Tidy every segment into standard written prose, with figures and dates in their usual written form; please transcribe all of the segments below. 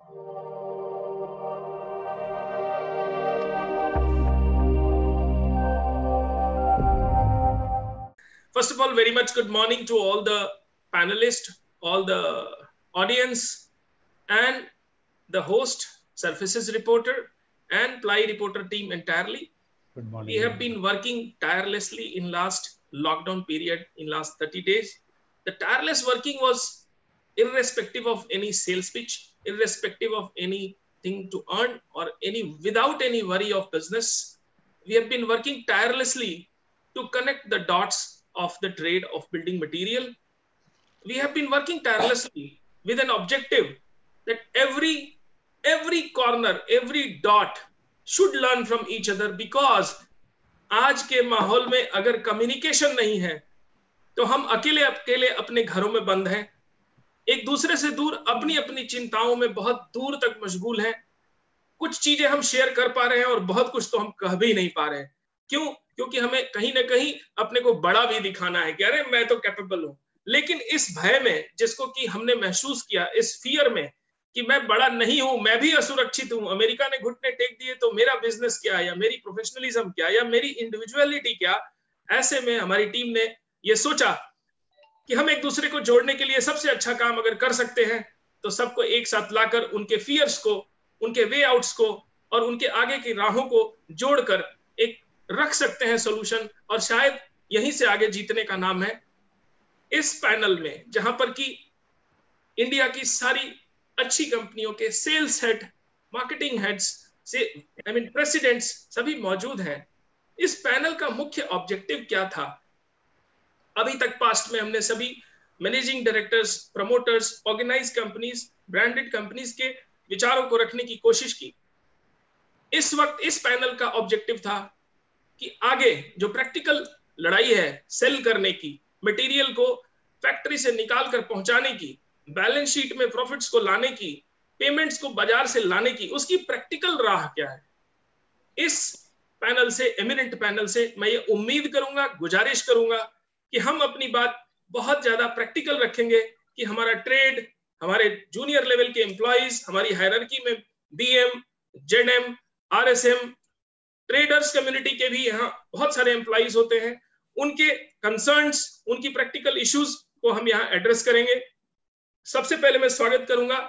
First of all, very much good morning to all the panelists, all the audience, and the host, Surfaces Reporter, and Ply Reporter team entirely. Good morning. We have been working tirelessly in last lockdown period, in last 30 days. The tireless working was irrespective of any sales pitch, irrespective of anything to earn or without any worry of business. We have been working tirelessly to connect the dots of the trade of building material. We have been working tirelessly with an objective that every corner, every dot should learn from each other, because आज के माहौल में अगर communication नहीं है तो हम अकेले अपने घरों में बंद हैं, एक दूसरे से दूर अपनी अपनी चिंताओं में बहुत दूर तक मशगूल हैं। कुछ चीजें हम शेयर कर पा रहे हैं और बहुत कुछ तो हम कह भी नहीं पा रहे हैं। क्यों? क्योंकि हमें कहीं ना कहीं अपने को बड़ा भी दिखाना है कि अरे मैं तो कैपेबल हूं। लेकिन इस भय में, जिसको कि हमने महसूस किया, इस फियर में कि मैं बड़ा नहीं हूं, मैं भी असुरक्षित हूं, अमेरिका ने घुटने टेक दिए तो मेरा बिजनेस क्या, या मेरी प्रोफेशनलिज्म क्या, या मेरी इंडिविजुअलिटी क्या, ऐसे में हमारी टीम ने ये सोचा कि हम एक दूसरे को जोड़ने के लिए सबसे अच्छा काम अगर कर सकते हैं तो सबको एक साथ लाकर उनके फियर्स को, उनके वे आउट्स को और उनके आगे की राहों को जोड़कर एक रख सकते हैं सॉल्यूशन। और शायद यहीं से आगे जीतने का नाम है। इस पैनल में जहां पर कि इंडिया की सारी अच्छी कंपनियों के सेल्स हेड, मार्केटिंग हेड्स से प्रेसिडेंट्स सभी मौजूद हैं। इस पैनल का मुख्य ऑब्जेक्टिव क्या था? अभी तक पास्ट में हमने सभी managing directors, promoters, organise companies, branded companies के विचारों को रखने की कोशिश की। इस वक्त इस पैनल का ऑब्जेक्टिव था कि आगे जो प्रैक्टिकल लड़ाई है सेल करने की, मटेरियल को फैक्ट्री से निकाल कर पहुंचाने की, बैलेंस शीट में प्रॉफिट्स को लाने की, पेमेंट्स को बाजार से लाने की, उसकी प्रैक्टिकल राह क्या है। इस पैनल से, एमिनेंट पैनल से मैं ये उम्मीद करूंगा, गुजारिश करूंगा कि हम अपनी बात बहुत ज्यादा प्रैक्टिकल रखेंगे कि हमारा ट्रेड, हमारे जूनियर लेवल के एम्प्लॉइज, हमारी हायरार्की में बीएम, जेडएम, आरएसएम, ट्रेडर्स कम्युनिटी के भी यहाँ बहुत सारे एम्प्लॉइज होते हैं, उनके कंसर्न्स, उनकी प्रैक्टिकल इश्यूज को हम यहाँ एड्रेस करेंगे। सबसे पहले मैं स्वागत करूंगा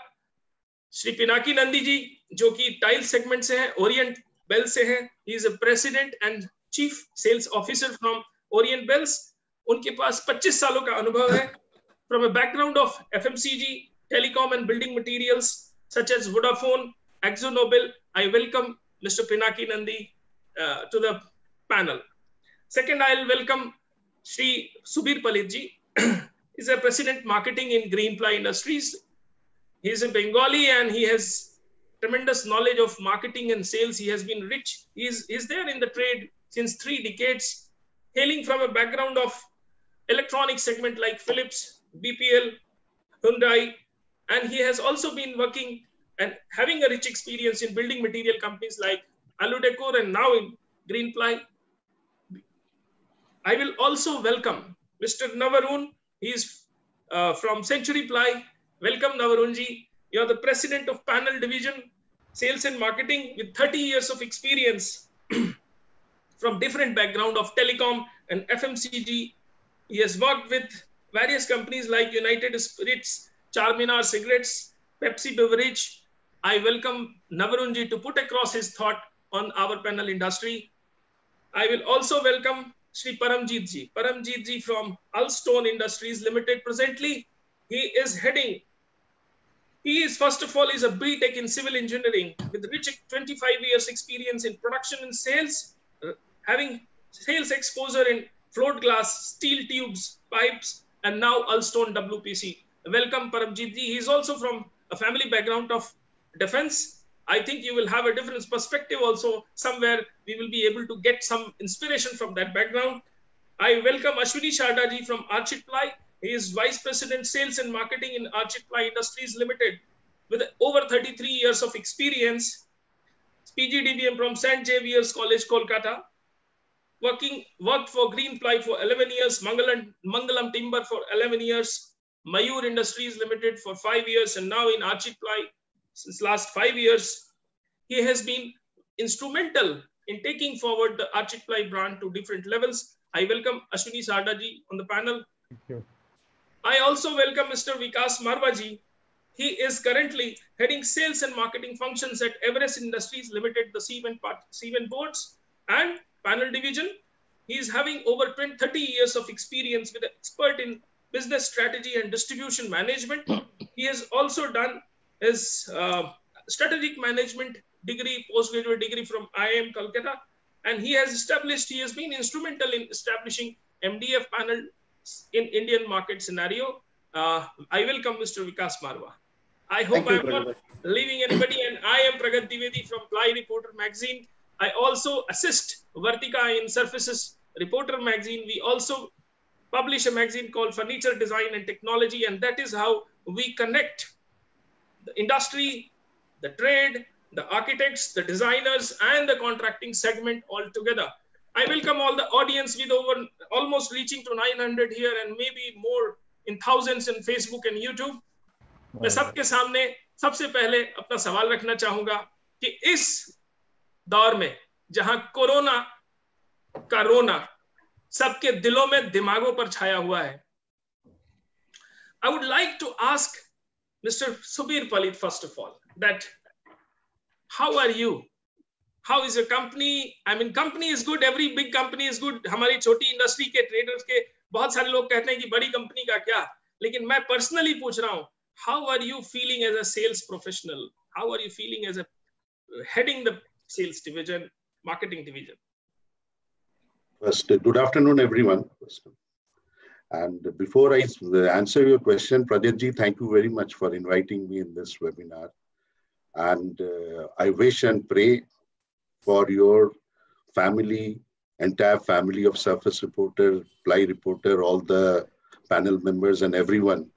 श्री पिनाकी नंदी जी, जो कि टाइल सेगमेंट से हैं, ओरिएंट बेल से हैं। He is a president and chief sales officer from Orient Bells. उनके पास 25 सालों का अनुभव है। From a background of FMCG, telecom and building materials such as Vodafone, Akzo Nobel, I welcome Mr. Pinaki Nandi to the panel. Second, I'll welcome Shri Subir Palit ji. He's a president marketing in Greenply Industries. He's a Bengali and he has tremendous knowledge of marketing and sales. He has been rich. He's there in the trade since 3 decades, hailing from a background of electronic segment like Philips, BPL, Hyundai, and he has also been working and having a rich experience in building material companies like Aludecor and now in Greenply. I will also welcome Mr. Navarun. He is from Century Ply. Welcome, Navarun ji. You are the president of panel division, sales and marketing, with 30 years of experience from different background of telecom and FMCG. He has worked with various companies like United Spirits, Charminar Cigarettes, Pepsi Beverage. I welcome Navarun ji to put across his thought on our panel industry. I will also welcome Shri Paramjit ji. Paramjit ji from Alstone Industries Limited. Presently, he is first of all, is a BTech in civil engineering with rich 25 years experience in production and sales, having sales exposure in float glass, steel tubes, pipes, and now Alstone WPC. Welcome, Paramjit ji. He is also from a family background of defense. I think you will have a different perspective also. Somewhere we will be able to get some inspiration from that background. I welcome Ashwini Sharda ji from Archit Ply. He is Vice President Sales and Marketing in Archit Ply Industries Limited with over 33 years of experience. PGDBM from St. Xavier's College, Kolkata. Worked for Greenply for 11 years, Mangalam Timber for 11 years, Mayur Industries Limited for 5 years, and now in Archit Ply since last 5 years, he has been instrumental in taking forward the Archit Ply brand to different levels. I welcome Ashwini Sarda ji on the panel. Thank you. I also welcome Mr. Vikas Marwa ji. He is currently heading sales and marketing functions at Everest Industries Limited, the Siemens boards and panel division. He is having over 30 years of experience with an expert in business strategy and distribution management. He has also done his strategic management degree, postgraduate degree from IIM Calcutta, and he has been instrumental in establishing MDF panel in Indian market scenario. I welcome Mr. Vikas Marwa. I hope I am not leaving anybody, and I am Pragat Dwivedi from Ply Reporter magazine. I also assist Vartika in Surfaces Reporter magazine. We also publish a magazine called Furniture Design and Technology, and that is how we connect the industry, the trade, the architects, the designers, and the contracting segment all together. I welcome all the audience with over almost reaching to 900 here and maybe more in thousands in Facebook and YouTube. मैं सबके सामने सबसे पहले अपना सवाल रखना चाहूंगा कि इस दौर में जहां कोरोना का रोना सबके दिलों में दिमागों पर छाया हुआ है, I would like to ask Mr. Subir Palit first of all that how are you? How is your company? I mean, company is good. Every big company is good. हमारी छोटी इंडस्ट्री के ट्रेडर्स के बहुत सारे लोग कहते हैं कि बड़ी कंपनी का क्या, लेकिन मैं पर्सनली पूछ रहा हूं, how are you feeling as a sales professional? How are you feeling as a heading the sales division, marketing division? First, good afternoon, everyone. And before I answer your question, Pradyut ji, thank you very much for inviting me in this webinar. And I wish and pray for your family, entire family of Surface Reporter, Ply Reporter, all the panel members and everyone,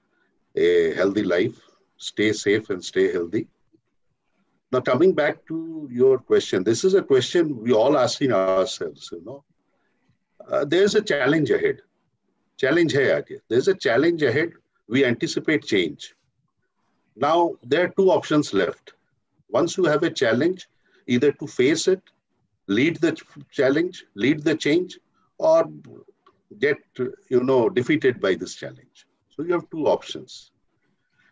a healthy life. Stay safe and stay healthy. Now, coming back to your question, this is a question we all asking ourselves, you know. There's a challenge ahead. There's a challenge ahead. We anticipate change. Now, there are two options left. Once you have a challenge, either to face it, lead the challenge, lead the change, or get, defeated by this challenge. So you have two options.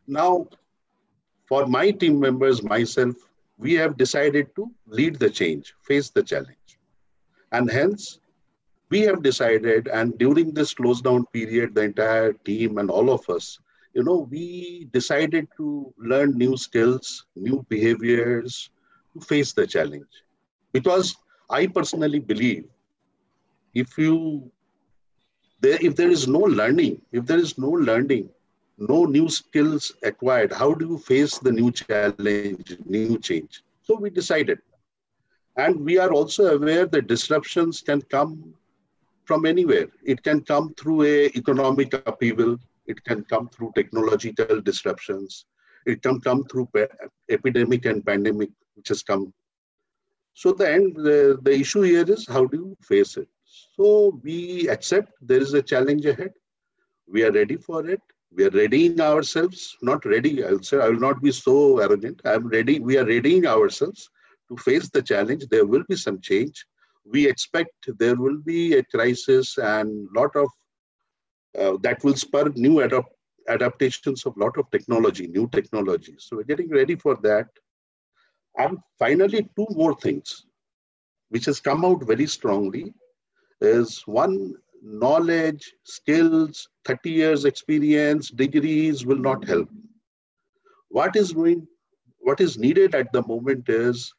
Now, for my team members, myself, we have decided to lead the change, face the challenge. And hence, we have decided, and during this close down period, the entire team and all of us, we decided to learn new skills, new behaviors to face the challenge. Because I personally believe if there is no learning, no new skills acquired, how do you face the new challenge, new change? So we decided. And we are also aware that disruptions can come from anywhere. It can come through an economic upheaval. It can come through technological disruptions. It can come through epidemic and pandemic, which has come. So the issue here is how do you face it? So we accept there is a challenge ahead. We are ready for it. We are readying ourselves, not ready, I'll say, I will not be so arrogant. I'm ready. We are readying ourselves to face the challenge. There will be some change. We expect there will be a crisis and lot of that will spur new adaptations of lot of technology, new technology. So we're getting ready for that. And finally, two more things, which has come out very strongly, is one, knowledge, skills, 30 years experience, degrees will not help. What is needed at the moment is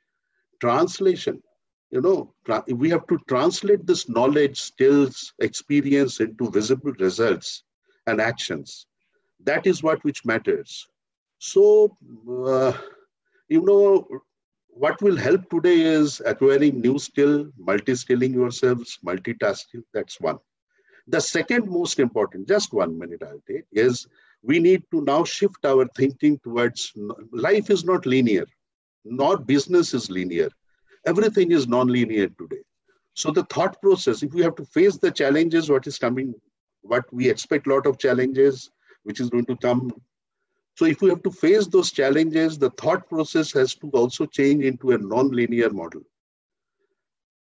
translation. We have to translate this knowledge, skills, experience into visible results and actions. That is which matters. So, what will help today is acquiring new skill, multi-skilling yourselves, multitasking. That's one. The second most important, just 1 minute I'll take, is we need to now shift our thinking towards life is not linear, nor business is linear. Everything is non-linear today. So the thought process, if we have to face the challenges, what is coming, what we expect a lot of challenges, which is going to come So if we have to face those challenges, the thought process has to also change into a non-linear model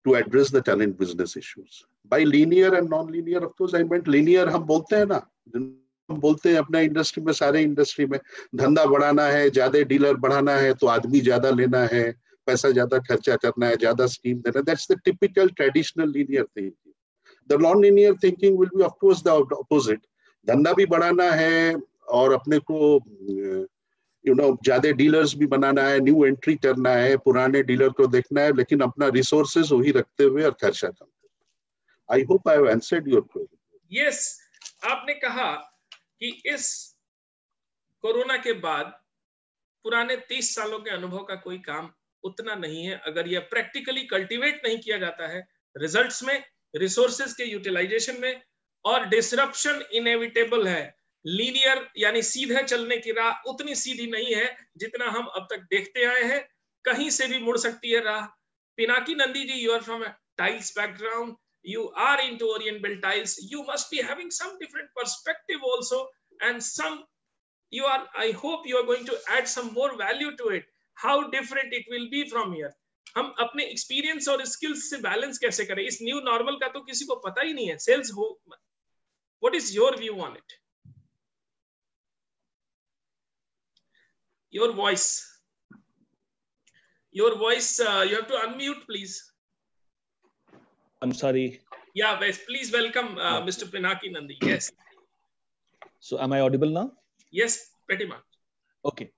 to address the talent business issues. By linear and non-linear, of course, I meant linear. हम बोलते हैं ना, हम बोलते हैं अपना industry में, सारे इंडस्ट्री में धंधा बढ़ाना है, ज्यादा डीलर बढ़ाना है, तो आदमी ज्यादा लेना है, पैसा ज्यादा खर्चा करना है, ज्यादा स्कीम देना. That's the typical traditional linear thinking. The non-linear thinking will be, of course, the opposite. धंधा भी बढ़ाना है और अपने को ज्यादा डीलर्स भी बनाना है, न्यू एंट्री करना है, पुराने डीलर को देखना है, लेकिन अपना रिसोर्सेज वही रखते हुए और खर्चा कम. I hope I have answered your question. Yes, आपने कहा कि इस कोरोना के बाद पुराने 30 सालों के अनुभव का कोई काम उतना नहीं है अगर यह प्रैक्टिकली कल्टीवेट नहीं किया जाता है रिजल्ट्स में, रिसोर्सेज के यूटिलाइजेशन में, और डिसरप्शन इनएविटेबल है. लीनियर यानी सीधे चलने की राह उतनी सीधी नहीं है जितना हम अब तक देखते आए हैं, कहीं से भी मुड़ सकती है राह. Pinaki Nandi ji, you are from a tiles background, you are into Orient Belt tiles, you must be having some different perspective also, and I hope you are going to add some more value to it. How different it will be from here. हम अपने experience और skills से balance कैसे करें? इस new normal का तो किसी को पता ही नहीं है. सेल्स हो, what is your view on it? Your voice, you have to unmute, please. I'm sorry. Yeah, please welcome Mr. Pinaki Nandi. Yes. So am I audible now? Yes, pretty much. Okay.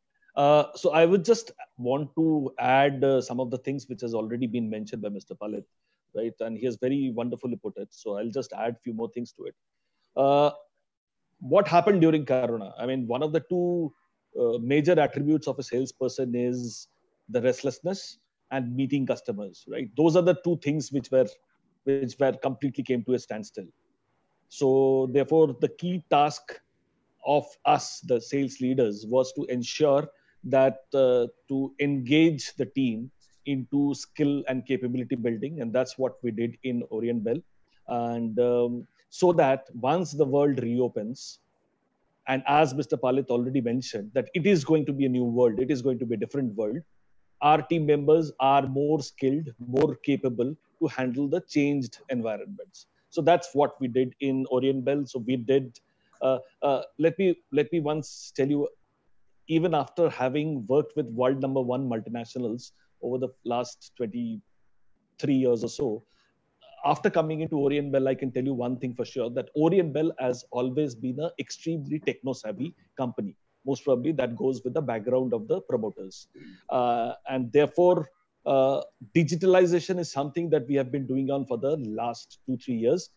So I would just want to add some of the things which has already been mentioned by Mr. Palit, right? And he has very wonderfully put it. So I'll just add a few more things to it. What happened during Corona? I mean, one of the two major attributes of a salesperson is the restlessness and meeting customers, right? Those are the two things which were completely came to a standstill. So therefore, the key task of us, the sales leaders, was to ensure that to engage the team into skill and capability building, and that's what we did in Orient Bell. And so that once the world reopens, and as Mr. Palit already mentioned, that it is going to be a new world, it is going to be a different world, our team members are more skilled, more capable to handle the changed environments. So that's what we did in Orient Bell. So we did, let me once tell you, even after having worked with world #1 multinationals over the last 23 years or so, after coming into Orient Bell, I can tell you one thing for sure, that Orient Bell has always been an extremely techno-savvy company. Most probably that goes with the background of the promoters. And therefore, digitalization is something that we have been doing on for the last 2-3 years.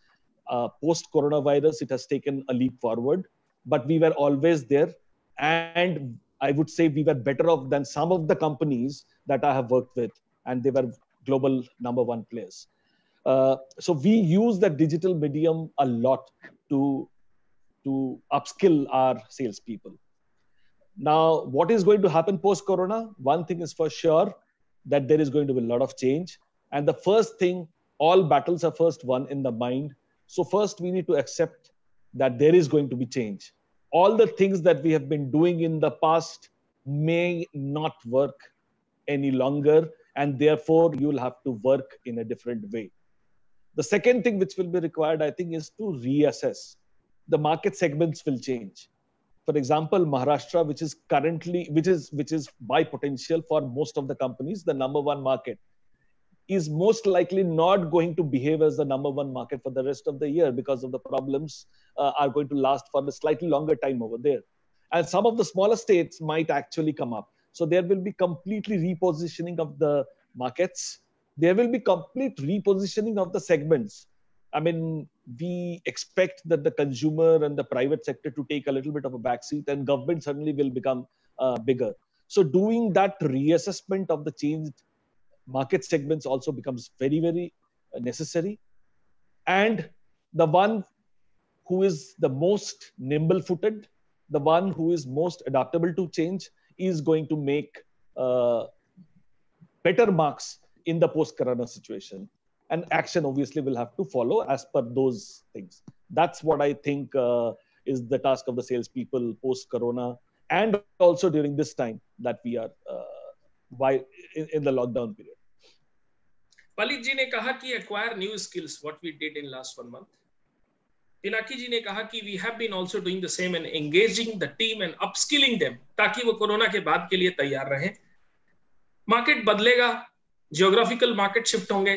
Post-coronavirus, it has taken a leap forward, but we were always there. And I would say we were better off than some of the companies that I have worked with, and they were global #1 players. So we use the digital medium a lot to upskill our salespeople. Now, what is going to happen post-corona? One thing is for sure, that there is going to be a lot of change. And the first thing, all battles are first won in the mind. So first we need to accept that there is going to be change. All the things that we have been doing in the past may not work any longer, and therefore you'll have to work in a different way. The second thing which will be required, I think, is to reassess. The market segments will change. For example, Maharashtra, which is currently, which is by potential for most of the companies, the #1 market, is most likely not going to behave as the #1 market for the rest of the year, because of the problems are going to last for a slightly longer time over there. And some of the smaller states might actually come up. So there will be completely repositioning of the markets. There will be complete repositioning of the segments. I mean, we expect that the consumer and the private sector to take a little bit of a backseat, and government suddenly will become bigger. So doing that reassessment of the changed market segments also becomes very, very necessary. And the one who is the most nimble-footed, the one who is most adaptable to change, is going to make better marks in the post-corona situation. And action obviously will have to follow as per those things. That's what I think is the task of the salespeople post-corona. and also during this time that we are in the lockdown period. Palit ji ne kaha ki acquire new skills, what we did in last 1 month. Pinaki ji ne kaha ki we have been also doing the same and engaging the team and upskilling them ताकि वो corona के बाद के लिए तैयार रहें. Market बदलेगा, geographical market shift होंगे.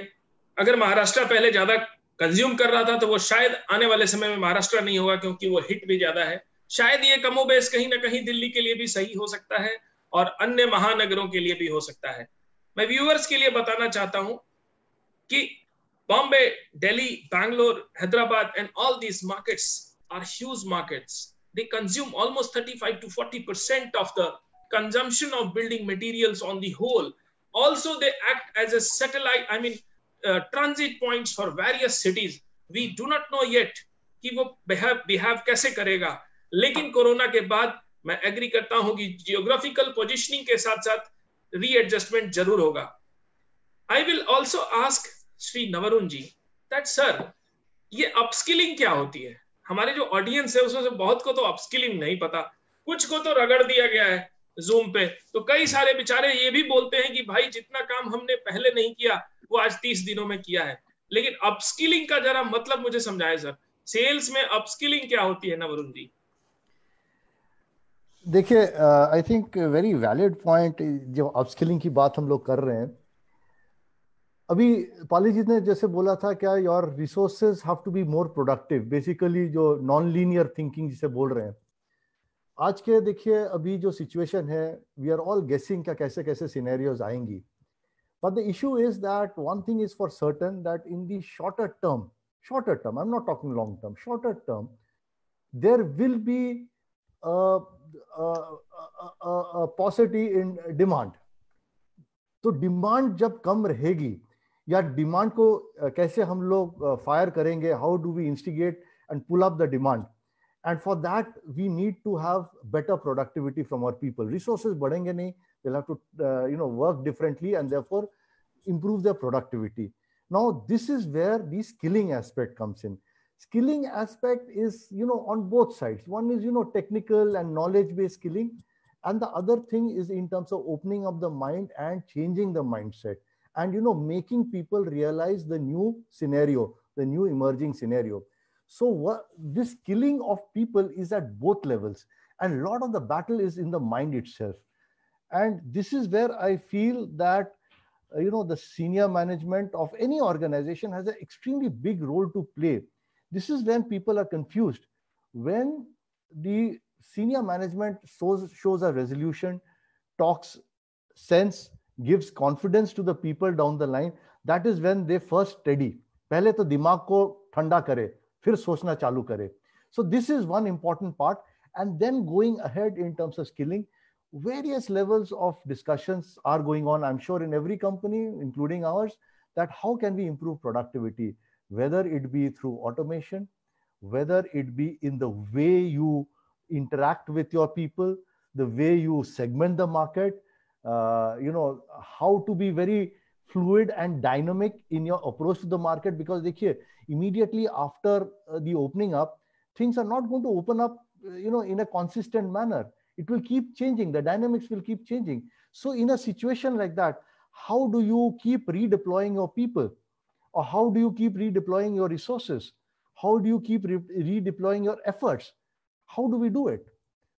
अगर महाराष्ट्र पहले ज्यादा कंज्यूम कर रहा था तो वो शायद आने वाले समय में महाराष्ट्र नहीं होगा क्योंकि वो हिट भी ज्यादा है. शायद ये कमोबेश कहीं ना कहीं दिल्ली के लिए भी सही हो सकता है और अन्य महानगरों के लिए भी हो सकता है. मैं व्यूअर्स के लिए बताना चाहता हूं कि Bombay, Delhi, Bangalore, Hyderabad, and all these markets are huge markets. They consume almost 35 to 40% of the consumption of building materials on the whole. Also, they act as a satellite, transit points for various cities. We do not know yet कि वो behave कैसे करेगा. लेकिन corona के बाद मैं agree करता हूं कि जियोग्राफिकल पोजिशनिंग के साथ साथ रीएडजस्टमेंट जरूर होगा. I will also ask Shri Navarun ji that sir, ये अपस्किलिंग क्या होती है? हमारे जो ऑडियंस है उसमें से बहुत को तो अपस्किलिंग नहीं पता, कुछ को तो रगड़ दिया गया है जूम पे, तो कई सारे बेचारे ये भी बोलते हैं कि भाई जितना काम हमने पहले नहीं किया वो आज 30 दिनों में किया है. लेकिन अपस्किलिंग का जरा मतलब मुझे समझाएं सर. सेल्स में अपस्किलिंग क्या होती है नवरुण जी? देखिए, I think very valid point. जो अपस्किलिंग की बात हम लोग कर रहे हैं, अभी पाली जी ने जैसे बोला था क्या your resources have to be more productive, basically जो नॉन लीनियर थिंकिंग जिसे बोल रहे हैं. आज के देखिए अभी जो सिचुएशन है, वी आर ऑल गेसिंग क्या कैसे कैसे सिनेरियोज आएंगी. But the issue is that one thing is for certain that in the shorter term, I am not talking long term, shorter term there will be possibility in demand. तो demand जब कम रहेगी या demand को कैसे हम लोग fire करेंगे, how do we instigate and pull up the demand, and for that we need to have better productivity from our people. Resources बढ़ेंगे नहीं, they have to work differently and therefore improve their productivity. Now this is where the skilling aspect comes in. Skilling aspect is on both sides. One is technical and knowledge based skilling, and the other thing is in terms of opening up the mind and changing the mindset, and making people realize the new scenario, the new emerging scenario. So this skilling of people is at both levels, and a lot of the battle is in the mind itself. And this is where I feel that the senior management of any organization has an extremely big role to play. This is when people are confused. When the senior management shows a resolution, talks sense, gives confidence to the people down the line, that is when they first steady. पहले तो दिमाग को ठंडा करे, फिर सोचना चालू करे. So this is one important part. And then going ahead in terms of skilling, various levels of discussions are going on, I'm sure, in every company, including ours, that how can we improve productivity, whether it be through automation, whether it be in the way you interact with your people, the way you segment the market, how to be very fluid and dynamic in your approach to the market. Because immediately after the opening up, things are not going to open up in a consistent manner. It will keep changing. The dynamics will keep changing. So in a situation like that, how do you keep redeploying your people? Or how do you keep redeploying your resources? How do you keep redeploying your efforts? How do we do it?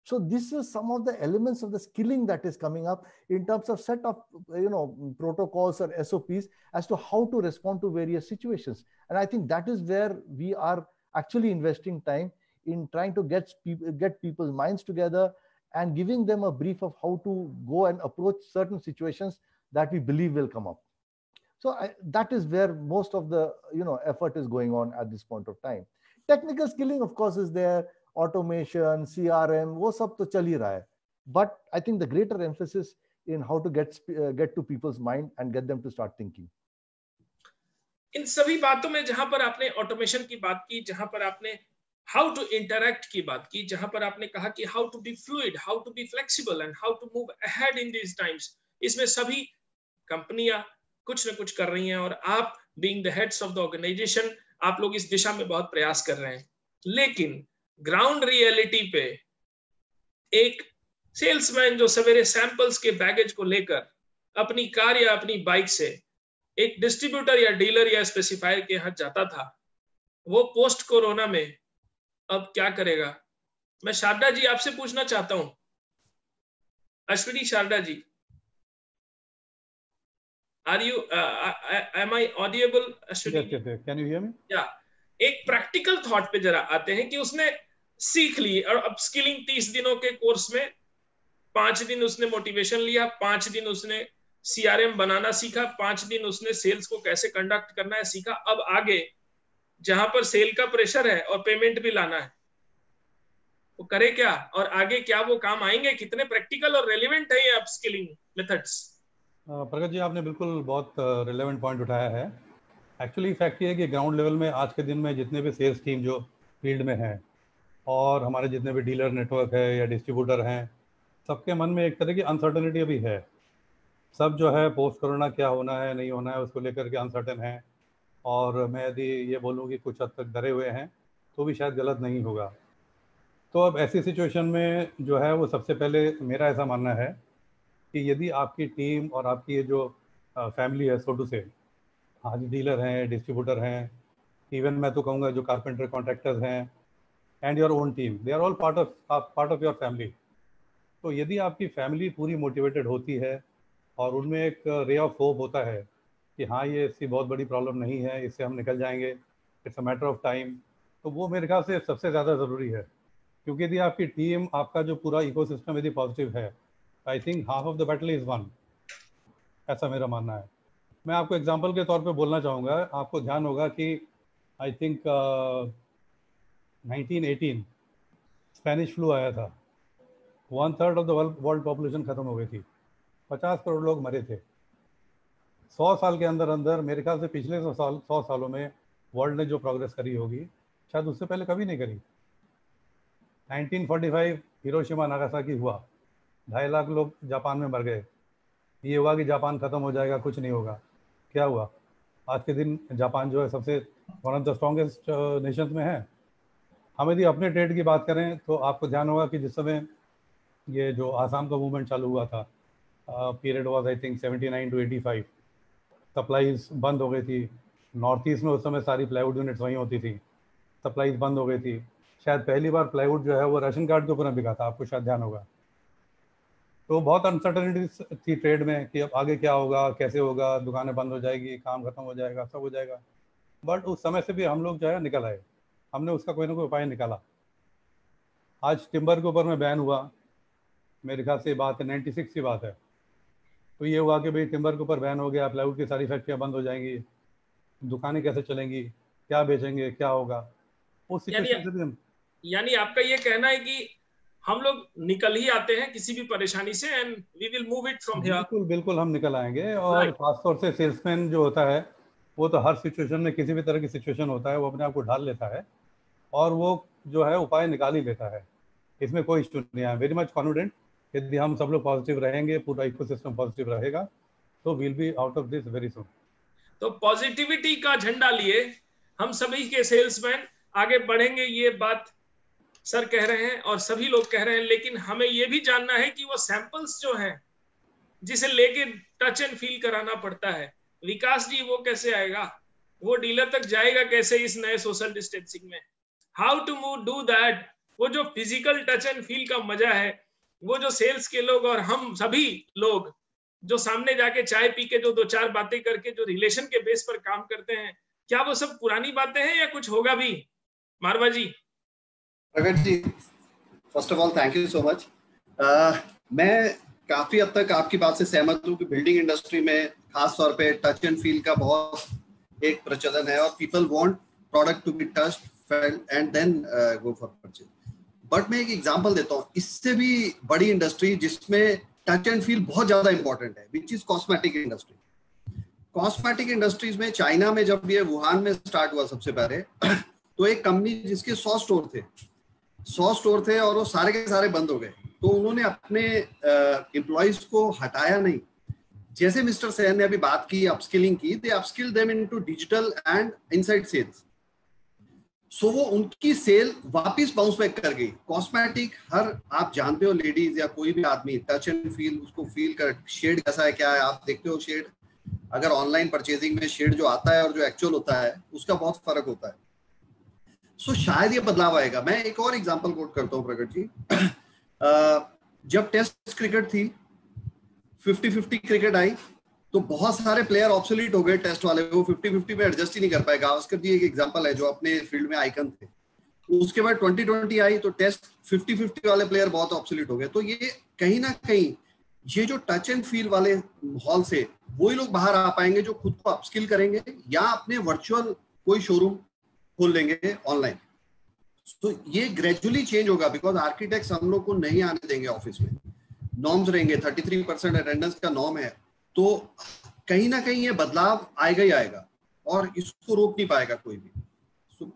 So this is some of the elements of the skilling that is coming up in terms of set of protocols or SOPs as to how to respond to various situations. And I think that is where we are actually investing time in trying to get people's minds together and giving them a brief of how to go and approach certain situations that we believe will come up. So that is where most of the effort is going on at this point of time. Technical skilling, of course, is there. Automation, CRM, वो सब तो चल ही रहा है. But I think the greater emphasis in how to get to people's mind and get them to start thinking. इन सभी बातों में जहां पर आपने ऑटोमेशन की बात की, जहां पर आपने हाउ टू इंटरैक्ट की बात की, जहां पर आपने कहा कि how to be fluid, how to be flexible and how to move ahead in these times, इसमें सभी कंपनियां कुछ न कुछ कर रही हैं और आप being the heads of the organisation, आप लोग इस दिशा में बहुत प्रयास कर रहे हैं. लेकिन ग्राउंड रियलिटी पे एक सेल्समैन जो सवेरे सैंपल्स के बैगेज को लेकर अपनी कार या अपनी बाइक से एक डिस्ट्रीब्यूटर या डीलर या स्पेसिफायर के यहाँ जाता था, वो पोस्ट कोरोना में अब क्या करेगा? मैं शारदा जी आपसे पूछना चाहता हूं, Ashwini Sharda ji, are you am I audible? Ashwini, can you hear me? या एक प्रैक्टिकल थॉट पे जरा आते हैं कि उसने सीख ली और अपस्किलिंग 30 दिनों के कोर्स में 5 दिन उसने मोटिवेशन लिया, 5 दिन उसने सीआरएम बनाना सीखा, 5 दिन उसने सेल्स को कैसे कंडक्ट करना है सीखा। अब आगे जहां पर सेल का प्रेशर है और पेमेंट भी लाना है, वो करे क्या? और आगे क्या वो काम आएंगे? कितने प्रैक्टिकल और रेलेवेंट है ये अपस्किलिंग मेथड्स? प्रगत जी, आपने बिल्कुल बहुत रिलेवेंट पॉइंट उठाया है। एक्चुअली फैक्ट ये है कि ग्राउंड लेवल में आज के दिन में जितने भी सेल्स टीम जो फील्ड में हैं और हमारे जितने भी डीलर नेटवर्क है या डिस्ट्रीब्यूटर हैं, सबके मन में एक तरह की अनसर्टेनिटी अभी है। सब जो है पोस्ट कोरोना क्या होना है नहीं होना है उसको लेकर के अनसर्टेन है, और मैं यदि ये बोलूँ कि कुछ हद तक डरे हुए हैं तो भी शायद गलत नहीं होगा। तो अब ऐसी सिचुएशन में जो है वो सबसे पहले मेरा ऐसा मानना है कि यदि आपकी टीम और आपकी ये जो फैमिली है, सो टू से, आज डीलर हैं, डिस्ट्रीब्यूटर हैं, इवन मैं तो कहूँगा जो कारपेंटर कॉन्ट्रैक्टर्स हैं, and your own team, they are all part of your family. तो यदि आपकी फैमिली पूरी मोटिवेटेड होती है और उनमें एक रे ऑफ होप होता है कि हाँ ये इसकी बहुत बड़ी प्रॉब्लम नहीं है, इससे हम निकल जाएंगे, it's a matter of time, तो वो मेरे ख्याल से सबसे ज़्यादा ज़रूरी है। क्योंकि यदि आपकी टीम, आपका जो पूरा इकोसिस्टम यदि पॉजिटिव है, I think half of the battle is one, ऐसा मेरा मानना है। मैं आपको एग्जांपल के तौर पे बोलना चाहूँगा, आपको ध्यान होगा कि आई थिंक 1918 स्पेनिश फ्लू आया था, 1/3 ऑफ द वर्ल्ड पॉपुलेशन ख़त्म हो गई थी, 50 करोड़ लोग मरे थे। 100 साल के अंदर अंदर मेरे ख्याल से पिछले 100 सालों में वर्ल्ड ने जो प्रोग्रेस करी होगी शायद उससे पहले कभी नहीं करी। 1945 हिरोशिमा नागासाकी हुआ, 2.5 लाख लोग जापान में मर गए। ये हुआ कि जापान ख़त्म हो जाएगा, कुछ नहीं होगा। क्या हुआ? आज के दिन जापान जो है सबसे one of the strongest Nations में है। हम यदि अपने ट्रेड की बात करें तो आपको ध्यान होगा कि जिस समय ये जो आसाम का मूवमेंट चालू हुआ था, period was I think 79 to 85, supplies बंद हो गई थी। नॉर्थ ईस्ट में उस समय सारी प्लाईवुड यूनिट्स वहीं होती थी, सप्लाईज बंद हो गई थी। शायद पहली बार प्लाईवुड जो है वो राशन कार्ड के ऊपर में बिका था, आपको शायद ध्यान होगा। तो बहुत अनसर्टेनिटी थी ट्रेड में कि अब आगे क्या होगा, कैसे होगा, दुकानें बंद हो जाएगी, काम खत्म हो जाएगा, सब हो जाएगा। बट उस समय से भी हम लोग जो है निकल आए, हमने उसका कोई ना कोई उपाय निकाला। आज टिम्बर के ऊपर में बैन हुआ, मेरे ख्याल से बात है 96 की बात है। तो ये हुआ कि भाई टिम्बर के ऊपर बैन हो गया, प्लाईवुड की सारी फैक्ट्रियाँ बंद हो जाएंगी, दुकानें कैसे चलेंगी, क्या बेचेंगे, क्या होगा, उस सिचुएशन से भी यानी आपका ये कहना है कि हम लोग निकल ही आते हैं किसी भी परेशानी से, and we will move it from here. बिल्कुल बिल्कुल हम निकल आएंगे। और खासतौर से सेल्समैन जो होता है वो तो हर सिचुएशन में, किसी भी तरह की सिचुएशन होता है, वो अपने आप को ढाल लेता है और वो जो है उपाय निकाल ही लेता है। इसमें कोई इश्यू नहीं है। वेरी मच कॉन्फिडेंट, यदि हम सब लोग पॉजिटिव रहेंगे, पूरा इकोसिस्टम पॉजिटिव रहेगा, तो will be out of this very soon. तो पॉजिटिविटी का झंडा लिए हम सभी के सेल्समैन आगे बढ़ेंगे, ये बात सर कह रहे हैं और सभी लोग कह रहे हैं। लेकिन हमें यह भी जानना है कि वो सैंपल्स जो हैं जिसे लेके टच एंड फील कराना पड़ता है, विकास जी वो कैसे आएगा? वो डीलर तक जाएगा कैसे इस नए सोशल डिस्टेंसिंग में? How to do that? वो जो फिजिकल टच एंड फील का मजा है, वो जो सेल्स के लोग और हम सभी लोग जो सामने जाके चाय पी के जो 2-4 बातें करके जो रिलेशन के बेस पर काम करते हैं, क्या वो सब पुरानी बातें हैं या कुछ होगा भी? Marwa ji. Pragat ji, first of all thank you so much. मैं काफी हद तक आपकी बात से सहमत हूँ कि बिल्डिंग इंडस्ट्री में खास तौर पे टच एंड फील का बहुत एक प्रचलन है और people want product to be touched, felt and then go for purchase. But मैं एक एग्जांपल देता हूँ, इससे भी बड़ी इंडस्ट्री जिसमें टच एंड फील बहुत ज्यादा इंपॉर्टेंट है, which is cosmetic industry. Cosmetic industries में चाइना में जब ये वुहान में स्टार्ट हुआ सबसे पहले, तो एक कंपनी जिसके 100 स्टोर थे और वो सारे के सारे बंद हो गए। तो उन्होंने अपने एम्प्लॉइज को हटाया नहीं, जैसे मिस्टर सेन ने अभी बात की अपस्किलिंग की, they upskill them into digital and inside sales. So वो उनकी सेल वापस बाउंस बैक कर गई। कॉस्मेटिक, हर आप जानते हो लेडीज या कोई भी आदमी टच एंड फील, उसको फील कर, शेड कैसा है, क्या है, आप देखते हो शेड। अगर ऑनलाइन परचेजिंग में शेड जो आता है और जो एक्चुअल होता है उसका बहुत फर्क होता है। सो शायद ये बदलाव आएगा। मैं एक और एग्जांपल कोट करता हूँ प्रगट जी। जब टेस्ट क्रिकेट थी, 50-50 क्रिकेट आई, तो बहुत सारे प्लेयर ऑब्सोलीट हो गए टेस्ट वाले, वो 50-50 में एडजस्ट ही नहीं कर पाए। गावस्कर जी एक एग्जांपल है जो अपने फील्ड में आइकन थे। उसके बाद 2020 आई तो टेस्ट 50-50 वाले प्लेयर बहुत ऑब्सोलीट हो गए। तो ये कहीं ना कहीं ये जो टच एंड फील वाले माहौल से वही लोग बाहर आ पाएंगे जो खुद को अपस्किल करेंगे या अपने वर्चुअल कोई शोरूम खोल लेंगे ऑनलाइन। तो ये ग्रेजुअली चेंज होगा, बिकॉज आर्किटेक्ट्स हम लोग को नहीं आने देंगे ऑफिस में। नॉर्म्स रहेंगे, 33% अटेंडेंस का नॉर्म है, तो कहीं ना कहीं ये बदलाव आएगा ही आएगा और इसको रोक नहीं पाएगा कोई भी। सो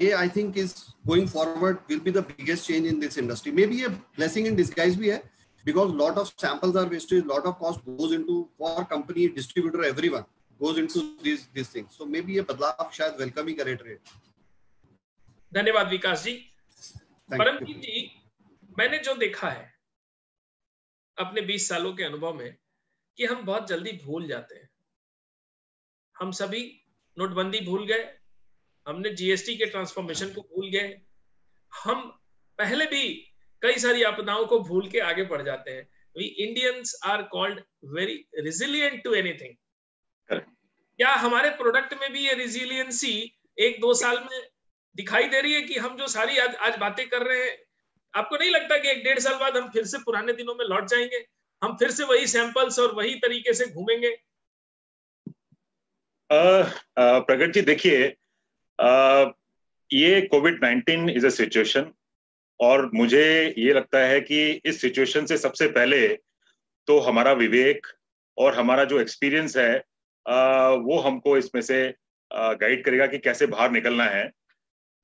ये I think is going forward will be the biggest change in this industry. May be ये ब्लेसिंग इन डिस्गाइज भी है, because lot of samples are wasted, lot of cost goes into for company, distributor, everyone goes into these things. So maybe ये बदलाव शायद welcome ही करे trade. धन्यवाद विकास जी। परमजीत जी, मैंने जो देखा है अपने 20 सालों के अनुभव में कि हम बहुत जल्दी भूल जाते हैं। हम सभी नोटबंदी भूल गए, हमने जीएसटी के ट्रांसफॉर्मेशन को भूल गए, हम पहले भी कई सारी आपदाओं को भूल के आगे बढ़ जाते हैं। We Indians are called very resilient to anything. क्या हमारे प्रोडक्ट में भी ये रिजिलियंसी 1-2 साल में दिखाई दे रही है कि हम जो सारी आज बातें कर रहे हैं, आपको नहीं लगता कि 1-1.5 साल बाद हम फिर से पुराने दिनों में लौट जाएंगे, हम फिर से वही सैंपल्स और वही तरीके से घूमेंगे? प्रगट जी देखिए, ये कोविड-19 इज अ सिचुएशन और मुझे ये लगता है कि इस सिचुएशन से सबसे पहले तो हमारा विवेक और हमारा जो एक्सपीरियंस है वो हमको इसमें से गाइड करेगा कि कैसे बाहर निकलना है।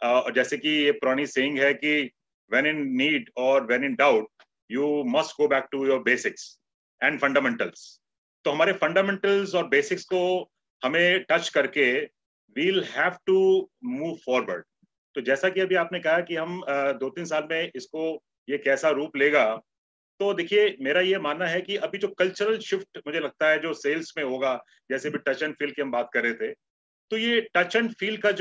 और जैसे कि ये पुरानी सेइंग है कि व्हेन इन नीड और when in doubt you must go back to your basics and fundamentals. तो हमारे फंडामेंटल्स और बेसिक्स को हमें टच करके we'll have to move forward. तो जैसा कि अभी आपने कहा कि हम 2-3 साल में इसको ये कैसा रूप लेगा, तो देखिए मेरा ये मानना है कि अभी जो कल्चरल शिफ्ट मुझे लगता है जो सेल्स में होगा, जैसे भी टच एंड फील की हम बात कर रहे थे, तो ये टच एंड फील का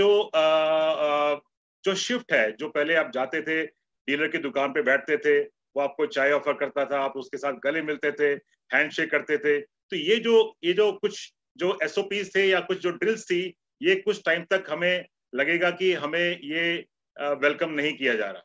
जो शिफ्ट है, जो पहले आप जाते थे डीलर की दुकान पे बैठते थे, वो आपको चाय ऑफर करता था, आप उसके साथ गले मिलते थे, हैंडशेक करते थे, तो ये जो कुछ जो एसओपीज थे या कुछ जो ड्रिल्स थी, ये कुछ टाइम तक हमें लगेगा कि हमें ये वेलकम नहीं किया जा रहा।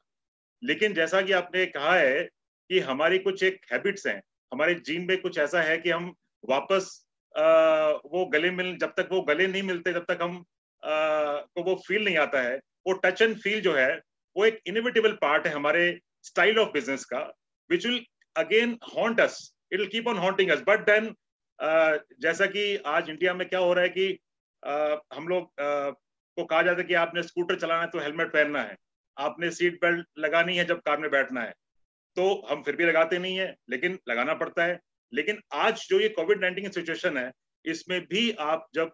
लेकिन जैसा कि आपने कहा है कि हमारी कुछ एक हैबिट्स हैं, हमारे जीन में कुछ ऐसा है कि हम वापस वो गले मिल, जब तक वो गले नहीं मिलते तब तक हम को वो फील नहीं आता है। वो टच एंड फील जो है वो एक इनएविटेबल पार्ट है हमारे स्टाइल ऑफ बिजनेस का, which will again haunt us, it will keep on haunting us. But then जैसा कि आज इंडिया में क्या हो रहा है कि हम लोग को कहा जाता है कि आपने स्कूटर चलाना है तो हेलमेट पहनना है, आपने सीट बेल्ट लगानी है जब कार में बैठना है, तो हम फिर भी लगाते नहीं है, लेकिन लगाना पड़ता है। लेकिन आज जो ये कोविड-19 की सिचुएशन है, इसमें भी आप जब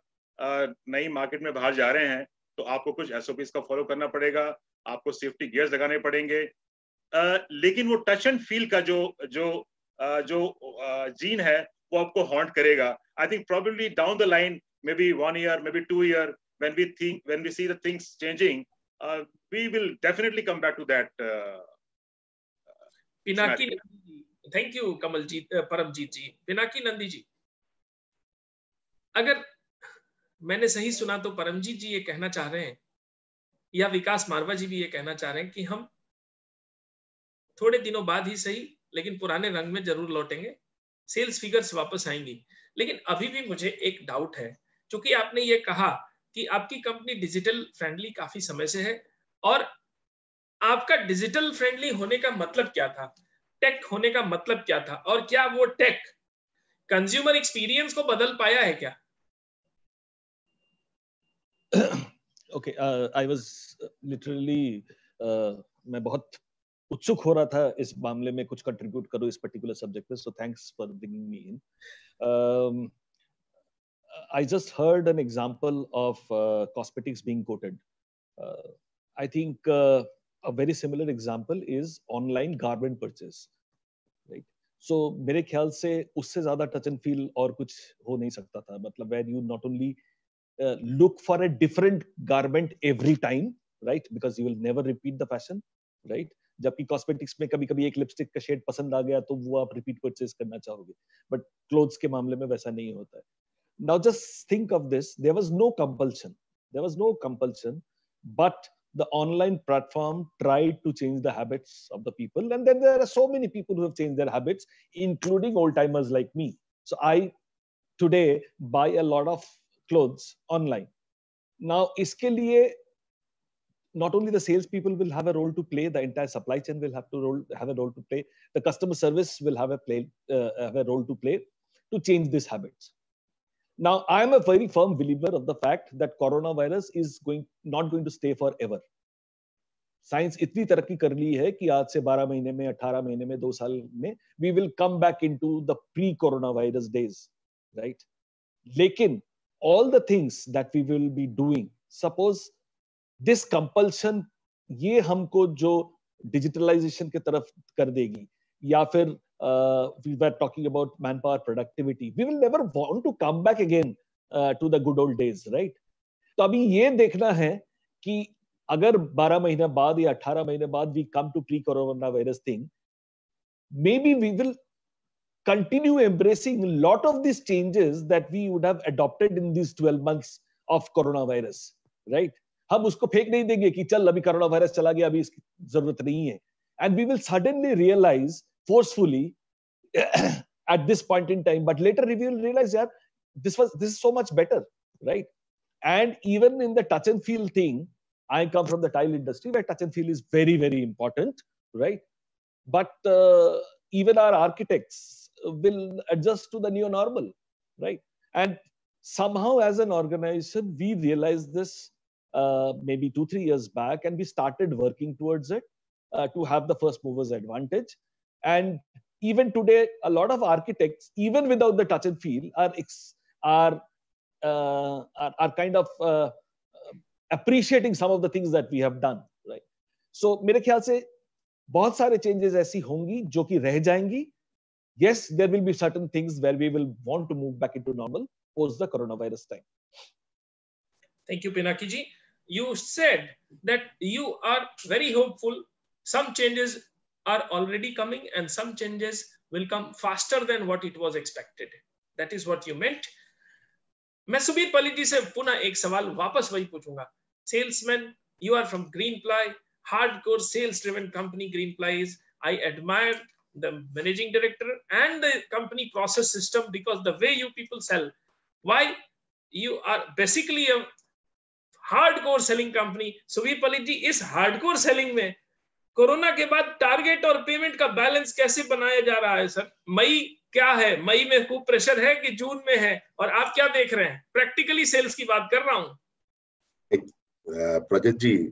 नई मार्केट में बाहर जा रहे हैं तो आपको कुछ एसओपीज का फॉलो करना पड़ेगा, आपको सेफ्टी गियर्स लगाने पड़ेंगे, लेकिन वो टच एंड फील का जो जीन है वो आपको हॉन्ट करेगा। I think probably down the line, may be 1 year, maybe 2 years, when we see the things changing, we will definitely come back to that. Pinaki Nandi ji, thank you Kamaljeet, Paramjeet ji. Pinaki Nandi ji, अगर मैंने सही सुना तो परमजीत जी ये कहना चाह रहे हैं या विकास मारवा जी भी ये कहना चाह रहे हैं कि हम थोड़े दिनों बाद ही सही लेकिन पुराने रंग में जरूर लौटेंगे, सेल्स फिगर्स वापस आएंगी। लेकिन अभी भी मुझे एक डाउट है, क्योंकि आपने ये कहा कि आपकी कंपनी डिजिटल फ्रेंडली काफी समय से है, और आपका डिजिटल फ्रेंडली होने का मतलब क्या था, टेक होने का मतलब क्या था, और क्या वो टेक कंज्यूमर एक्सपीरियंस को बदल पाया है क्या? Okay, I was literally मैं बहुत उत्सुक हो रहा था इस मामले में कुछ कंट्रीब्यूट करूं इस पर्टिकुलर सब्जेक्ट पे, so thanks for bringing me in. I just heard an example of cosmetics being quoted. I think a very similar example is online garment purchase, right? So मेरे ख्याल से उससे ज़्यादा touch and feel और कुछ हो नहीं सकता था. मतलब where you not only look for a different garment every time, right? Because you will never repeat the fashion, right? जबकि कॉस्मेटिक्स में कभी-कभी एक लिपस्टिक का शेड पसंद आ गया तो वो आप रिपीट परचेज करना चाहोगे, बट क्लोथ्स के मामले में वैसा नहीं होता है. Now just think of this, there was no compulsion, but the online platform tried to change the habits of the people, and then there are so many people who have changed their habits, including old timers like me. So I today buy a lot of clothes online. Now iske liye not only the salespeople will have a role to play, the entire supply chain will have a role to play, the customer service will have a role to play to change these habits. Now, I am a very firm believer of the fact that coronavirus is not going to stay forever. Science इतनी तरक्की कर ली है कि आज से 12 महीने में, 18 महीने में, 2 साल में we will come back into the pre-coronavirus days, right? लेकिन all the things that we will be doing, suppose this compulsion ये हमको जो डिजिटलाइजेशन की तरफ कर देगी, या फिर we were talking about manpower productivity, we will never want to come back again to the good old days, right? तो अभी ये देखना है कि अगर 12 महीने बाद या 18 महीने बाद we come to pre-coronavirus thing, maybe we will continue embracing a lot of these changes that we would have adopted in these 12 months of coronavirus, right? हम उसको फेंक नहीं देंगे कि चल अभी कोरोना वायरस चला गया, अभी इसकी जरूरत नहीं है. And we will suddenly realize forcefully at this point in time, but later we will realize, yeah, this is so much better, right? And even in the touch and feel thing, I come from the tile industry where touch and feel is very, very important, right? But even our architects will adjust to the new normal, right? And somehow as an organization, we realized this maybe 2-3 years back, and we started working towards it to have the first movers advantage. And even today, a lot of architects, even without the touch and feel, are kind of appreciating some of the things that we have done, right? So मेरे ख्याल से बहुत सारे changes ऐसी होंगी जो कि रह जाएंगी. Yes, there will be certain things where we will want to move back into normal post the coronavirus time. Thank you, Pinaki ji. You said that you are very hopeful. Some changes are already coming and some changes will come faster than what it was expected. That is what you meant. मैं सुबीर पली जी से पुनः एक सवाल वापस वही पूछूंगा. Salesman, you are from Greenply, hardcore sales-driven company Greenply is. I admire the managing director and the company process system because the way you people sell. Why? You are basically a hardcore selling company. Subir पली जी, इस hardcore selling में corona के बाद target और payment का balance कैसे बनाया जा रहा है सर? मई क्या है? मई में खूब प्रेशर है कि जून में है? और आप क्या देख रहे हैं? प्रैक्टिकली सेल्स की बात कर रहा हूं. Prajat ji,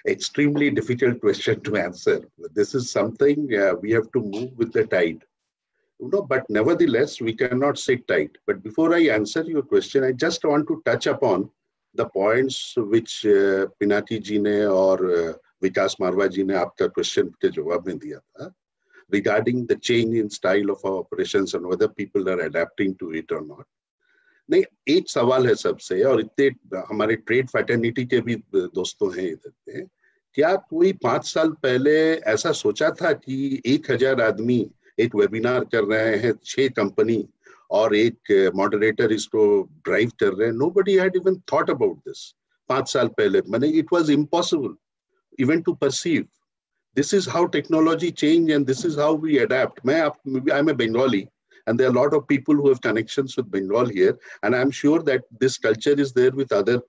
extremely difficult question to answer. This is something we have to move with the tide. You know, but nevertheless, we cannot sit tight. But before I answer your question, I just want to touch upon the points which Pinaki ji ne और विकास मारवा जी ने आपका question के जवाब में दिया था regarding the change in style of our operations and whether people are adapting to it or not. नहीं, एक सवाल है सबसे, और इतने हमारे ट्रेड फैटर्निटी के भी दोस्तों हैं इधर पे, क्या कोई 5 साल पहले ऐसा सोचा था कि 1000 आदमी एक वेबिनार कर रहे हैं, 6 कंपनी और एक मॉडरेटर इसको ड्राइव कर रहे हैं? Nobody had even thought about this 5 साल पहले. मैंने it was impossible even to perceive. This is how technology change and this is how we adapt. I'm a Bengali and there are a lot of people who have connections with Bengal here, and I'm sure that this culture is there with other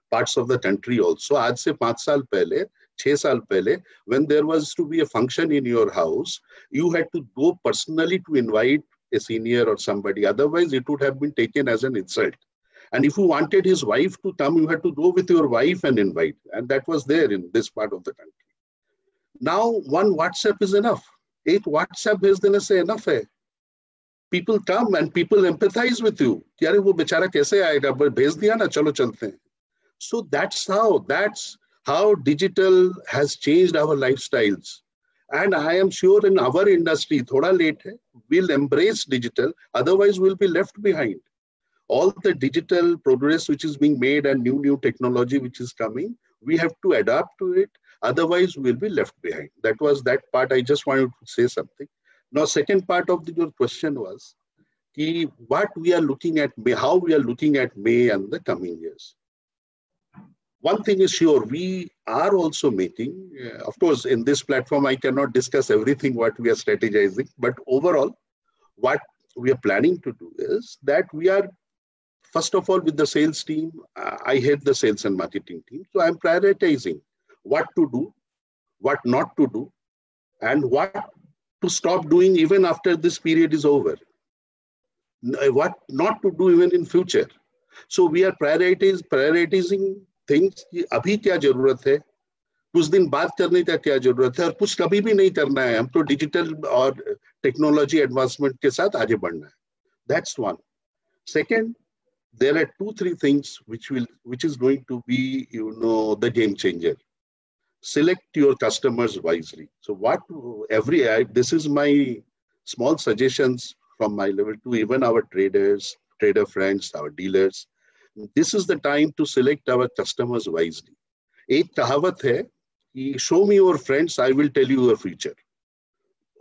parts of the country also. आज से 5 साल पहले, 6 साल पहले, when there was to be a function in your house, you had to go personally to invite a senior or somebody. Otherwise, it would have been taken as an insult. And if you wanted his wife to come, you had to go with your wife and invite. And that was there in this part of the country. Now, one WhatsApp is enough. 8 WhatsApp भेज देने से enough है. People come and people empathize with you. यारे वो बेचारा कैसे आएगा? भेज दिया ना, चलो चलते हैं. So that's how digital has changed our lifestyles. And I am sure in our industry, thoda late hai, we'll embrace digital, otherwise we'll be left behind. All the digital progress which is being made and new technology which is coming, we have to adapt to it, otherwise we'll be left behind. That was that part. I just wanted to say something. Now, second part of your question was, what we are looking at, how we are looking at May and the coming years. One thing is sure, we are also making, of course, in this platform, I cannot discuss everything what we are strategizing, but overall, what we are planning to do is that we are, first of all, with the sales team, I head the sales and marketing team. So I'm prioritizing what to do, what not to do, and what to stop doing even after this period is over. What not to do even in future. So we are prioritizing things कि अभी क्या जरूरत है, कुछ दिन बाद करने का क्या जरूरत है, और कुछ कभी भी नहीं करना है. हम तो डिजिटल और टेक्नोलॉजी एडवांसमेंट के साथ आगे बढ़ना है. That's one. Second, there are 2-3 things which is going to be, the game changer. Select your customers wisely. So this is my small suggestions from my level to even our traders, trader friends, our dealers. This is the time to select our customers wisely. एक कहावत है कि show me your friends, I will tell you your future.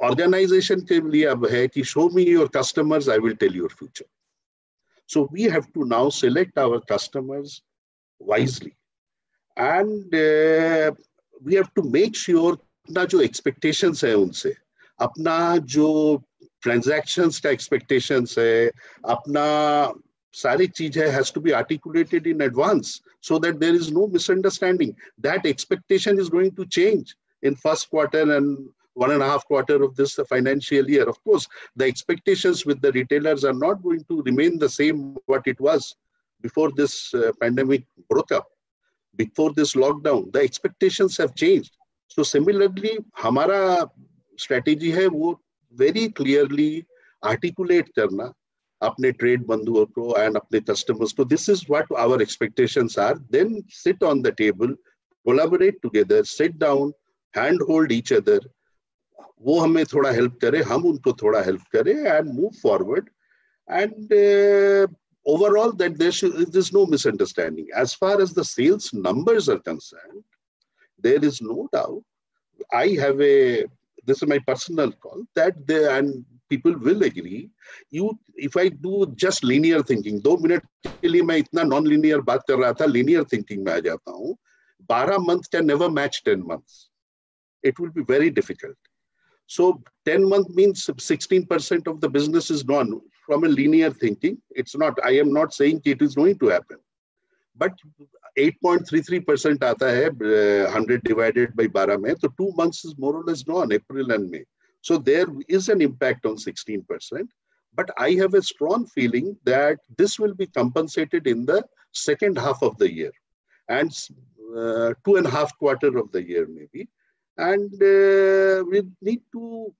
Organization के लिए अब है कि show me your customers, I will tell you your future. So we have to now select our customers wisely, and we have to make sure अपना जो expectations है उनसे, अपना जो transactions का expectations है, अपना सारी चीजें has to be articulated in advance so that there is no misunderstanding. That expectation is going to change in first quarter and 1.5 quarter of this financial year. Of course, the expectations with the retailers are not going to remain the same what it was before this pandemic broke up, before this lockdown. The expectations have changed. So similarly, हमारा strategy है वो very clearly articulate करना अपने trade बंधुओं को and अपने customers को. This is what our expectations are. Then sit on the table, collaborate together, sit down, handhold each other. वो हमें थोड़ा help करे, हम उनको थोड़ा help करे, and move forward. And overall, that there's no misunderstanding. As far as the sales numbers are concerned, there is no doubt. This is my personal call, and people will agree. If I do just linear thinking, 2 minute के लिए मैं इतना non-linear बात कर रहा था, linear thinking में आ जाता हूँ. 12 months can never match 10 months. It will be very difficult. So 10 months means 16% of the business is gone from a linear thinking. It's not, I am not saying it is going to happen. But 8.33% आता है 100 divided by 12 में, so 2 months is more or less gone, April and May. So there is an impact on 16%. But I have a strong feeling that this will be compensated in the second half of the year and 2.5 quarters of the year maybe. And we need to,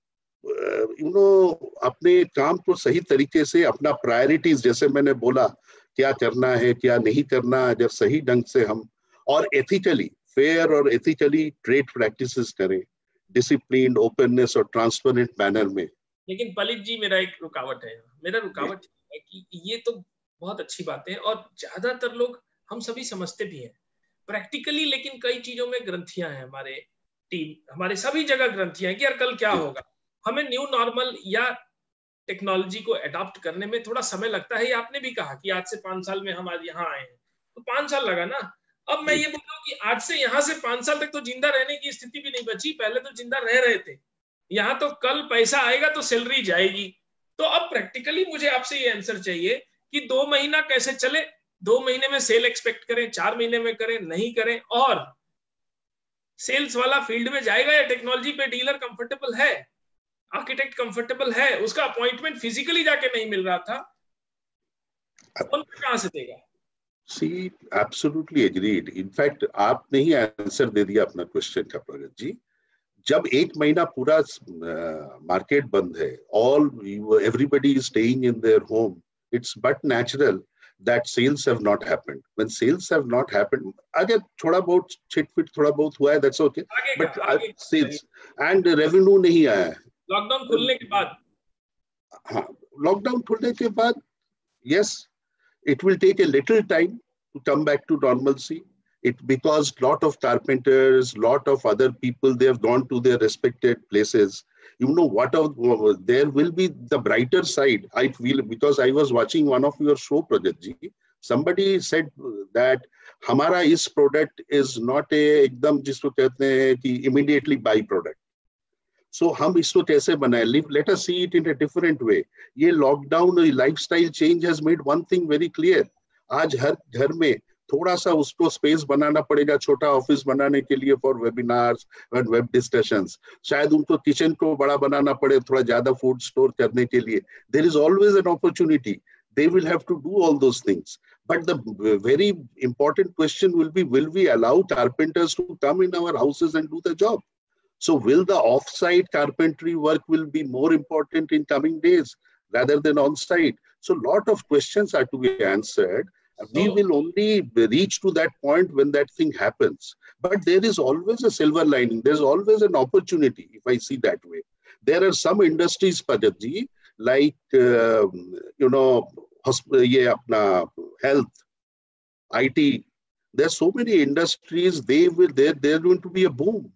अपने काम को सही तरीके से, अपना priorities, जैसे मैंने बोला, क्या करना है, क्या नहीं करना, जब सही ढंग से हम और ethically, fair और ethically trade practices करें, disciplined, openness और transparent manner में. लेकिन पलित जी, मेरा एक रुकावट है. मेरा रुकावट है कि ये तो बहुत अच्छी बात है और ज्यादातर लोग हम सभी समझते भी हैं प्रैक्टिकली, लेकिन कई चीजों में ग्रंथियां हैं. हमारे टीम, हमारे सभी जगह ग्रंथियां हैं कि यार कल क्या होगा. हमें न्यू नॉर्मल या टेक्नोलॉजी को अडॉप्ट करने में थोड़ा समय लगता है. ये आपने भी कहा कि आज से 5 साल में हम आज यहाँ आए हैं, तो 5 साल लगा ना. अब मैं ये बोल रहा हूँ कि आज से यहाँ से 5 साल तक तो जिंदा रहने की स्थिति भी नहीं बची. पहले तो जिंदा रह रहे थे, यहाँ तो कल पैसा आएगा तो सैलरी जाएगी. तो अब प्रैक्टिकली मुझे आपसे ये आंसर चाहिए कि 2 महीना कैसे चले. 2 महीने में सेल एक्सपेक्ट करें, 4 महीने में करें, नहीं करें. और सेल्स वाला फील्ड में जाएगा या टेक्नोलॉजी पे डीलर कंफर्टेबल है, आर्किटेक्ट कंफर्टेबल है, उसका अपॉइंटमेंट फिजिकली जाके नहीं मिल रहा था, कौन कहां से देगा? See, absolutely agreed. In fact, आपने ही आंसर दे दिया अपना क्वेश्चन का, प्रगत जी. जब 1 महीना पूरा मार्केट बंद है, everybody is staying in their home, it's but natural that sales have not happened. When sales have not happened, अगर थोड़ा बहुत छिटफिट थोड़ा बहुत हुआ है, that's okay. But sales and revenue नहीं आया है. लॉकडाउन खुलने के बाद, हाँ, लॉकडाउन खुलने के बाद, yes, it will take a little time to come back to normalcy. Because lot of carpenters, lot of other people, they have gone to their respected places. You know what? There will be the brighter side. I feel, because I was watching one of your show, Pragat ji. Somebody said that हमारा इस product is not a एकदम जिसको कहते हैं कि immediately buy product. So हम इसको कैसे बनाए? Let us see it in a different way. ये lockdown, lifestyle change has made one thing very clear. आज हर घर में थोड़ा सा उसको स्पेस बनाना पड़ेगा, छोटा ऑफिस बनाने के लिए for webinars and web discussions. शायद उनको किचन को बड़ा बनाना पड़े, थोड़ा ज्यादा फूड स्टोर करने के लिए. There is always an opportunity. They will have to do all those things. But the very important question will be, will we allow carpenters to come in our houses and do the job? So will the off-site carpentry work will be more important in coming days rather than on-site? So a lot of questions are to be answered. We will only reach to that point when that thing happens. But there is always a silver lining. There's always an opportunity, if I see that way. There are some industries, Pajatji, like, health, IT. There's so many industries, they're going to be a boom.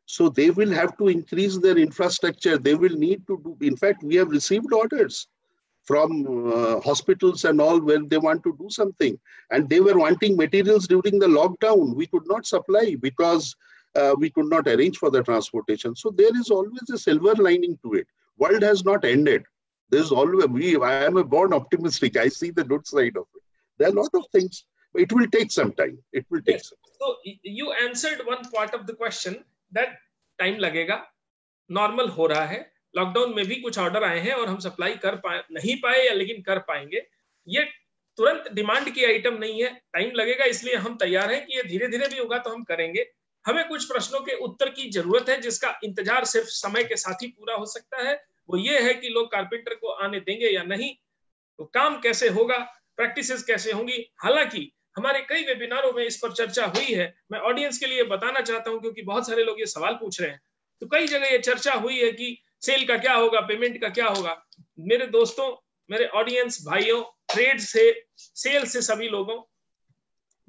So they will have to increase their infrastructure. They will need to do, in fact, we have received orders from hospitals and all where they want to do something. And they were wanting materials during the lockdown. We could not supply because we could not arrange for the transportation. So there is always a silver lining to it. World has not ended. There's always, I am a born optimistic. I see the good side of it. There are a lot of things. But it will take some time. It will take some time. So you answered one part of the question that time लगेगा, normal हो रहा है. Lockdown में भी कुछ order आए हैं और हम सप्लाई कर नहीं पाए या लेकिन कर पाएंगे. ये तुरंत डिमांड की आइटम नहीं है, टाइम लगेगा, इसलिए हम तैयार हैं कि ये धीरे धीरे भी होगा तो हम करेंगे. हमें कुछ प्रश्नों के उत्तर की जरूरत है जिसका इंतजार सिर्फ समय के साथ ही पूरा हो सकता है. वो ये है कि लोग कारपेंटर को आने देंगे या नहीं, तो काम कैसे होगा, प्रैक्टिसेस कैसे होंगी. हालांकि हमारे कई वेबिनारों में इस पर चर्चा हुई है. मैं ऑडियंस के लिए बताना चाहता हूं क्योंकि बहुत सारे लोग ये सवाल पूछ रहे हैं. तो कई जगह ये चर्चा हुई है कि सेल का क्या होगा, पेमेंट का क्या होगा. मेरे दोस्तों, मेरे ऑडियंस भाइयों, ट्रेड से, सेल से सभी लोगों,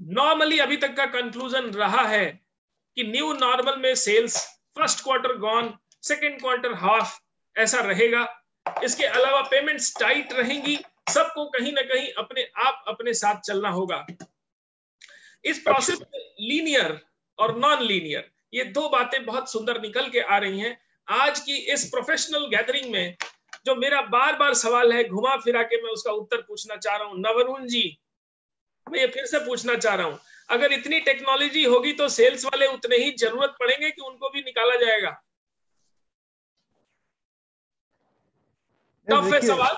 नॉर्मली अभी तक का कंक्लूजन रहा है कि न्यू नॉर्मल में sales first quarter gone, second quarter half ऐसा रहेगा. इसके अलावा पेमेंट्स टाइट रहेंगी. सबको कहीं ना कहीं अपने आप अपने साथ चलना होगा. इस प्रोसेस में लीनियर और नॉन लीनियर, ये दो बातें बहुत सुंदर निकल के आ रही हैं. आज की इस प्रोफेशनल गैदरिंग में जो मेरा बार बार सवाल है, घुमा फिरा के मैं उसका उत्तर पूछना चाह रहा हूं. नवरुण जी, मैं ये फिर से पूछना चाह रहा हूं, अगर इतनी टेक्नोलॉजी होगी तो सेल्स वाले उतने ही जरूरत पड़ेंगे कि उनको भी निकाला जाएगा? टफ है सवाल,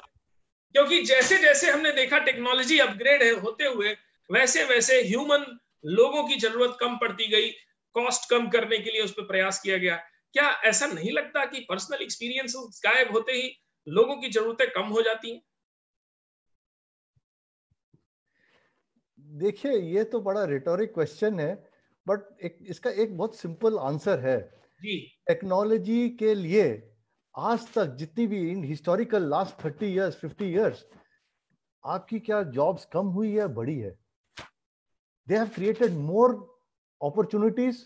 क्योंकि जैसे जैसे हमने देखा टेक्नोलॉजी अपग्रेड होते हुए वैसे वैसे ह्यूमन लोगों की जरूरत कम पड़ती गई. कॉस्ट कम करने के लिए उस पर प्रयास किया गया. क्या ऐसा नहीं लगता कि पर्सनल एक्सपीरियंस गायब होते ही लोगों की जरूरतें कम हो जाती हैं? देखिए, ये तो बड़ा रिटोरिक क्वेश्चन है, बट इसका एक बहुत सिंपल आंसर है जी. टेक्नोलॉजी के लिए आज तक जितनी भी इन हिस्टोरिकल लास्ट 30 इयर्स 50 इयर्स आपकी क्या जॉब्स कम हुई है, बढ़ी है? They have created more opportunities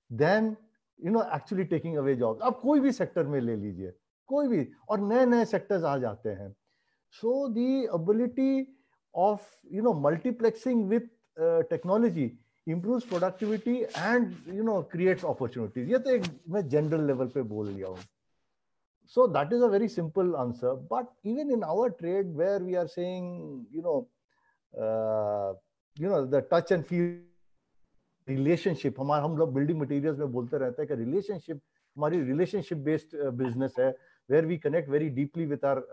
than actually taking away jobs. आप कोई भी सेक्टर में ले लीजिए, कोई भी, और नए नए सेक्टर्स आ जाते हैं. So the ability of multiplexing with technology improves productivity and creates opportunities. ये तो एक मैं जनरल लेवल पे बोल लिया हूँ. So that is a very simple answer. But even in our trade, where we are saying, the touch and feel relationship, हम लोग building materials में बोलते रहते हैं कि relationship, हमारी relationship based business है, where we connect very deeply with our,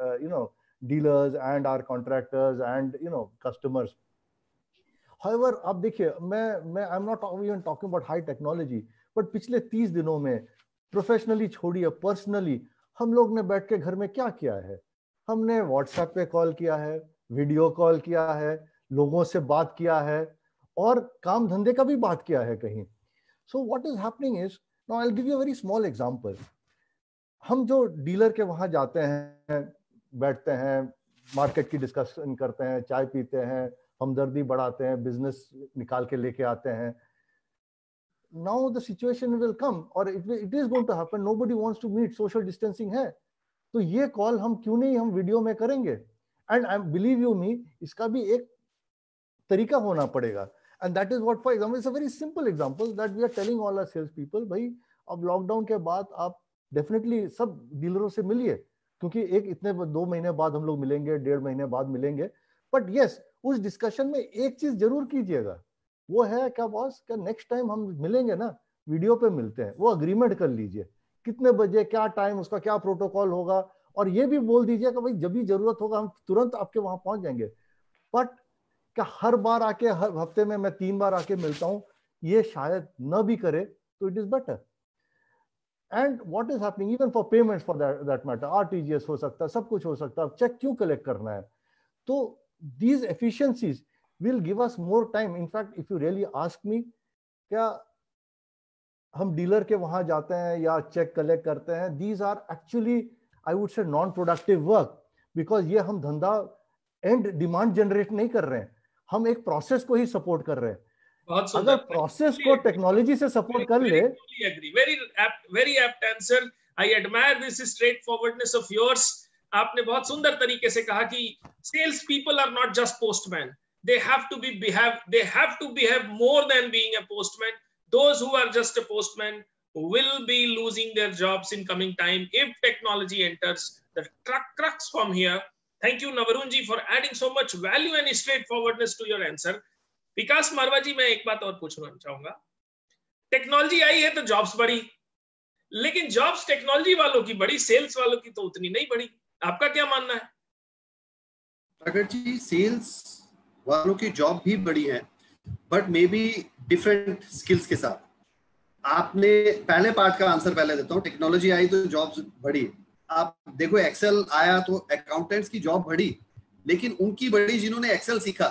dealers and our contractors and, customers. However, आप देखिए, I'm not even talking about high technology, but पिछले 30 दिनों में प्रोफेशनली छोड़िए, पर्सनली हम लोग ने बैठ के घर में क्या किया है? हमने व्हाट्सएप पे कॉल किया है, वीडियो कॉल किया है, लोगों से बात किया है और काम धंधे का भी बात किया है कहीं. So what is happening is, now I will give you a very small example. हम जो डीलर के वहां जाते हैं, बैठते हैं, मार्केट की डिस्कशन करते हैं, चाय पीते हैं, हमदर्दी बढ़ाते हैं, बिजनेस निकाल के लेके आते हैं. Now the situation will come or it is going to happen. Nobody wants to meet, social distancing है. तो ये कॉल हम क्यों नहीं हम वीडियो में करेंगे. And I believe you me, इसका भी एक तरीका होना पड़ेगा. And that is what, for example, it's a very simple example that we are telling all our sales people, भाई अब लॉकडाउन के बाद आप डेफिनेटली सब डीलरों से मिलिए, क्योंकि एक इतने 2 महीने बाद हम लोग मिलेंगे, 1.5 महीने बाद मिलेंगे. बट यस, उस डिस्कशन में एक चीज जरूर कीजिएगा, वो है क्या बॉस, क्या नेक्स्ट टाइम हम मिलेंगे ना वीडियो पे मिलते हैं, वो अग्रीमेंट कर लीजिए कितने बजे, क्या टाइम, उसका क्या प्रोटोकॉल होगा. और ये भी बोल दीजिए कि भाई जब भी जरूरत होगा हम तुरंत आपके वहां पहुंच जाएंगे. बट क्या हर बार आके, हर हफ्ते में मैं 3 बार आके मिलता हूं, ये शायद न भी करे तो it is better. And what is happening even for payments, for that matter, RTGS हो सकता है, सब कुछ हो सकता है, चेक क्यों कलेक्ट करना है. तो these efficiencies will give us more time. In fact, if you really ask me, क्या हम डीलर के वहां जाते हैं या चेक कलेक्ट करते हैं, these are actually, I would say, non-productive work, because ये हम धंधा एंड डिमांड जनरेट नहीं कर रहे हैं, हम एक प्रोसेस को ही सपोर्ट कर रहे हैं. अगर प्रोसेस को टेक्नोलॉजी से सपोर्ट कर ले. Very apt answer. I admire this straightforwardness of yours. आपने बहुत सुंदर तरीके से कहा कि sales people are not just postman. They have to behave more than being a postman. Those who are just a postman will be losing their jobs in coming time if technology enters the crux from here. Thank you Navarun ji for adding so much value and straightforwardness to your answer. विकास मारवा जी, मैं एक बात और पूछना चाहूंगा. Technology आई है तो jobs बढ़ी, लेकिन जॉब्स टेक्नोलॉजी वालों की बढ़ी, सेल्स वालों की तो उतनी नहीं बढ़ी. आपका क्या मानना है? प्रगट जी, सेल्स वालों की जॉब भी बड़ी है, but may be different skills के साथ. आपने पहले पार्ट का आंसर पहले देता हूँ. टेक्नोलॉजी आई तो जॉब्स बढ़ी. आप देखो, एक्सेल आया तो अकाउंटेंट्स की जॉब बढ़ी, लेकिन उनकी बढ़ी जिन्होंने एक्सेल सीखा.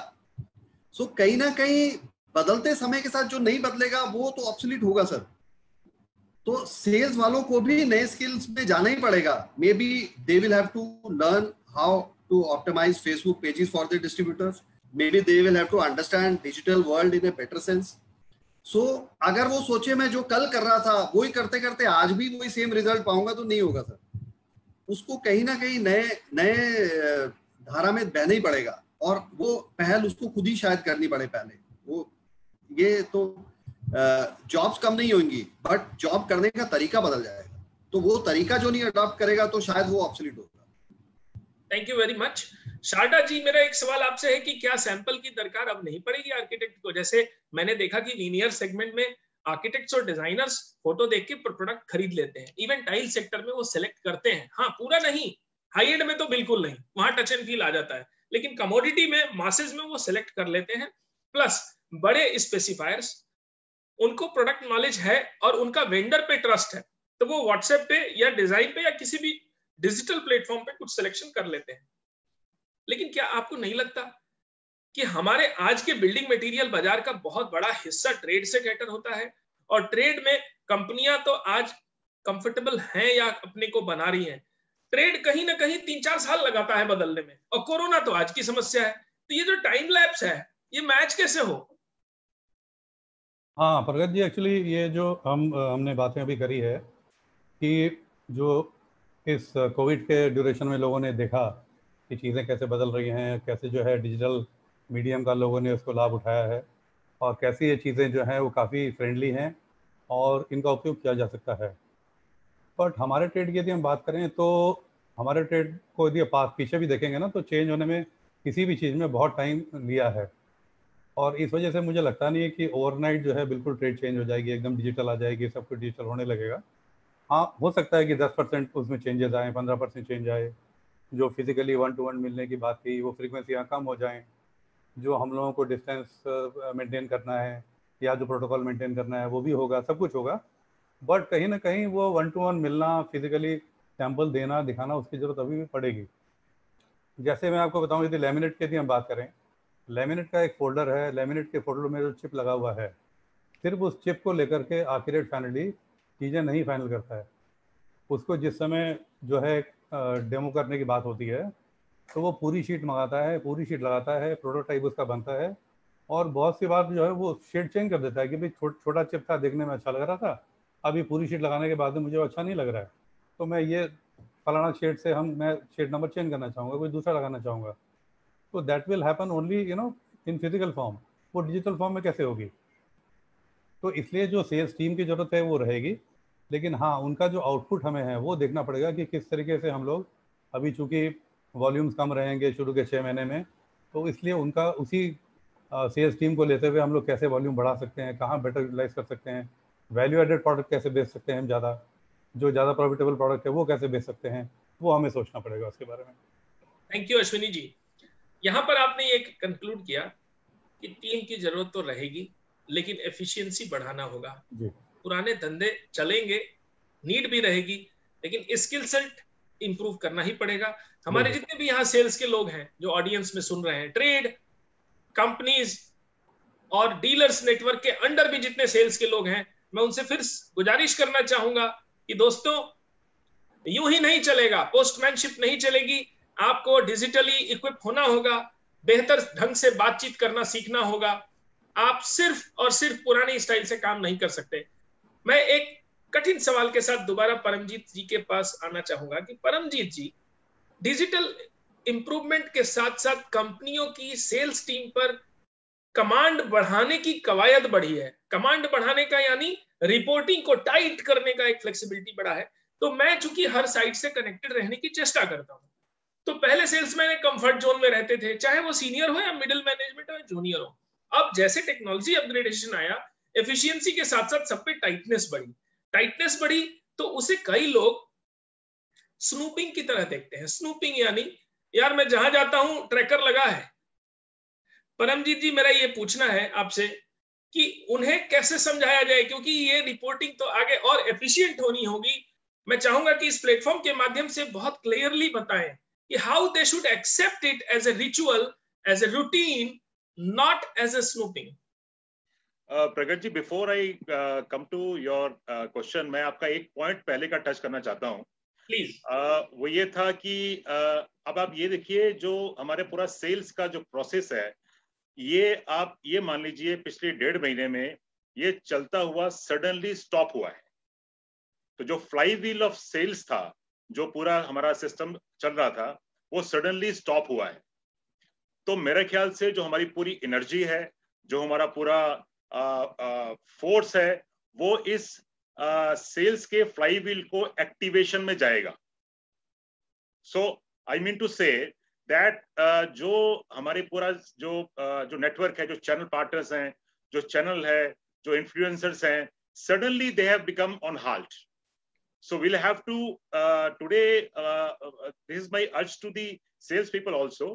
सो कहीं ना कहीं बदलते समय के साथ जो नहीं बदलेगा वो तो ऑब्सोलीट होगा सर. तो सेल्स वालों को भी नए स्किल्स में जाना ही पड़ेगा. Maybe they will have to learn how to optimise Facebook pages for the distributors. Maybe they will have to understand digital world in a better sense. So अगर वो सोचे मैं जो कल कर रहा था वही करते करते आज भी वही सेम रिजल्ट पाऊंगा, तो नहीं होगा सर. उसको कहीं ना कहीं नए धारा में बहना ही पड़ेगा, और वो पहल उसको खुद ही शायद करनी पड़े पहले. वो ये तो जॉब्स कम नहीं होंगी, बट जॉब करने का तरीका बदल जाएगा. तो वो तरीका जो नहीं अडॉप्ट करेगा तो शायद वो ऑब्सोलीट होगा. Thank you very much. Sharda ji, मेरा एक सवाल आपसे है कि क्या सैंपल की दरकार अब नहीं पड़ेगी आर्किटेक्ट को? जैसे मैंने देखा कि लीनियर सेगमेंट में आर्किटेक्ट्स और डिजाइनर्स फोटो देख के प्रोडक्ट खरीद लेते हैं. इवन टाइल सेक्टर में वो सिलेक्ट करते हैं. हाँ, पूरा नहीं, हाई एंड में तो बिल्कुल नहीं, वहां टच एंड फील आ जाता है, लेकिन कमोडिटी में, मासेज में वो सिलेक्ट कर लेते हैं. प्लस बड़े स्पेसिफायर्स, उनको प्रोडक्ट नॉलेज है और उनका वेंडर पे ट्रस्ट है, तो वो व्हाट्सएप पे या डिजाइन पे या किसी भी डिजिटल प्लेटफॉर्म पे कुछ सिलेक्शन कर लेते हैं. लेकिन क्या आपको नहीं लगता कि हमारे आज के बिल्डिंग मटेरियल बाजार का बहुत बड़ा हिस्सा ट्रेड से कैटर होता है, और ट्रेड में कंपनियां तो आज कंफर्टेबल हैं या अपने को बना रही हैं. ट्रेड कहीं ना कहीं 3-4 साल लगाता है बदलने में, और कोरोना तो आज की समस्या है. तो ये जो टाइम लैप्स है, ये मैच कैसे हो? हाँ प्रगत जी, एक्चुअली ये जो हमने बातें अभी करी है कि जो इस कोविड के ड्यूरेशन में लोगों ने देखा कि चीज़ें कैसे बदल रही हैं, कैसे जो है डिजिटल मीडियम का लोगों ने उसको लाभ उठाया है, और कैसी ये चीज़ें जो हैं वो काफ़ी फ्रेंडली हैं और इनका उपयोग किया जा सकता है. बट हमारे ट्रेड की यदि हम बात करें तो हमारे ट्रेड को यदि पीछे भी देखेंगे ना, तो चेंज होने में किसी भी चीज़ में बहुत टाइम लिया है, और इस वजह से मुझे लगता नहीं है कि ओवरनाइट जो है बिल्कुल ट्रेड चेंज हो जाएगी, एकदम डिजिटल आ जाएगी, सब कुछ डिजिटल होने लगेगा. हाँ, हो सकता है कि 10% उसमें चेंजेस आए, 15% चेंज आए, जो फिजिकली 1-to-1 मिलने की बात थी वो फ्रीक्वेंसियाँ कम हो जाएं, जो हम लोगों को डिस्टेंस मेंटेन करना है या जो प्रोटोकॉल मेंटेन करना है वो भी होगा, सब कुछ होगा. बट कहीं ना कहीं वो 1-to-1 मिलना, फिजिकली सैंपल देना, दिखाना, उसकी ज़रूरत अभी भी पड़ेगी. जैसे मैं आपको बताऊं, यदि लैमिनेट की यदि हम बात करें, लैमिनेट का एक फोल्डर है, लैमिनेट के फोल्डर में जो चिप लगा हुआ है, सिर्फ उस चिप को लेकर के आर्किटेक्ट फाइनली चीज़ें नहीं फाइनल करता है। उसको जिस समय जो है डेमो करने की बात होती है तो वो पूरी शीट मंगाता है, पूरी शीट लगाता है, प्रोटोटाइप उसका बनता है, और बहुत सी बार जो है वो शेड चेंज कर देता है कि भाई छोटा चिप था, देखने में अच्छा लग रहा था, अभी पूरी शीट लगाने के बाद में मुझे अच्छा नहीं लग रहा है, तो मैं ये फलाना शेड से मैं शेड नंबर चेंज करना चाहूँगा, कोई दूसरा लगाना चाहूँगा। तो that will happen only in physical form, वो डिजिटल फॉर्म में कैसे होगी? तो इसलिए जो सेल्स टीम की ज़रूरत है वो रहेगी, लेकिन हाँ, उनका जो आउटपुट हमें है वो देखना पड़ेगा कि किस तरीके से हम लोग, अभी चूँकि वॉल्यूम्स कम रहेंगे शुरू के 6 महीने में, तो इसलिए उनका उसी सेल्स टीम को लेते हुए हम लोग कैसे वॉल्यूम बढ़ा सकते हैं, कहाँ बेटर यूटिलाइज कर सकते हैं, वैल्यू एडेड प्रोडक्ट कैसे बेच सकते हैं हम ज़्यादा, जो ज़्यादा प्रॉफिटेबल प्रोडक्ट है वो कैसे बेच सकते हैं, वो हमें सोचना पड़ेगा उसके बारे में। Thank you Ashwini ji. यहाँ पर आपने एक कंक्लूड किया कि टीम की जरूरत तो रहेगी, लेकिन एफिशिएंसी बढ़ाना होगा। पुराने धंधे चलेंगे, नीड भी रहेगी, लेकिन स्किल सेट इंप्रूव करना ही पड़ेगा। हमारे जितने भी यहाँ सेल्स के लोग हैं जो ऑडियंस में सुन रहे हैं, ट्रेड कंपनीज और डीलर्स नेटवर्क के अंडर भी जितने सेल्स के लोग हैं, मैं उनसे फिर गुजारिश करना चाहूंगा कि दोस्तों, यूं ही नहीं चलेगा, पोस्टमैनशिप नहीं चलेगी, आपको डिजिटली इक्विप होना होगा, बेहतर ढंग से बातचीत करना सीखना होगा। आप सिर्फ और सिर्फ पुरानी स्टाइल से काम नहीं कर सकते। मैं एक कठिन सवाल के साथ दोबारा परमजीत जी के पास आना चाहूंगा कि परमजीत जी, डिजिटल इंप्रूवमेंट के साथ साथ कंपनियों की सेल्स टीम पर कमांड बढ़ाने की कवायद बढ़ी है। कमांड बढ़ाने का यानी रिपोर्टिंग को टाइट करने का एक फ्लेक्सिबिलिटी बढ़ा है। तो मैं चूंकि हर साइड से कनेक्टेड रहने की चेष्टा करता हूं, तो पहले सेल्समैन एक कंफर्ट जोन में रहते थे, चाहे वो सीनियर हो या मिडिल मैनेजमेंट हो या जूनियर हो। अब जैसे टेक्नोलॉजी अपग्रेडेशन आया, एफिशिएंसी के साथ साथ सब पे टाइटनेस बढ़ी, तो उसे कई लोग स्नूपिंग की तरह देखते हैं। स्नूपिंग यानी यार मैं जहां जाता हूं ट्रैकर लगा है। परमजीत जी, मेरा ये पूछना है आपसे कि उन्हें कैसे समझाया जाए, क्योंकि ये रिपोर्टिंग तो आगे और एफिशिएंट होनी होगी। मैं चाहूंगा कि इस प्लेटफॉर्म के माध्यम से बहुत क्लियरली बताएं कि how they should accept it as a ritual, as a routine, not as a snooping. Pragat ji, before I come to your question, मैं आपका एक पॉइंट पहले का टच करना चाहता हूं प्लीज। वो ये था कि अब आप ये देखिए, जो हमारे पूरा सेल्स का जो प्रोसेस है, ये आप ये मान लीजिए पिछले 1.5 महीने में ये चलता हुआ सडनली स्टॉप हुआ है। तो जो फ्लाई व्हील ऑफ सेल्स था, जो पूरा हमारा सिस्टम चल रहा था, वो सडनली स्टॉप हुआ है। तो मेरे ख्याल से जो हमारी पूरी एनर्जी है, जो हमारा पूरा फोर्स है, वो इस सेल्स के फ्लाई व्हील को एक्टिवेशन में जाएगा। So I mean to say that जो हमारे पूरा जो नेटवर्क है, जो चैनल पार्टनर्स हैं, जो चैनल है, जो इन्फ्लुएंसर्स हैं, suddenly they have become on halt. So we'll have to today, this is my urge to the sales people also,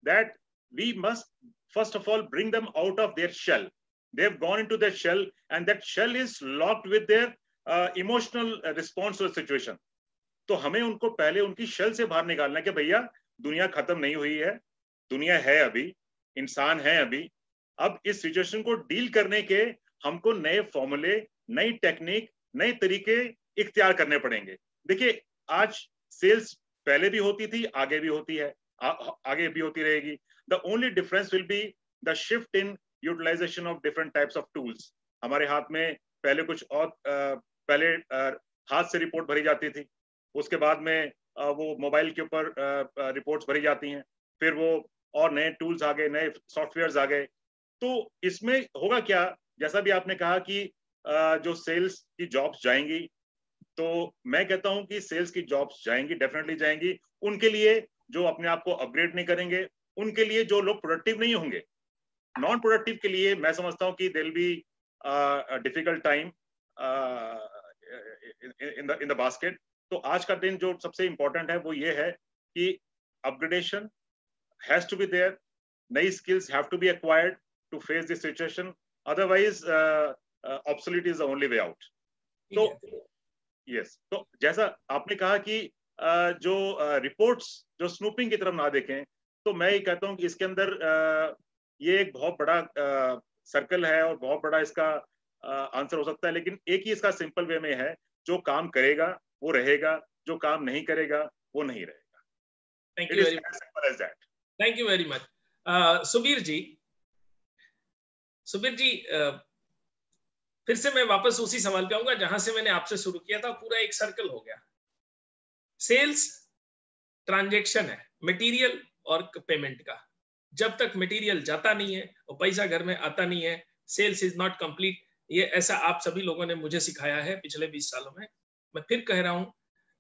that we must first of all bring them out of their shell. They have gone into their shell, and that shell is locked with their emotional response to the situation. तो हमें उनको पहले उनकी shell से बाहर निकालना है कि भैया दुनिया खत्म नहीं हुई है, दुनिया है अभी, इंसान है अभी। अब इस सिचुएशन को डील करने के हमको नए फॉर्मूले, नई टेक्निक, नए तरीके इख्तियार करने पड़ेंगे। देखिए, आज सेल्स पहले भी होती थी, आगे भी होती है, आगे भी होती रहेगी। The only difference will be the shift in utilisation of different types of tools. हमारे हाथ में पहले कुछ और, पहले हाथ से रिपोर्ट भरी जाती थी, उसके बाद में वो मोबाइल के ऊपर रिपोर्ट्स भरी जाती हैं, फिर वो और नए टूल्स आ गए, नए सॉफ्टवेयर्स आ गए। तो इसमें होगा क्या, जैसा भी आपने कहा कि जो सेल्स की जॉब्स जाएंगी, तो मैं कहता हूं कि सेल्स की जॉब्स जाएंगी, डेफिनेटली जाएंगी। उनके लिए जो अपने आप को अपग्रेड नहीं करेंगे, उनके लिए जो लोग प्रोडक्टिव नहीं होंगे, नॉन प्रोडक्टिव के लिए मैं समझता हूं कि there will be difficult time in the basket. तो आज का दिन जो सबसे इंपॉर्टेंट है वो ये है कि upgradation has to be there, नई skills have to be acquired to face this situation, otherwise obsolete is the only way out. तो यस, तो जैसा आपने कहा कि जो रिपोर्ट्स जो स्नूपिंग की तरफ ना देखें, तो मैं ये कहता हूं कि इसके अंदर ये एक बहुत बड़ा सर्कल है और बहुत बड़ा इसका आंसर हो सकता है, लेकिन एक ही इसका सिंपल वे में है, जो काम करेगा वो रहेगा, जो काम नहीं करेगा वो नहीं रहेगा। Thank you very much. Thank you very much. Subir ji, फिर से मैं वापस उसी सवाल पे आऊंगा जहां से मैंने आपसे शुरू किया था। पूरा एक सर्कल हो गया। सेल्स ट्रांजैक्शन है मटेरियल और पेमेंट का। जब तक मटेरियल जाता नहीं है और पैसा घर में आता नहीं है, सेल्स इज नॉट कंप्लीट। ये ऐसा आप सभी लोगों ने मुझे सिखाया है पिछले 20 सालों में। मैं फिर कह रहा हूं,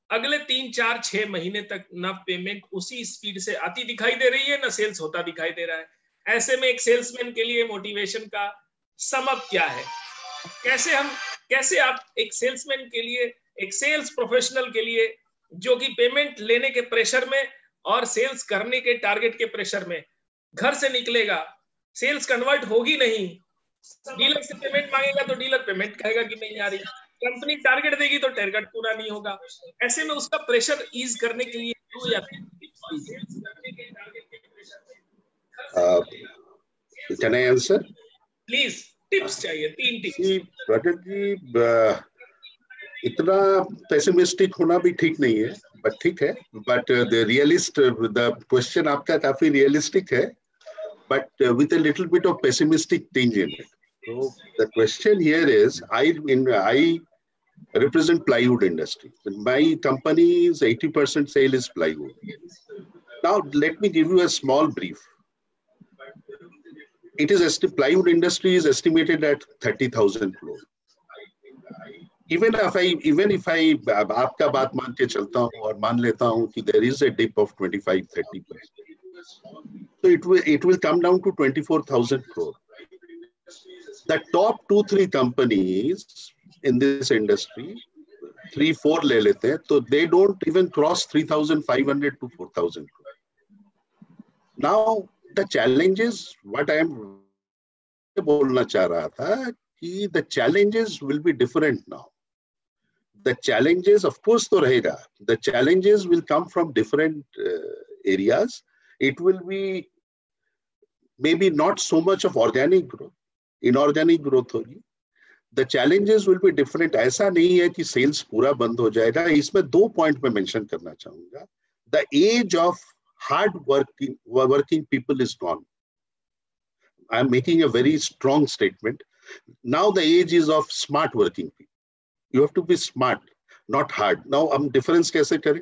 अगले 3, 4, 6 महीने तक ना पेमेंट उसी स्पीड से आती दिखाई दे रही है, ना सेल्स होता दिखाई दे रहा है। ऐसे में एक सेल्समैन के लिए मोटिवेशन का सम अप क्या है? कैसे आप एक सेल्समैन के लिए, एक सेल्स प्रोफेशनल के लिए, जो कि पेमेंट लेने के प्रेशर में और सेल्स करने के टारगेट के प्रेशर में घर से निकलेगा, सेल्स कन्वर्ट होगी नहीं, डीलर से पेमेंट मांगेगा तो डीलर पेमेंट कहेगा कि नहीं आ रही, कंपनी टारगेट देगी तो टारगेट पूरा नहीं होगा। ऐसे में उसका प्रेशर ईज करने के लिए दो या तीन can I answer please? Tips चाहिए, 3 टिप्स। प्रगट जी, इतना पेसिमिस्टिक होना भी ठीक नहीं है, बट ठीक है। बट द क्वेश्चन आपका काफी रियलिस्टिक है, but with a little bit of pessimistic tinge in it. So the question here is, I represent plywood industry. My company's 80% sale is plywood. Now let me give you a small brief. Plywood industry is estimated at 30,000 crore. Even if I आपका बात मान के चलता हूँ और मान लेता हूँ कि there is a dip of 25-30%. So it will come down to 24,000 crore. The top 2-3 companies in this industry, 3-4 ले लेते हैं, तो they don't even cross 3,500 to 4,000 crore. Now the challenges, what I am बोलना चाह रहा था कि the challenges will be different now. The challenges, of course, तो रहेगा. The challenges will come from different areas. It will be maybe not so much of organic growth, inorganic growth होगी. The challenges will be different. ऐसा नहीं है कि sales पूरा बंद हो जाएगा. इसमें 2 पॉइंट में मेंशन करना चाहूंगा. The age of hard working people is gone. I am making a very strong statement. Now the age is of smart working people. You have to be smart, not hard. Now हम difference कैसे करें?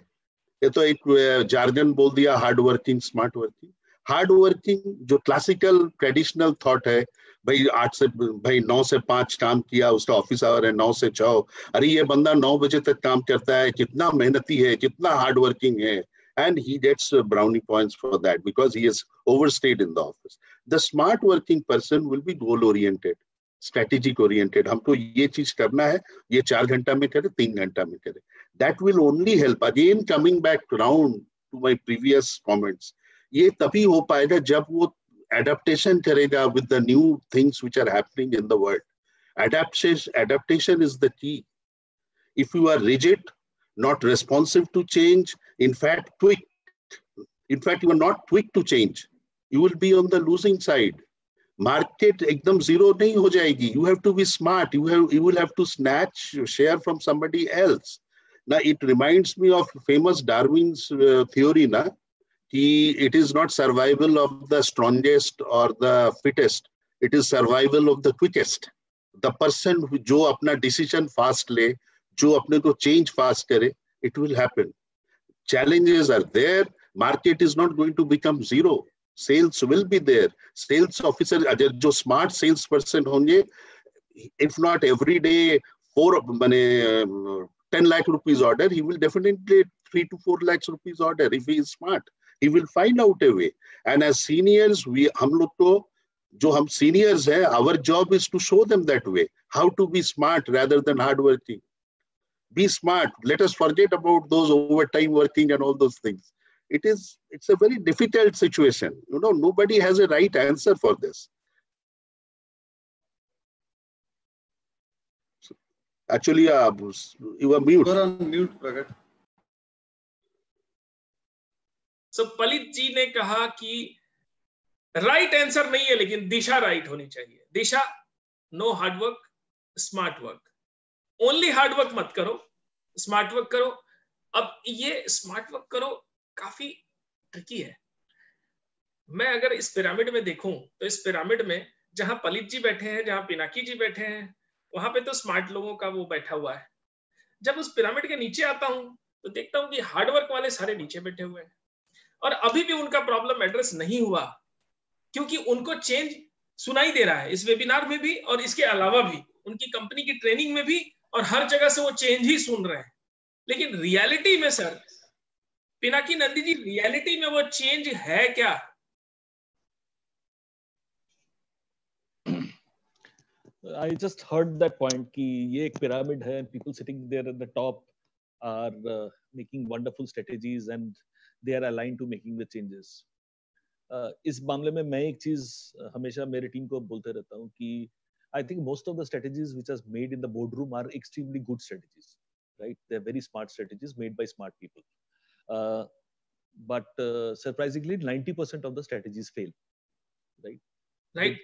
ये तो एक jargon बोल दिया, hard working, smart working. Hard working जो classical traditional thought है, भाई 9 से 5 काम किया, उसका ऑफिस आवर है 9 से 6. अरे ये बंदा 9 बजे तक काम करता है, कितना मेहनती है, कितना हार्ड वर्किंग है, and he gets brownie points for that because he has overstayed in the office. The smart working person will be goal oriented, strategic oriented. हमको ये चीज करना है, ये 4 घंटा में करे, 3 घंटा में करे. That will only help. Again, coming back round to my previous comments, ये तभी हो पाएगा जब वो adaptation करेगा with the new things which are happening in the world. Adaptation is the key. If you are rigid, not responsive to change, in fact you are not quick to change, you will be on the losing side. Market एकदम zero नहीं हो जाएगी. You have to be smart. You will have to snatch share from somebody else. Now it reminds me of famous Darwin's theory na, कि it is not survival of the strongest or the fittest. It is survival of the quickest. The person who जो अपना decision fast ले, जो अपने को change fast करे, it will happen. Challenges are there. Market is not going to become zero. Sales will be there. Sales officer, जो smart sales person होंगे, if not every day 10 lakh rupees order, he will definitely 3 to 4 lakhs rupees order. If he is smart, he will find out a way. And as seniors, हम लोग तो जो हम seniors हैं, our job is to show them that way. How to be smart rather than hardworking. Be smart. Let us forget about those overtime working and all those things. It's a very difficult situation. You know, nobody has a right answer for this. Actually, you are mute. You are on mute, Pragat. So Palit ji ने कहा कि right answer नहीं है, लेकिन दिशा right होनी चाहिए। दिशा, no hard work, smart work. Only hard work मत करो, स्मार्ट वर्क करो। अब ये स्मार्ट वर्क करो काफी ट्रिकी है। मैं अगर इस पिरामिड में देखूं तो इस पिरामिड में जहां पलित जी बैठे हैं, जहां पिनाकी जी बैठे हैं, वहां पे तो स्मार्ट लोगों का वो बैठा हुआ है। जब उस पिरामिड के नीचे आता हूं तो देखता हूं कि हार्डवर्क वाले सारे नीचे बैठे हुए हैं, और अभी भी उनका प्रॉब्लम एड्रेस नहीं हुआ, क्योंकि उनको चेंज सुनाई दे रहा है इस वेबिनार में भी, और इसके अलावा भी उनकी कंपनी की ट्रेनिंग में भी, और हर जगह से वो चेंज ही सुन रहे हैं। लेकिन रियलिटी में सर, पिनाकी नंदी जी, रियलिटी में वो चेंज है क्या? I just heard that point कि ये एक pyramid है and people sitting there at the top are making wonderful strategies and they are aligned to making the changes. इस मामले में मैं एक चीज हमेशा मेरे टीम को बोलते रहता हूँ कि I think most of the strategies which are made in the boardroom are extremely good strategies, right? They're very smart strategies made by smart people. But surprisingly, 90% of the strategies fail, right? Right.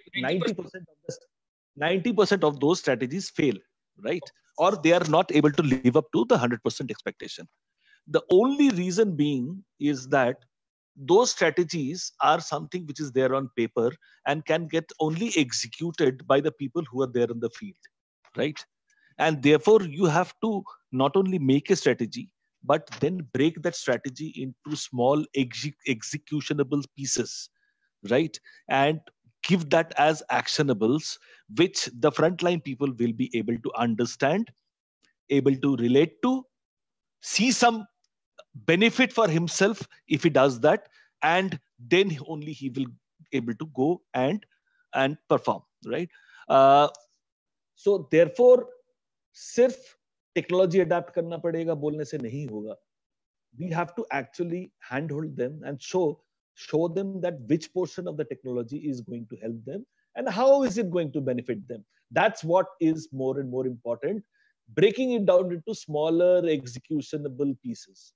90% of those strategies fail, right? Or they are not able to live up to the 100% expectation. The only reason being is that those strategies are something which is there on paper and can get only executed by the people who are there in the field, right? And therefore, you have to not only make a strategy, but then break that strategy into small executionable pieces, right? And give that as actionables, which the frontline people will be able to understand, able to relate to, see some benefit for himself if he does that, and then only he will able to go and perform, right? So therefore, सिर्फ technology adapt करना पड़ेगा बोलने से नहीं होगा. We have to actually handhold them and show them that which portion of the technology is going to help them and how is it going to benefit them. That's what is more and more important, breaking it down into smaller executionable pieces.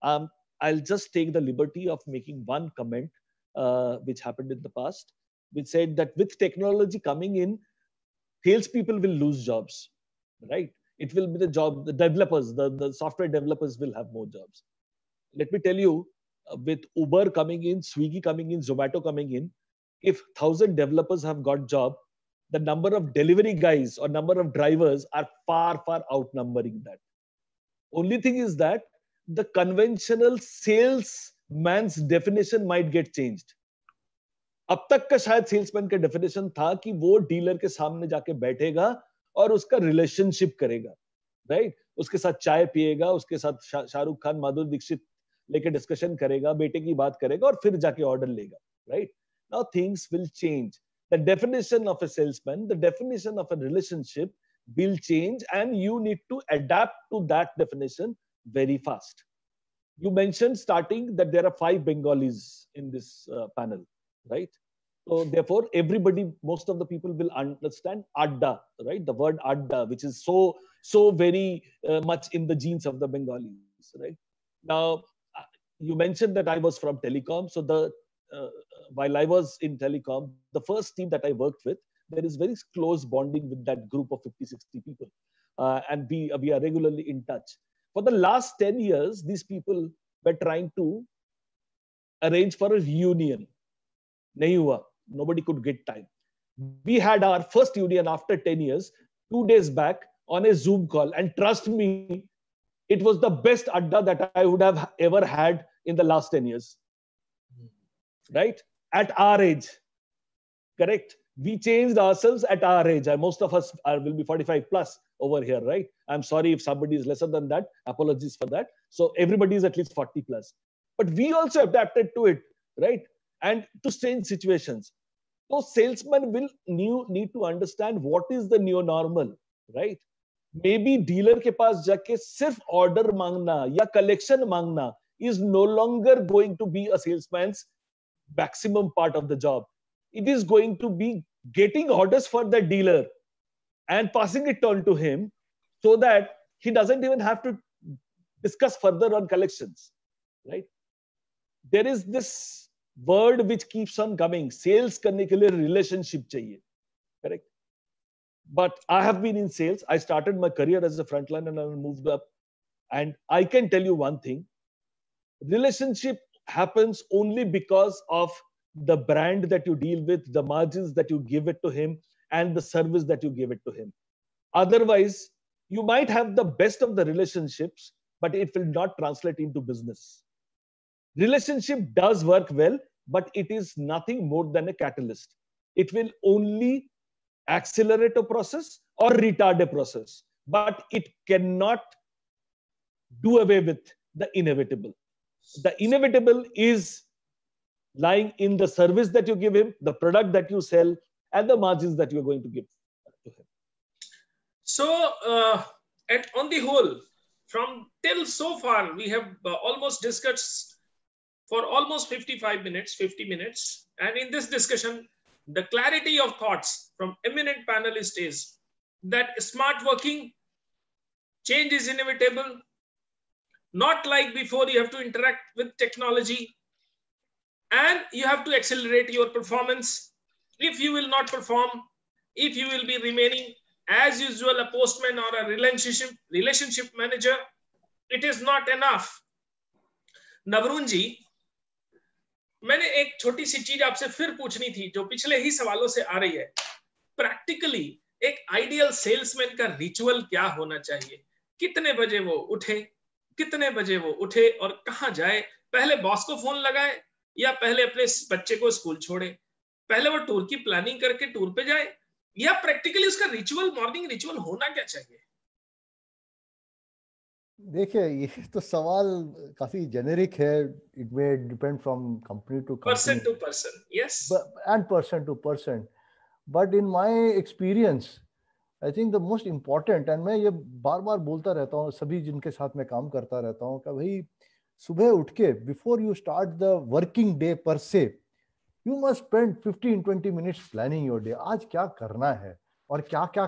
I'll just take the liberty of making one comment which happened in the past, which said that with technology coming in, salespeople will lose jobs, right? It will be the developers, the software developers will have more jobs. Let me tell you, with Uber coming in, Swiggy coming in, Zomato coming in, if 1,000 developers have got job, the number of delivery guys or number of drivers are far, far outnumbering that. Only thing is that the conventional salesman's definition might get changed. अब तक का शायद salesman का definition था कि वो dealer के सामने जाके बैठेगा और उसका रिलेशनशिप करेगा, राइट? उसके साथ चाय पिएगा, उसके साथ शाहरुख खान, माधुरी दीक्षित लेके डिस्कशन करेगा, बेटे की बात करेगा और फिर जाके ऑर्डर लेगा, right? Now things will change. The definition of a salesman, the definition of a relationship will change, and you need to adapt to that definition very fast. You mentioned starting that there are 5 Bengalis in this panel, right? So therefore, everybody, most of the people will understand adda, right? The word adda, which is so very much in the genes of the Bengalis, right? Now, you mentioned that I was from telecom. So while I was in telecom, the first team that I worked with, there is very close bonding with that group of 50-60 people, and we are regularly in touch. For the last 10 years, these people were trying to arrange for a reunion. Nahi hua. Nobody could get time. We had our first reunion after 10 years, 2 days back on a Zoom call. And trust me, it was the best adda that I would have ever had in the last 10 years. Right? At our age. Correct? We changed ourselves at our age. Most of us will be 45 plus over here, right? I'm sorry if somebody is lesser than that. Apologies for that. So everybody is at least 40 plus. But we also adapted to it, right? And to strange situations. So salesmen will need to understand what is the new normal, right? Maybe dealer के पास जाके सिर्फ order मांगना या collection मांगना is no longer going to be a salesman's maximum part of the job. It is going to be getting orders for the dealer and passing it on to him so that he doesn't even have to discuss further on collections, right? There is this word which keeps on coming. Sales करने के लिए relationship चाहिए, correct? But I have been in sales. I started my career as a frontline and I moved up. And I can tell you one thing: relationship happens only because of the brand that you deal with, the margins that you give it to him, and the service that you give it to him. Otherwise, you might have the best of the relationships, but it will not translate into business. Relationship does work well, but it is nothing more than a catalyst. It will only accelerate a process or retard a process, but it cannot do away with the inevitable. The inevitable is lying in the service that you give him, the product that you sell, and the margins that you're going to give to him. So, on the whole, from till so far, we have almost discussed for almost 50 minutes. And in this discussion, the clarity of thoughts from eminent panelists is that smart working, change is inevitable. Not like before, you have to interact with technology and you have to accelerate your performance. If you will not perform, if you will be remaining as usual a postman or a relationship manager, it is not enough. नवरुण जी, मैंने एक छोटी सी चीज आपसे फिर पूछनी थी जो पिछले ही सवालों से आ रही है. प्रैक्टिकली एक आइडियल सेल्समैन का रिचुअल क्या होना चाहिए? कितने बजे वो उठे और कहां जाए? पहले बॉस को फोन लगाए या पहले अपने बच्चे को स्कूल छोड़े? पहले वो टूर की प्लानिंग करके टूर पे जाए या प्रैक्टिकली उसका रिचुअल, मॉर्निंग रिचुअल होना क्या चाहिए? देखिए, ये तो सवाल काफी जेनेरिक है. It may depend from company to company, person to person, yes, and person to person. But in my experience, I think the most important, and मैं ये बार बार बोलता रहता हूँ सभी जिनके साथ मैं काम करता रहता हूँ, कि भाई सुबह उठ के before you start the working day पर से, you must spend 15-20 minutes planning your day. आज क्या करना है और क्या क्या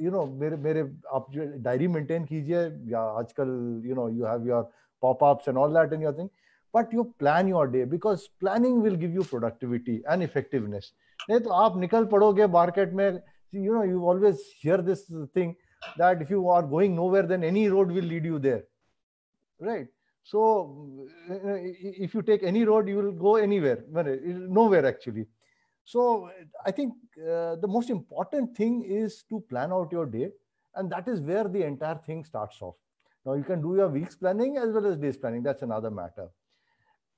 मेरे आप जो डायरी मेंटेन कीजिए, या आजकल you have your pop-ups and all that in your thing, but you plan your day, because planning will give you productivity and effectiveness. नहीं तो आप निकल पड़ोगे मार्केट में. You always hear this thing that if you are going nowhere, then any road will lead you there, right? So if you take any road, you will go anywhere, nowhere actually. So I think the most important thing is to plan out your day, and that is where the entire thing starts off. Now you can do your week's planning as well as days planning. That's another matter.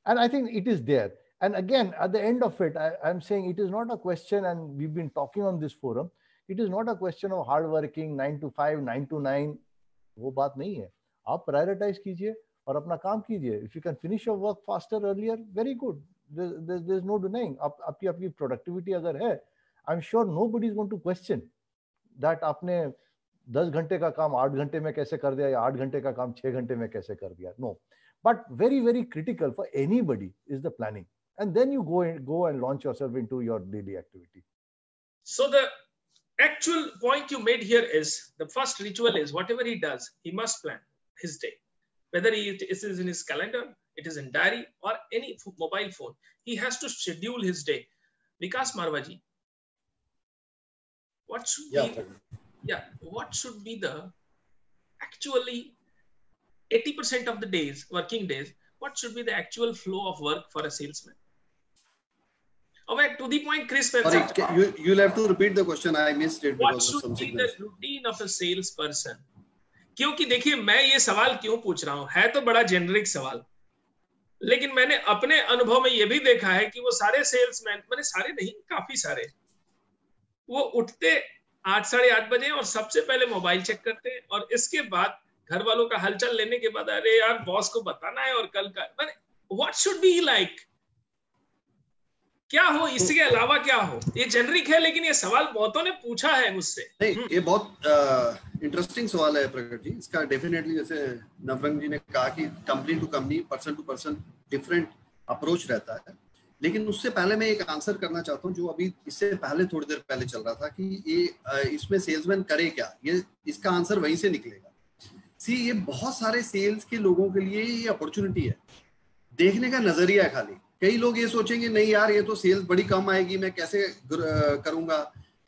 And I think it is there. And again, at the end of it, I'm saying it is not a question, and we've been talking on this forum, it is not a question of hard working 9 to 5, 9 to 9. वो बात नहीं है. आप prioritize कीजिए और अपना काम कीजिए. If you can finish your work faster earlier, very good. There's no denying. आपकी productivity अगर है, I'm sure nobody is going to question that आपने 10 घंटे का काम 8 घंटे में कैसे कर दिया या 8 घंटे का काम 6 घंटे में कैसे कर दिया. No. But very, very critical for anybody is the planning. And then you go and launch yourself into your daily activity. So the actual point you made here is, the first ritual is whatever he does, he must plan his day. Whether it is in his calendar, it is in diary or any mobile phone, he has to schedule his day. Vikas Marwaji, what should be the actually 80% of the days, working days, what should be the actual flow of work for a salesman? To the point, Chris. Sorry, you'll have to repeat the question. I missed it. What should be the routine of a salesperson? क्योंकि देखिए, मैं ये सवाल क्यों पूछ रहा हूँ, है तो बड़ा जेनरिक सवाल, लेकिन मैंने अपने अनुभव में ये भी देखा है कि वो सारे सेल्समैन, मैंने सारे नहीं, काफी सारे, वो उठते 8, साढ़े 8 बजे और सबसे पहले मोबाइल चेक करते हैं और इसके बाद घर वालों का हालचाल लेने के बाद, अरे यार बॉस को बताना है और कल का, व्हाट शुड बी लाइक, क्या हो, इसके अलावा क्या हो? ये जेनरिक है, लेकिन ये सवाल बहुतों ने पूछा है मुझसे. नहीं, ये बहुत इंटरेस्टिंग सवाल है प्रगट जी. इसका डेफिनेटली, जैसे नवरंग जी ने कहा कि company to company, person to person different approach रहता है. लेकिन उससे पहले मैं एक आंसर करना चाहता हूँ जो अभी इससे पहले थोड़ी देर पहले चल रहा था कि ये इसमें सेल्समैन करे क्या. ये इसका आंसर वहीं से निकलेगा. ये बहुत सारे सेल्स के लोगों के लिए ये अपॉर्चुनिटी है. देखने का नजरिया है खाली कई लोग ये सोचेंगे नहीं यार ये तो सेल्स बड़ी कम आएगी, मैं कैसे करूंगा।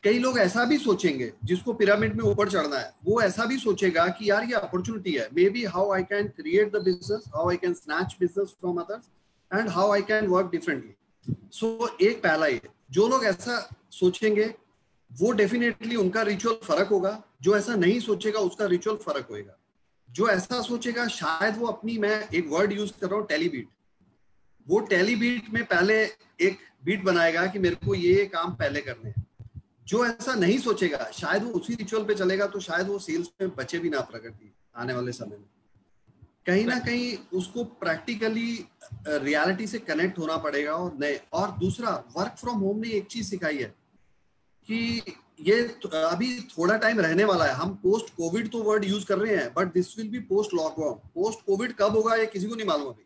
कई लोग ऐसा भी सोचेंगे, जिसको पिरामिड में ऊपर चढ़ना है वो ऐसा भी सोचेगा कि यार ये अपॉर्चुनिटी है, maybe how I can create the business, how I can snatch business from others and how I can work differently. So एक पहला ये, जो लोग ऐसा सोचेंगे वो डेफिनेटली उनका रिचुअल फर्क होगा, जो ऐसा नहीं सोचेगा उसका रिचुअल फर्क होएगा। जो ऐसा सोचेगा शायद वो अपनी, मैं एक वर्ड यूज कर रहा हूँ टेलीबीट, वो टेलीबीट में पहले एक बीट बनाएगा कि मेरे को ये काम पहले करने हैं। जो ऐसा नहीं सोचेगा शायद वो उसी रिचुअल पे चलेगा, तो शायद वो सेल्स में बचे भी ना प्रगति आने वाले समय में। कहीं ना कहीं उसको प्रैक्टिकली रियलिटी से कनेक्ट होना पड़ेगा। और दूसरा, वर्क फ्रॉम होम ने एक चीज सिखाई है कि ये अभी थोड़ा टाइम रहने वाला है। हम पोस्ट कोविड तो वर्ड यूज कर रहे हैं, but this will be post lockdown. Post Covid कब होगा ये किसी को नहीं मालूम अभी,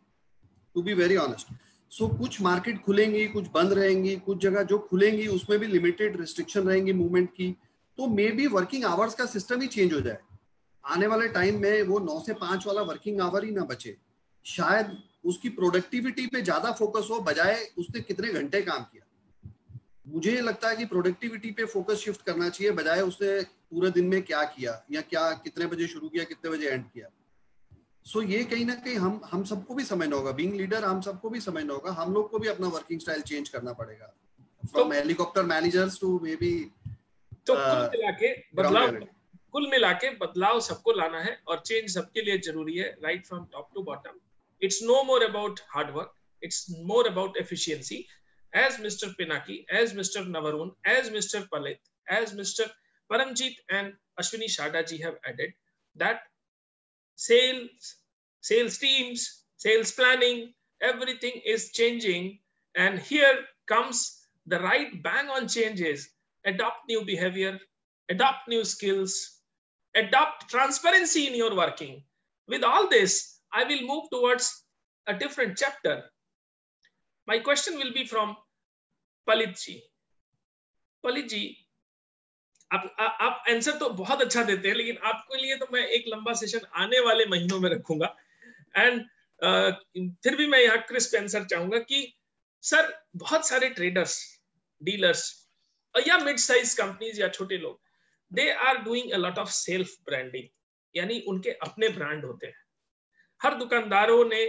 टू बी वेरी ऑनेस्ट। सो कुछ मार्केट खुलेंगी, कुछ बंद रहेंगी, कुछ जगह जो खुलेंगी उसमें भी लिमिटेड रिस्ट्रिक्शन रहेंगी मूवमेंट की। तो मे बी वर्किंग आवर्स का सिस्टम ही चेंज हो जाए। आने वाले टाइम में वो 9 से 5 वाला वर्किंग आवर ही ना बचे, शायद उसकी प्रोडक्टिविटी पे ज्यादा फोकस हो बजाय उसने कितने घंटे काम किया। मुझे लगता है कि प्रोडक्टिविटी पे फोकस शिफ्ट करना चाहिए बजाय उसने पूरे दिन में क्या किया या क्या कितने बजे शुरू किया कितने बजे एंड किया। सो ये कहीं ना कहीं हम सबको भी समझना होगा, बीइंग लीडर हम सबको भी समझना होगा, हम लोग को भी अपना वर्किंग स्टाइल चेंज करना पड़ेगा, from helicopter managers to maybe. तो कुल मिला के बदलाव सबको लाना है और चेंज सबके लिए जरूरी है, right from top to bottom. It's no more about hard work, it's more about efficiency. As Mr. Pinaki, as Mr. Navarun, as Mr. Palit, as Mr. Paramjit and Ashwini Shada ji have added that sales teams, sales planning, everything is changing, and here comes the right bang on changes. Adopt new behavior, adopt new skills, adopt transparency in your working. With all this, I will move towards a different chapter. My question will be from Palit ji. Palit ji, आप answer तो बहुत अच्छा देते हैं, लेकिन आपके लिए तो मैं एक लंबा सेशन आने वाले महीनों में रखूंगा। एंड फिर भी मैं यहाँ क्रिस्प आंसर चाहूंगा कि सर, बहुत सारे ट्रेडर्स, डीलर्स या मिड साइज कंपनीज या छोटे लोग, they are doing a lot of self branding, यानी उनके अपने ब्रांड होते हैं। हर दुकानदारों ने,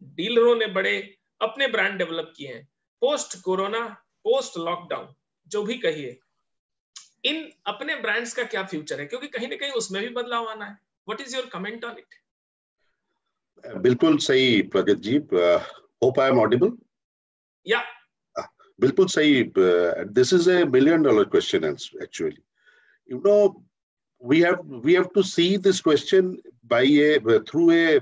डीलरों ने बड़े अपने ब्रांड डेवलप किए हैं। पोस्ट कोरोना, पोस्ट लॉकडाउन, जो भी कहिए, इन अपने ब्रांड्स का क्या फ्यूचर है? क्योंकि कहीं ना कहीं उसमें भी बदलाव आना है। What is your comment on it? बिल्कुल सही प्रगत जी, होप आई एम ऑडिबल? या बिल्कुल सही। This is a $1 million question actually. You know, we have to see this question through a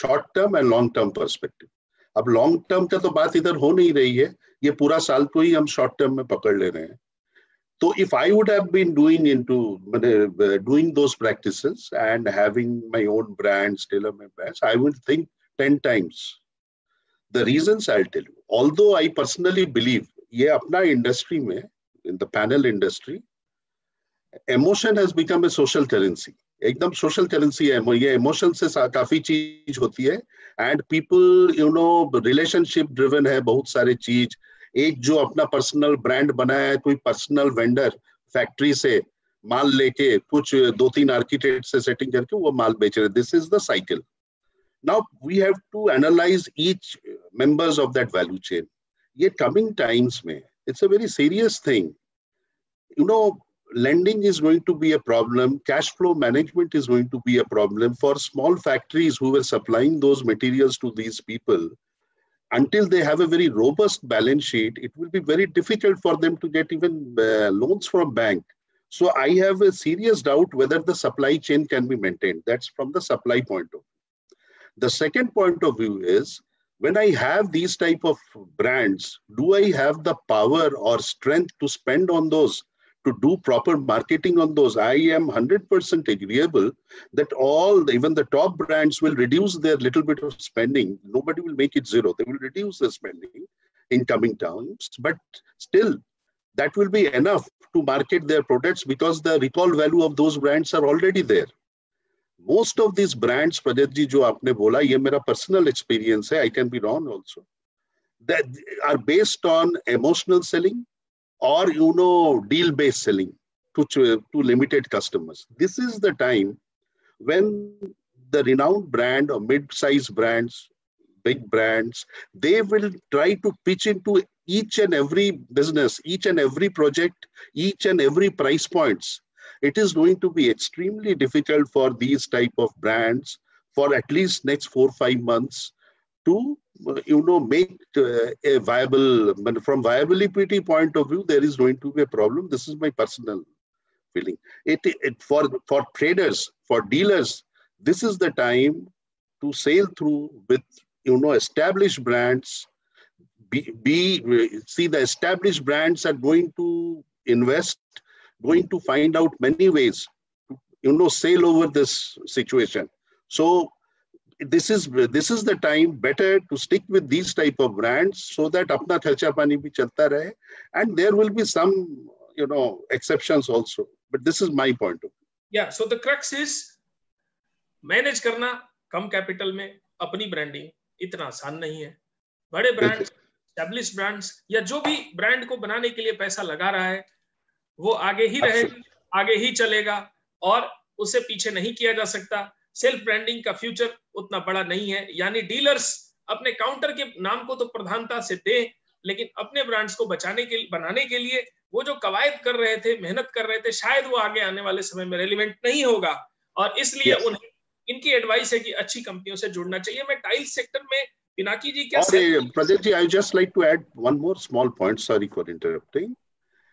short term and long term perspective. अब long term का तो बात इधर हो नहीं रही है, ये पूरा साल को ही हम शॉर्ट टर्म में पकड़ ले रहे हैं। तो if I would have been doing those practices and having my own brands, tailor-made brands, I would think 10 times. The reasons I'll tell you. Although I personally believe ये अपना इंडस्ट्री में, in the panel industry, emotion has become a social currency. एकदम social currency है ये। Emotion से काफी चीज होती है एंड पीपल रिलेशनशिप ड्रिवन है बहुत सारी चीज। एक जो अपना पर्सनल ब्रांड बनाया है, कोई पर्सनल वेंडर फैक्ट्री से माल लेके कुछ 2-3 आर्किटेक्ट से सेटिंग करके वो माल बेच रहे। This is the cycle. Now we have to analyse each members of that value chain. ये कमिंग टाइम्स में it's a very serious thing. Lending is going to be a problem. Cash flow management is going to be a problem for small factories who were supplying those materials to these people. Until they have a very robust balance sheet, it will be very difficult for them to get even loans from bank. So I have a serious doubt whether the supply chain can be maintained. That's from the supply point of view. The second point of view is, when I have these type of brands, do I have the power or strength to spend on those, to do proper marketing on those? I am 100% agreeable that even the top brands will reduce their little bit of spending. Nobody will make it zero. They will reduce the spending in coming times, but still that will be enough to market their products because the recall value of those brands are already there. Most of these brands, Prajat ji, जो आपने बोला, ये मेरा personal experience है. I can be wrong also. that are based on emotional selling or deal-based selling to limited customers. This is the time when the renowned brand or mid-sized brands, big brands, they will try to pitch into each and every business, each and every project, each and every price points. It is going to be extremely difficult for these type of brands for at least next 4 or 5 months to make a viable. But from viability point of view, there is going to be a problem. This is my personal feeling. For traders, for dealers, this is the time to sail through with established brands. See, the established brands are going to invest, going to find out many ways to sail over this situation. So this is the time better to stick with these type of brands so that apna kharcha pani bhi chalta rahe, and there will be some exceptions also, but this is my point of view. Yeah, so the crux is manage करना कम capital में अपनी branding इतना आसान नहीं है. बड़े brand, established brands या जो भी ब्रांड को बनाने के लिए पैसा लगा रहा है वो आगे ही रहेगा, आगे ही चलेगा और उसे पीछे नहीं किया जा सकता. सेल्फ ब्रांडिंग का फ्यूचर उतना बड़ा नहीं है. यानी डीलर्स अपने काउंटर के नाम को तो प्रधानता से दें, लेकिन अपने ब्रांड्स को बनाने के लिए वो जो कवायद कर रहे थे, मेहनत कर रहे थे, शायद वो आगे आने वाले समय में रेलिवेंट नहीं होगा. और इसलिए उन्हें इनकी एडवाइस है कि अच्छी कंपनियों से जुड़ना चाहिए. मैं टाइल सेक्टर में पिनाकी जी क्या Pradeep ji, I just like to add one more small point. Sorry for interrupting.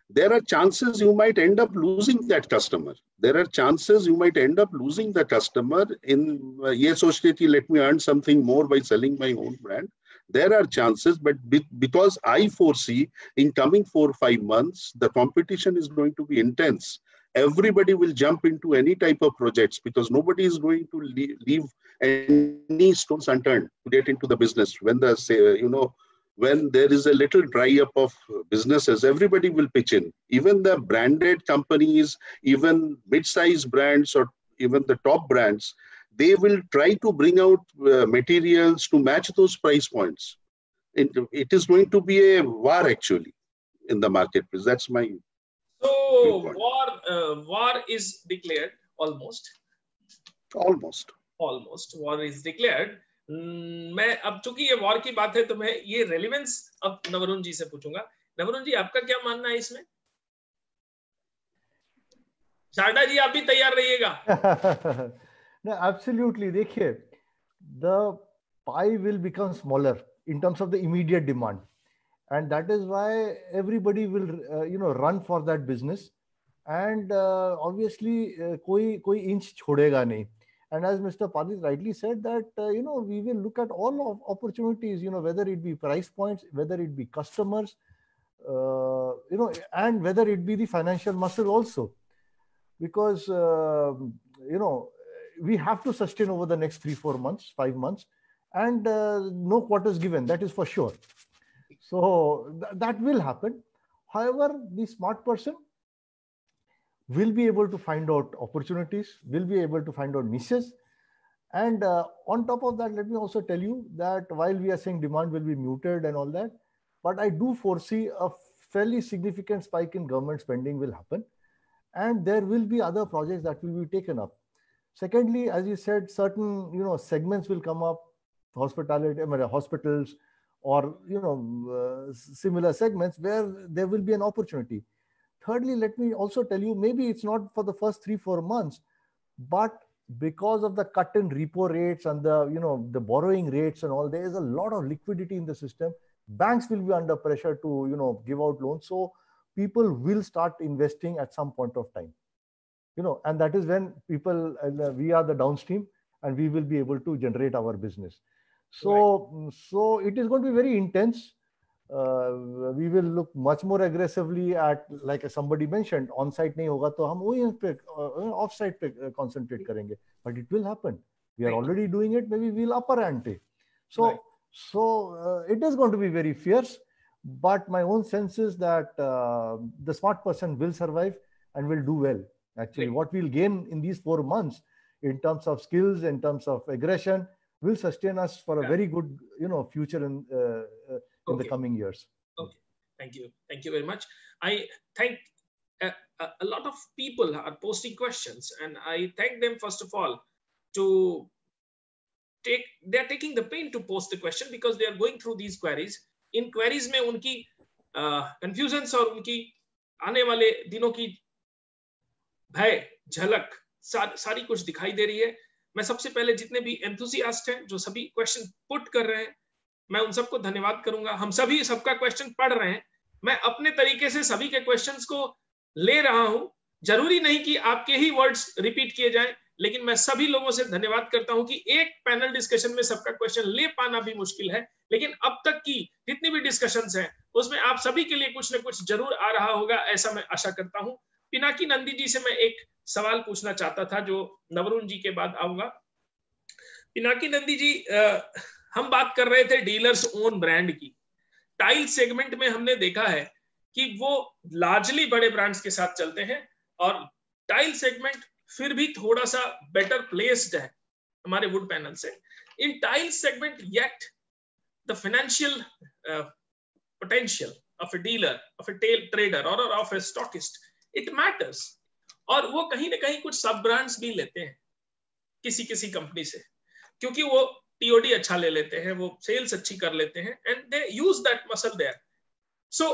There are chances you might end up losing that customer. There are chances you might end up losing the customer in ye sochte thi let me earn something more by selling my own brand. There are chances, but because I foresee in coming 4 or 5 months, the competition is going to be intense. Everybody will jump into any type of projects because nobody is going to leave any stones unturned to get into the business. When when there is a little dry up of businesses, everybody will pitch in. Even the branded companies, even mid-sized brands or even the top brands, they will try to bring out materials to match those price points. It is going to be a war actually in the marketplace. That's my So war is declared almost. Almost war is declared. मैं अब चूंकि ये war की बात है तो मैं ये रेलेवेंस अब नवरुण जी से पूछूंगा. नवरुण जी, आपका क्या मानना है इसमें? शारदा जी, आप भी तैयार रहिएगा. No, absolutely. देखिए, the pie will become smaller in terms of the immediate demand, and that is why everybody will run for that business, and obviously कोई inch छोड़ेगा नहीं. And as Mr. Padit rightly said that we will look at all of opportunities, whether it be price points, whether it be customers, and whether it be the financial muscle also, because we have to sustain over the next 3, 4 months, 5 months, and no quarters given, that is for sure. So that will happen. However, the smart person will be able to find out opportunities, will be able to find out niches. And on top of that, let me also tell you that while we are saying demand will be muted and all that, but I do foresee a fairly significant spike in government spending will happen. And there will be other projects that will be taken up. Secondly, as you said, certain segments will come up, hospitality, hospitals, or similar segments where there will be an opportunity. Thirdly, let me also tell you, maybe it's not for the first 3, 4 months, but because of the cut in repo rates and the borrowing rates and all, there is a lot of liquidity in the system. Banks will be under pressure to give out loans, so people will start investing at some point of time. And that is when people, we are the downstream, and we will be able to generate our business. So, right. So it is going to be very intense. We will look much more aggressively at, like somebody mentioned, on-site nahi hoga to hum OEM pe, off-site pe concentrate karenge. But it will happen. We are already doing it. Maybe we'll upper ante. So, it is going to be very fierce. But my own sense is that the smart person will survive and will do well. Actually, what we'll gain in these 4 months in terms of skills, in terms of aggression, will sustain us for a very good, future in in the coming years. Okay, thank you very much. I thank a lot of people are posting questions, and I thank them first of all to they're taking the pain to post the question because they are going through these queries. In queries में उनकी confusions और उनकी आने वाले दिनों की भय झलक सारी कुछ दिखाई दे रही है. मैं सबसे पहले जितने भी एंथुसियास्ट हैं जो सभी क्वेश्चन पुट कर रहे हैं, मैं उन सबको धन्यवाद करूंगा. हम सभी सबका क्वेश्चन पढ़ रहे हैं. मैं अपने तरीके से सभी के क्वेश्चंस को ले रहा हूं. जरूरी नहीं कि आपके ही वर्ड्स रिपीट किए जाएं, लेकिन मैं सभी लोगों से धन्यवाद करता हूं कि एक पैनल डिस्कशन में सबका क्वेश्चन ले पाना भी मुश्किल है, लेकिन अब तक की जितनी भी डिस्कशंस हैं उसमें आप सभी के लिए कुछ न कुछ जरूर आ रहा होगा, ऐसा मैं आशा करता हूं. पिनाकी नंदी जी से मैं एक सवाल पूछना चाहता था जो नवरुण जी के बाद आऊंगा. पिनाकी नंदी जी, हम बात कर रहे थे डीलर्स ओन ब्रांड की. टाइल सेगमेंट में हमने देखा है कि वो लार्जली बड़े ब्रांड्स के साथ चलते हैं और टाइल सेगमेंट फिर भी थोड़ा सा बेटर प्लेस्ड है हमारे वुड पैनल से. In tile segment yet the financial potential of a dealer, of a trader और of a stockist, it matters. और वो कहीं ना कहीं कुछ सब ब्रांड्स भी लेते हैं किसी कंपनी से, क्योंकि वो टीओडी अच्छा ले लेते हैं, वो सेल्स अच्छी कर लेते हैं, and they use that muscle there. So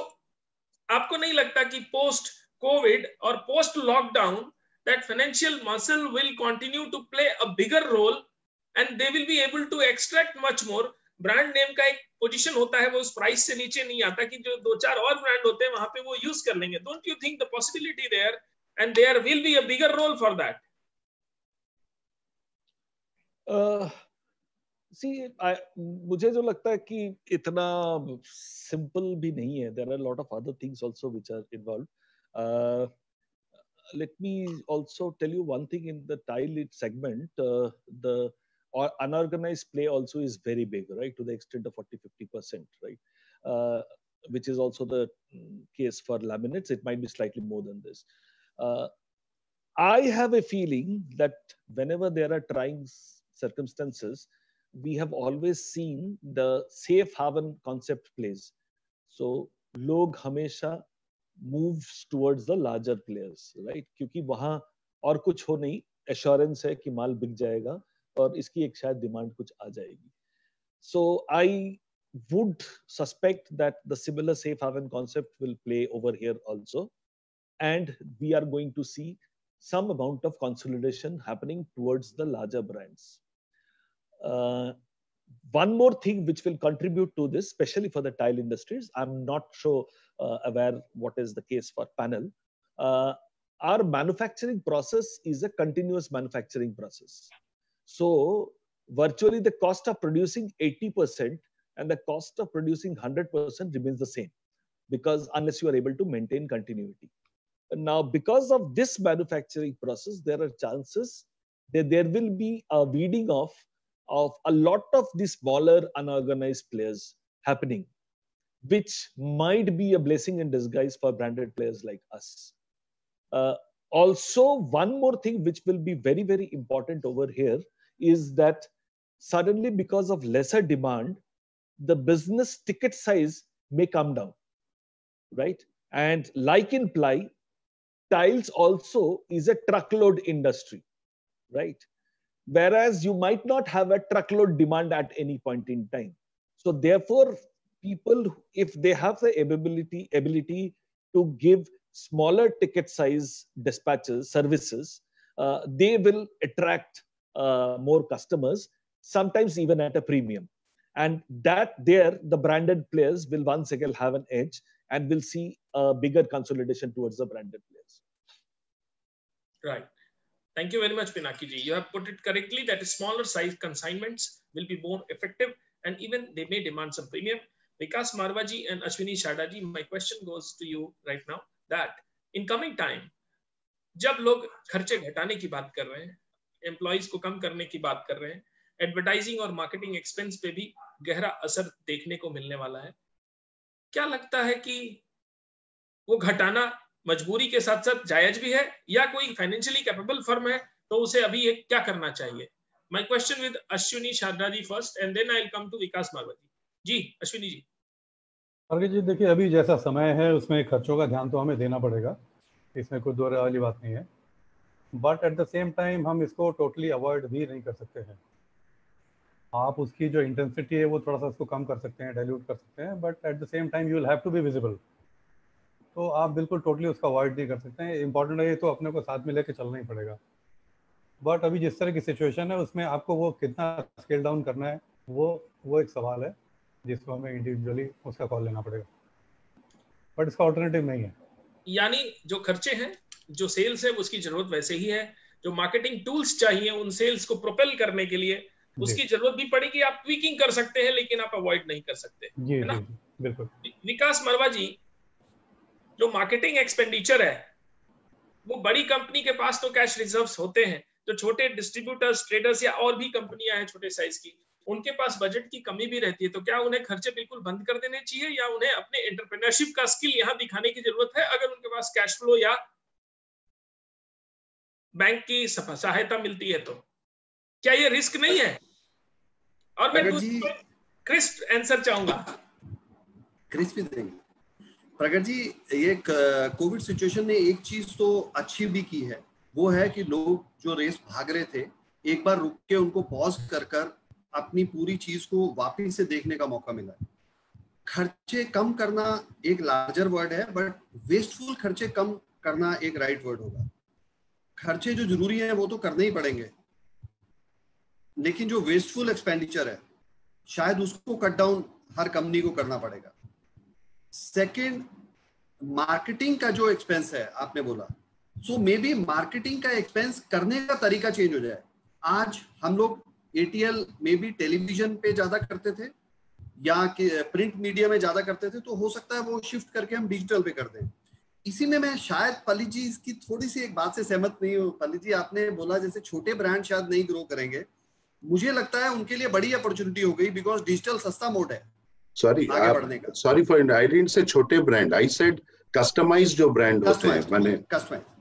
आपको नहीं लगता कि पोस्ट कोविड और post lockdown that financial muscle will continue to play a bigger role and they will be able to extract much more? Brand name का एक position होता है, वो उस प्राइस से नीचे नहीं आता कि जो 2-4 और ब्रांड होते हैं वहां पे वो यूज कर लेंगे. Don't you think the possibility there and there will be a bigger role for that? मुझे जो लगता है कि इतना सिंपल भी नहीं है. There are lot of other things also which are involved. Let me also tell you one thing in the tile segment. The unorganized play also is very big, right? To the extent of 40-50%, right? Which is also the case for laminates. It might be slightly more than this. I have a feeling that whenever there are trying circumstances, we have always seen the safe haven concept plays. So, log hamesha moves towards the larger players, right? क्योंकि वहां और कुछ हो नहीं, assurance है कि माल बिक जाएगा और इसकी एक शायद डिमांड कुछ आ जाएगी. So I would suspect that the similar safe haven concept will play over here also, and we are going to see some amount of consolidation happening towards the larger brands. One more thing which will contribute to this, especially for the tile industries, I'm not sure aware what is the case for panel. Our manufacturing process is a continuous manufacturing process. So virtually the cost of producing 80% and the cost of producing 100% remains the same, because unless you are able to maintain continuity. Now, because of this manufacturing process, there are chances that there will be a weeding off of a lot of the smaller unorganized players happening, which might be a blessing in disguise for branded players like us. Also, one more thing which will be very, very important over here is that suddenly, because of lesser demand, the business ticket size may come down, right? And like in ply, tiles also is a truckload industry, right? Whereas you might not have a truckload demand at any point in time. So therefore, people, if they have the ability to give smaller ticket size dispatches, services, they will attract more customers, sometimes even at a premium. And that there, the branded players will once again have an edge and will see a bigger consolidation towards the branded players. Right. Thank you very much, Pinaki ji. You have put it correctly that smaller size consignments will be more effective and even they may demand some premium. Vikas Marwa ji and Ashwini Sharda ji, my question goes to you right now that in coming time, जब लोग खर्चे घटाने की बात कर रहे हैं, employees को कम करने की बात कर रहे हैं, एडवर्टाइजिंग और मार्केटिंग एक्सपेंस पे भी गहरा असर देखने को मिलने वाला है, क्या लगता है कि वो घटाना मजबूरी के साथ साथ जायज भी है, या कोई फाइनेंशियली कैपेबल फर्म है तो उसे अभी ये क्या करना चाहिए? My question with Ashwini Sharda ji first and then I'll come to Vikas Marwa ji. जी, अश्विनी जी. अर्घित जी देखिए, अभी जैसा समय है उसमें खर्चों का ध्यान तो हमें देना पड़ेगा, इसमें कोई दो राय वाली बात नहीं है, but at the same time हम इसको टोटली अवॉइड भी नहीं कर सकते हैं। आप उसकी जो इंटेंसिटी है वो थोड़ा सा उसको कम कर सकते हैं, डाइल्यूट कर सकते हैं, but at the same time you will have to be visible. तो आप बिल्कुल टोटली उसका अवॉइड नहीं कर सकते हैं। इंपॉर्टेंट है ये तो अपने को साथ में लेके चलना ही पड़ेगा। बट अभी जिस तरह की सिचुएशन है उसमें आपको वो कितना स्केल डाउन करना है वो एक सवाल है जिसको हमें इंडिविजुअली उसका कॉल लेना पड़ेगा, बट इसका ऑल्टरनेटिव नहीं है। यानी जो खर्चे हैं, जो सेल्स है उसकी जरूरत वैसे ही है, जो मार्केटिंग टूल्स चाहिए उन सेल्स को प्रोपेल करने के लिए उसकी जरूरत भी पड़ेगी। आप ट्वीकिंग कर सकते हैं लेकिन आप अवॉइड नहीं कर सकते, जी, है ना? जी, बिल्कुल। विकास मरवा जी, जो मार्केटिंग एक्सपेंडिचर है वो बड़ी कंपनी के पास तो कैश रिजर्व्स होते हैं, जो छोटे डिस्ट्रीब्यूटर्स, ट्रेडर्स या और भी कंपनियां हैं छोटे साइज की, उनके पास बजट की कमी भी रहती है। तो क्या उन्हें खर्चे बिल्कुल बंद कर देने चाहिए या उन्हें अपने एंटरप्रेन्योरशिप का स्किल यहाँ दिखाने की जरूरत है अगर उनके पास कैश फ्लो या बैंक की सहायता मिलती है? तो क्या ये रिस्क नहीं है? और मैं क्रिस्प आंसर चाहूंगा। क्रिस्प देंगे प्रगट जी। ये कोविड सिचुएशन ने एक चीज तो अच्छी भी की है, वो है कि लोग जो रेस भाग रहे थे एक बार रुक के उनको पॉज कर अपनी पूरी चीज को वापस से देखने का मौका मिला। खर्चे कम करना एक लार्जर वर्ड है, बट वेस्टफुल खर्चे कम करना एक राइट वर्ड होगा। खर्चे जो जरूरी है वो तो करने ही पड़ेंगे, लेकिन जो वेस्टफुल एक्सपेंडिचर है शायद उसको कट डाउन हर कंपनी को करना पड़ेगा। सेकंड, मार्केटिंग का जो एक्सपेंस है आपने बोला, सो मे बी मार्केटिंग का एक्सपेंस करने का तरीका चेंज हो जाए। आज हम लोग एटीएल में भी टेलीविजन पे ज्यादा करते थे या प्रिंट मीडिया में ज्यादा करते थे, तो हो सकता है वो शिफ्ट करके हम डिजिटल पे कर दें। इसी में मैं शायद पल्लित जी इसकी थोड़ी सी एक बात से सहमत नहीं हूँ। पल्लित जी आपने बोला जैसे छोटे ब्रांड शायद नहीं ग्रो करेंगे, मुझे लगता है उनके लिए बड़ी अपॉर्चुनिटी हो गई, बिकॉज डिजिटल सस्ता मोड है आगे बढ़ने का। Sorry for I didn't say छोटे ब्रांड, आई सेड कस्टमाइज्ड जो ब्रांड होते हैं, माने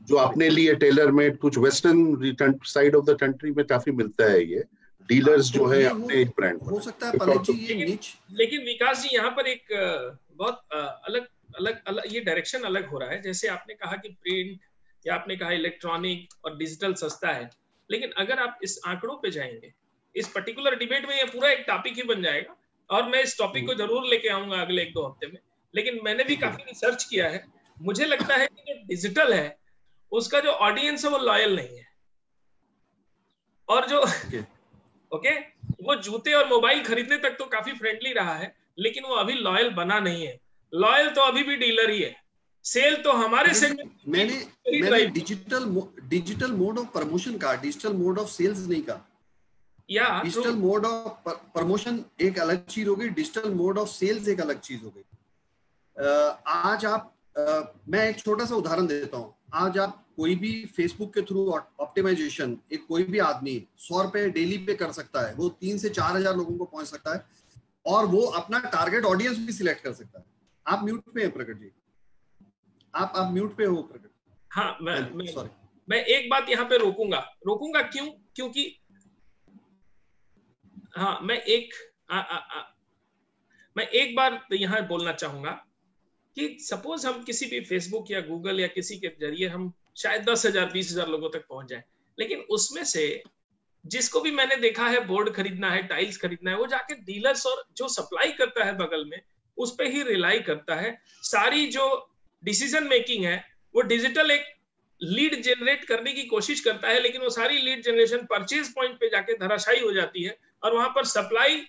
जो अपने लिए टेलर मेड, कुछ western side of the country में काफी मिलता है ये डीलर्स जो है अपने एक ब्रांड हो सकता है पल्लित जी ये नीच। लेकिन विकास जी यहाँ पर एक बहुत अलग ये डायरेक्शन अलग हो रहा है। जैसे आपने कहा कि प्रिंट या आपने कहा इलेक्ट्रॉनिक और डिजिटल सस्ता है, लेकिन अगर आप इस आंकड़ों पे जाएंगे, इस पर्टिकुलर डिबेट में ये पूरा एक टॉपिक ही बन जाएगा और मैं इस टॉपिक को जरूर लेके आऊंगा अगले 1-2 हफ्ते में। लेकिन मैंने भी काफी रिसर्च किया है, मुझे लगता है कि जो डिजिटल है उसका जो ऑडियंस है वो लॉयल नहीं है, और जो वो जूते और मोबाइल खरीदने तक तो काफी फ्रेंडली रहा है, लेकिन वो अभी लॉयल बना नहीं है। लॉयल तो अभी भी डीलर ही है। सेल तो हमारे सेगमेंट मैंने डिजिटल मोड ऑफ प्रमोशन का, डिजिटल मोड ऑफ सेल्स नहीं का। या डिजिटल मोड ऑफ प्रमोशन एक अलग चीज हो गई, डिजिटल मोड ऑफ सेल्स एक अलग चीज हो गई। आज आप मैं एक छोटा सा उदाहरण देता हूँ। आज आप कोई भी फेसबुक के थ्रू ऑप्टिमाइजेशन एक कोई भी आदमी 100 रुपए डेली पे कर सकता है, वो 3 से 4 हजार लोगों को पहुंच सकता है और वो अपना टारगेट ऑडियंस भी सिलेक्ट कर सकता है। आप म्यूट पे हैं प्रकट जी, आप म्यूट पे हो प्रकट। हाँ, मैं एक बात यहाँ पे रोकूंगा क्योंकि हाँ, मैं एक बार यहाँ बोलना चाहूंगा कि सपोज हम किसी भी फेसबुक या गूगल या किसी के जरिए हम शायद 10,000 20,000 लोगों तक पहुंच जाए, लेकिन उसमें से जिसको भी मैंने देखा है बोर्ड खरीदना है, टाइल्स खरीदना है, वो जाके डीलर्स और जो सप्लाई करता है बगल में उस पर ही रिलाई करता है। सारी जो डिसीजन मेकिंग है वो डिजिटल एक लीड जनरेट करने की कोशिश करता है, लेकिन वो सारी लीड जनरेशन परचेज पॉइंट पे जाके धराशायी हो जाती है और वहां पर सप्लाई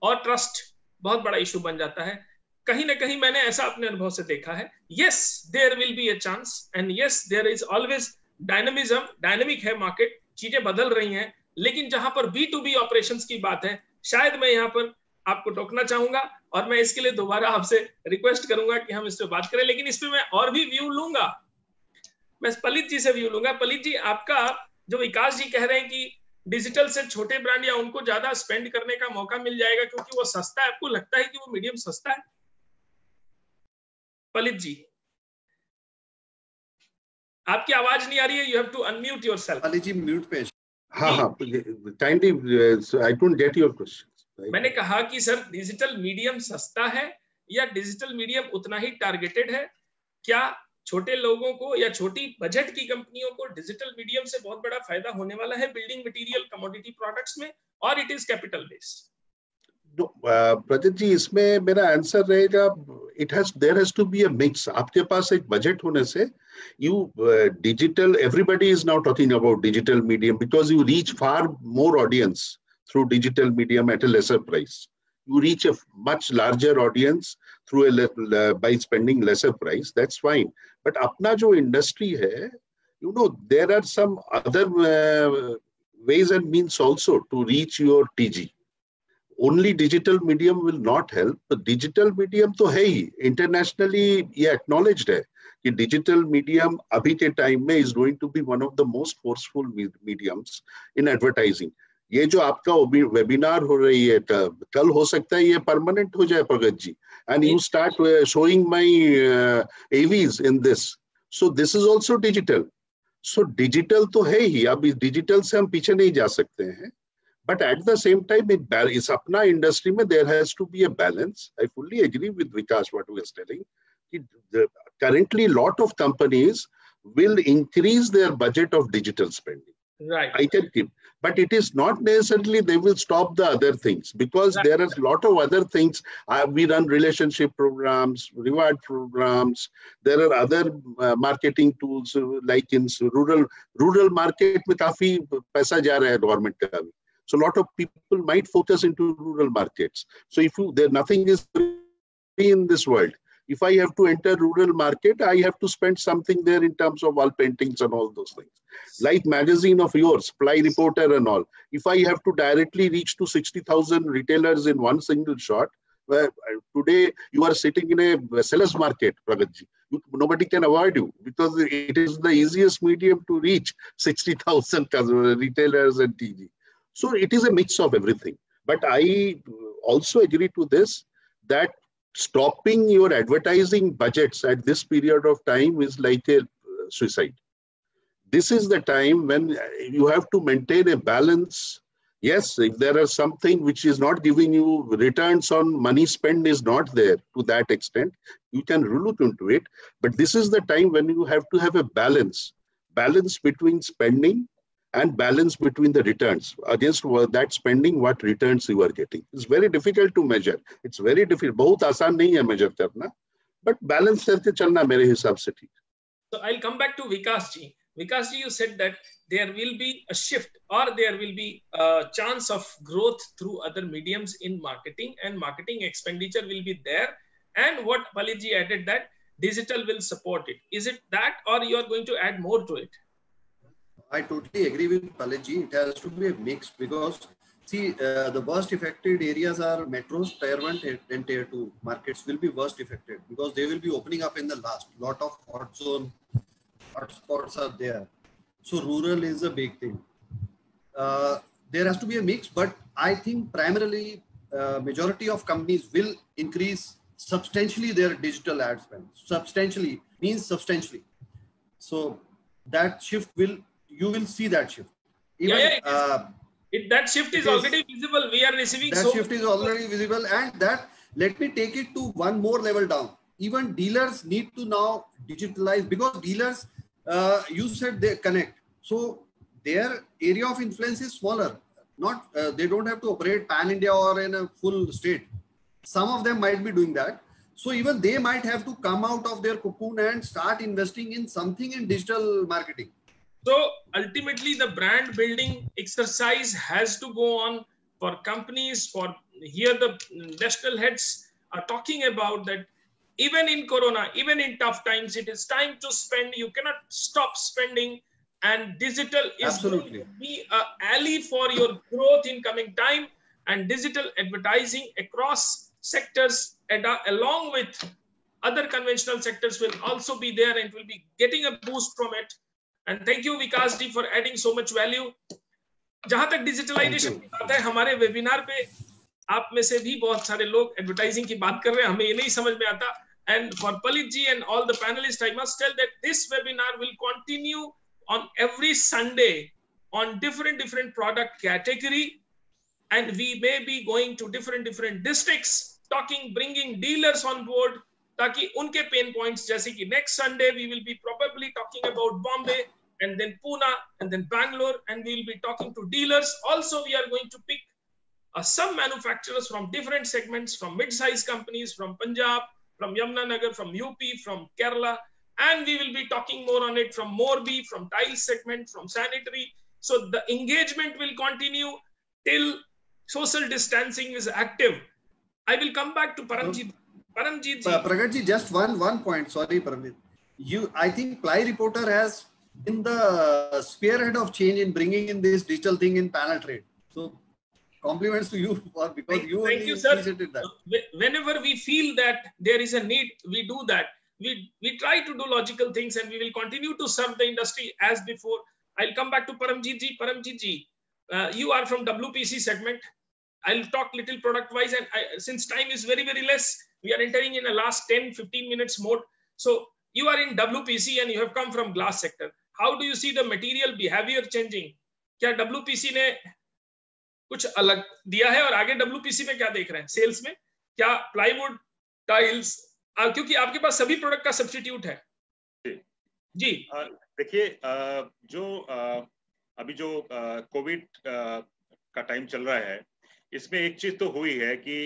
और ट्रस्ट बहुत बड़ा इशू बन जाता है। कहीं ना कहीं मैंने ऐसा अपने अनुभव से देखा है। Yes, there will be a chance and yes there is always dynamism, dynamic है मार्केट, चीजें बदल रही हैं, लेकिन जहां पर B2B ऑपरेशंस की बात है, शायद मैं यहाँ पर आपको टोकना चाहूंगा और मैं इसके लिए दोबारा आपसे रिक्वेस्ट करूंगा कि हम इस पे बात करें। लेकिन इस पे मैं और भी व्यू लूंगा, मैं पल्लित जी से व्यू लूंगा। पल्लित जी, आपका जो विकास जी कह रहे हैं कि डिजिटल से छोटे ब्रांड या उनको ज्यादा स्पेंड करने का मौका मिल जाएगा क्योंकि वो सस्ता है, आपको लगता है कि वो मीडियम सस्ता है? पल्लित जी, आपकी आवाज नहीं आ रही है, you have to unmute yourself. Pallit ji mute पे। हाँ, kindly I don't get your question. मैंने कहा कि सर डिजिटल मीडियम सस्ता है या डिजिटल मीडियम उतना ही टारगेटेड है? क्या छोटे लोगों को या छोटी बजट की कंपनियों को डिजिटल मीडियम से बहुत बड़ा फायदा होने वाला है बिल्डिंग मटेरियल कमोडिटी प्रोडक्ट्स में, और it is capital based? Pradeep ji, इसमें मेरा आंसर रहेगा, there has to be a mix. आपके पास एक बजट होने से digital, everybody is now talking about digital medium because you reach far more audience through digital medium at a lesser price. You reach a much larger audience through by spending lesser price. That's fine. But अपना जो industry है, there are some other ways and means also to reach your TG. Only digital medium will not help. But digital medium तो है ही, internationally ये acknowledged है कि digital medium अभी के time में is going to be one of the most forceful mediums in advertising. ये जो आपका वेबिनार हो रही है कल, हो सकता है ये परमानेंट हो जाए प्रगत जी, and you start showing my AVs in this. So this is also digital. So digital तो है ही, अब इस digital से हम पीछे नहीं जा सकते हैं. But at the same time, इस अपना industry में there has to be a balance. I fully agree with Vikas what he was telling. Currently, lot of companies will increase their budget of digital spending. Right. I can keep, but it is not necessarily they will stop the other things, because Right. there is a lot of other things. We run relationship programs, reward programs. There are other marketing tools like in rural market में काफी पैसा जा रहा है government का भी. So a lot of people might focus into rural markets. So if nothing is free in this world. If I have to enter rural market, I have to spend something there in terms of wall paintings and all those things. Like magazine of yours, Fly Reporter and all. If I have to directly reach to 60,000 retailers in one single shot, today you are sitting in a seller's market, Pragatji. Nobody can avoid you because it is the easiest medium to reach 60,000 retailers and TG. So it is a mix of everything. But I also agree to this, that stopping your advertising budgets at this period of time is like a suicide. This is the time when you have to maintain a balance. Yes, if there is something which is not giving you returns on money spent is not there to that extent, you can look into it. But this is the time when you have to have a balance between spending and balance between the returns. Against that spending, what returns you are getting. It's very difficult to measure. It's very difficult. बहुत आसान नहीं है measure करना, but balance करके चलना मेरे हिसाब से ठीक. So I'll come back to Vikas ji. Vikas ji, you said that there will be a shift, or there will be a chance of growth through other mediums in marketing, and marketing expenditure will be there. And what Palit ji added, that digital will support it. Is it that, or you are going to add more to it? I totally agree with Paletji. It has to be a mix, because see, the worst affected areas are metros, tier 1 and tier 2 markets will be worst affected, because they will be opening up in the last. Lot of hotspots are there. So rural is a big thing. There has to be a mix, but I think primarily majority of companies will increase substantially their digital ad spend. Substantially means substantially. So that shift you will see that shift. Even, that shift is already visible. We are receiving that shift is already visible, and that, let me take it to one more level down. Even dealers need to now digitalize, because dealers, you said they connect. So their area of influence is smaller. Not they don't have to operate pan-India or in a full state. Some of them might be doing that. So even they might have to come out of their cocoon and start investing in something in digital marketing. So ultimately, the brand building exercise has to go on for companies. For here, the national heads are talking about that. Even in Corona, even in tough times, it is time to spend. You cannot stop spending, and digital is going to be an ally for your growth in coming time. And digital advertising across sectors, along with other conventional sectors, will also be there and will be getting a boost from it. And thank you, Vikas ji, for adding so much value. जहां तक digitalisation की बात है, हमारे webinar पे आप में से भी बहुत सारे लोग एडवर्टाइजिंग की बात कर रहे हैं, हमें ये नहीं समझ में आता. And for Palit ji and all the panelists, I must tell that this webinar will continue on every Sunday on different product category, and we may be going to different districts bringing dealers on board, ताकि उनके pain points, जैसे कि next Sunday we will be probably talking about Bombay and then Pune and then Bangalore, and we will be talking to dealers. Also, we are going to pick some manufacturers from different segments, from mid-sized companies, from Punjab, from Yamunanagar, from UP, from Kerala, and we will be talking more on it from Morbi, from tile segment, from sanitary. So the engagement will continue till social distancing is active. I will come back to Paramjit. Paramjit ji. Pragat ji, just one point. Sorry, Paramjit. I think Ply Reporter has been the spearhead of change in bringing in this digital thing in panel trade. So compliments to you because you thank you, sir. That. Whenever we feel that there is a need, we do that. We try to do logical things, and we will continue to serve the industry as before. I'll come back to Paramjit ji. Paramjit ji, you are from WPC segment. I'll talk little product wise, and since time is very, very less, we are entering in the last 10-15 minutes mode. So you are in WPC and you have come from glass sector. How do you see the material behavior changing? क्या WPC ने कुछ अलग दिया है और आगे WPC में क्या देख रहे हैं सेल्स में? क्या प्लाईवुड, टाइल्स, क्योंकि आपके पास सभी प्रोडक्ट का सब्स्टिट्यूट है जी। देखिए, जो अभी जो कोविड का टाइम चल रहा है, इसमें एक चीज तो हुई है कि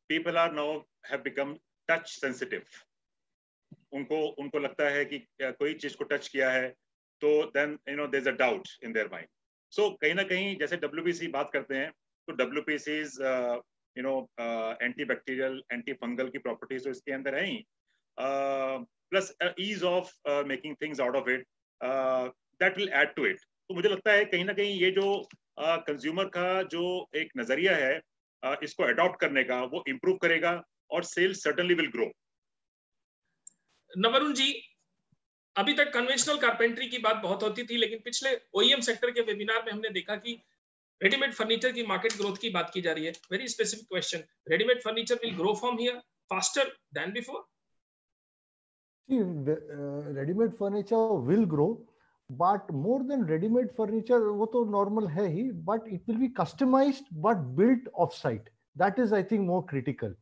people are now have become touch sensitive. उनको लगता है कि कोई चीज को टच किया है तो then there is a doubt in their mind. So कहीं ना कहीं जैसे WPC बात करते हैं तो WPC's anti bacterial, anti fungal की प्रॉपर्टीज तो इसके अंदर है ही, plus ease of making things out of it, that will add to it. तो मुझे लगता है कहीं ना कहीं ये जो कंज्यूमर का जो एक नजरिया है इसको अडॉप्ट करने का, वो इम्प्रूव करेगा और सेल्स सर्टेनली विल ग्रो। नवरुण जी, अभी तक कन्वेंशनल कारपेंट्री की बात बहुत होती थी, लेकिन पिछले OEM सेक्टर के वेबिनार में हमने देखा कि रेडीमेड फर्नीचर की मार्केट ग्रोथ की बात की जा रही है। Very specific question, readymade furniture will grow from here faster than before? Readymade furniture will grow, but more than readymade furniture, वो तो नॉर्मल है ही, but it will be customised but built off site. That is I think more critical,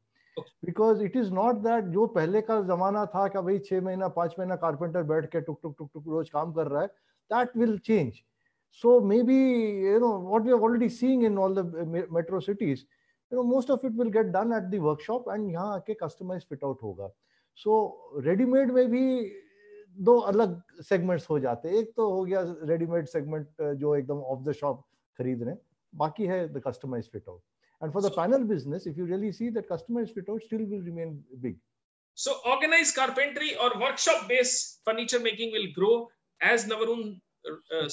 because it is not that जो पहले का जमाना था कि भाई 6 महीना 5 महीना कारपेंटर बैठ के टुक टुक टुक टुक रोज काम कर रहा है, that will change. So maybe what we are already seeing in all the metro cities, most of it will get done at the workshop and यहाँ आके कस्टमाइज फिट आउट होगा। सो रेडीमेड में भी दो अलग सेगमेंट्स हो जाते हैं। एक तो हो गया रेडीमेड सेगमेंट जो एकदम ऑफ द शॉप खरीद रहे हैं, बाकी है the customise fit out. And for the panel business, if you really see that customized fit out still will remain big. So organized carpentry or workshop based furniture making will grow, as Navarun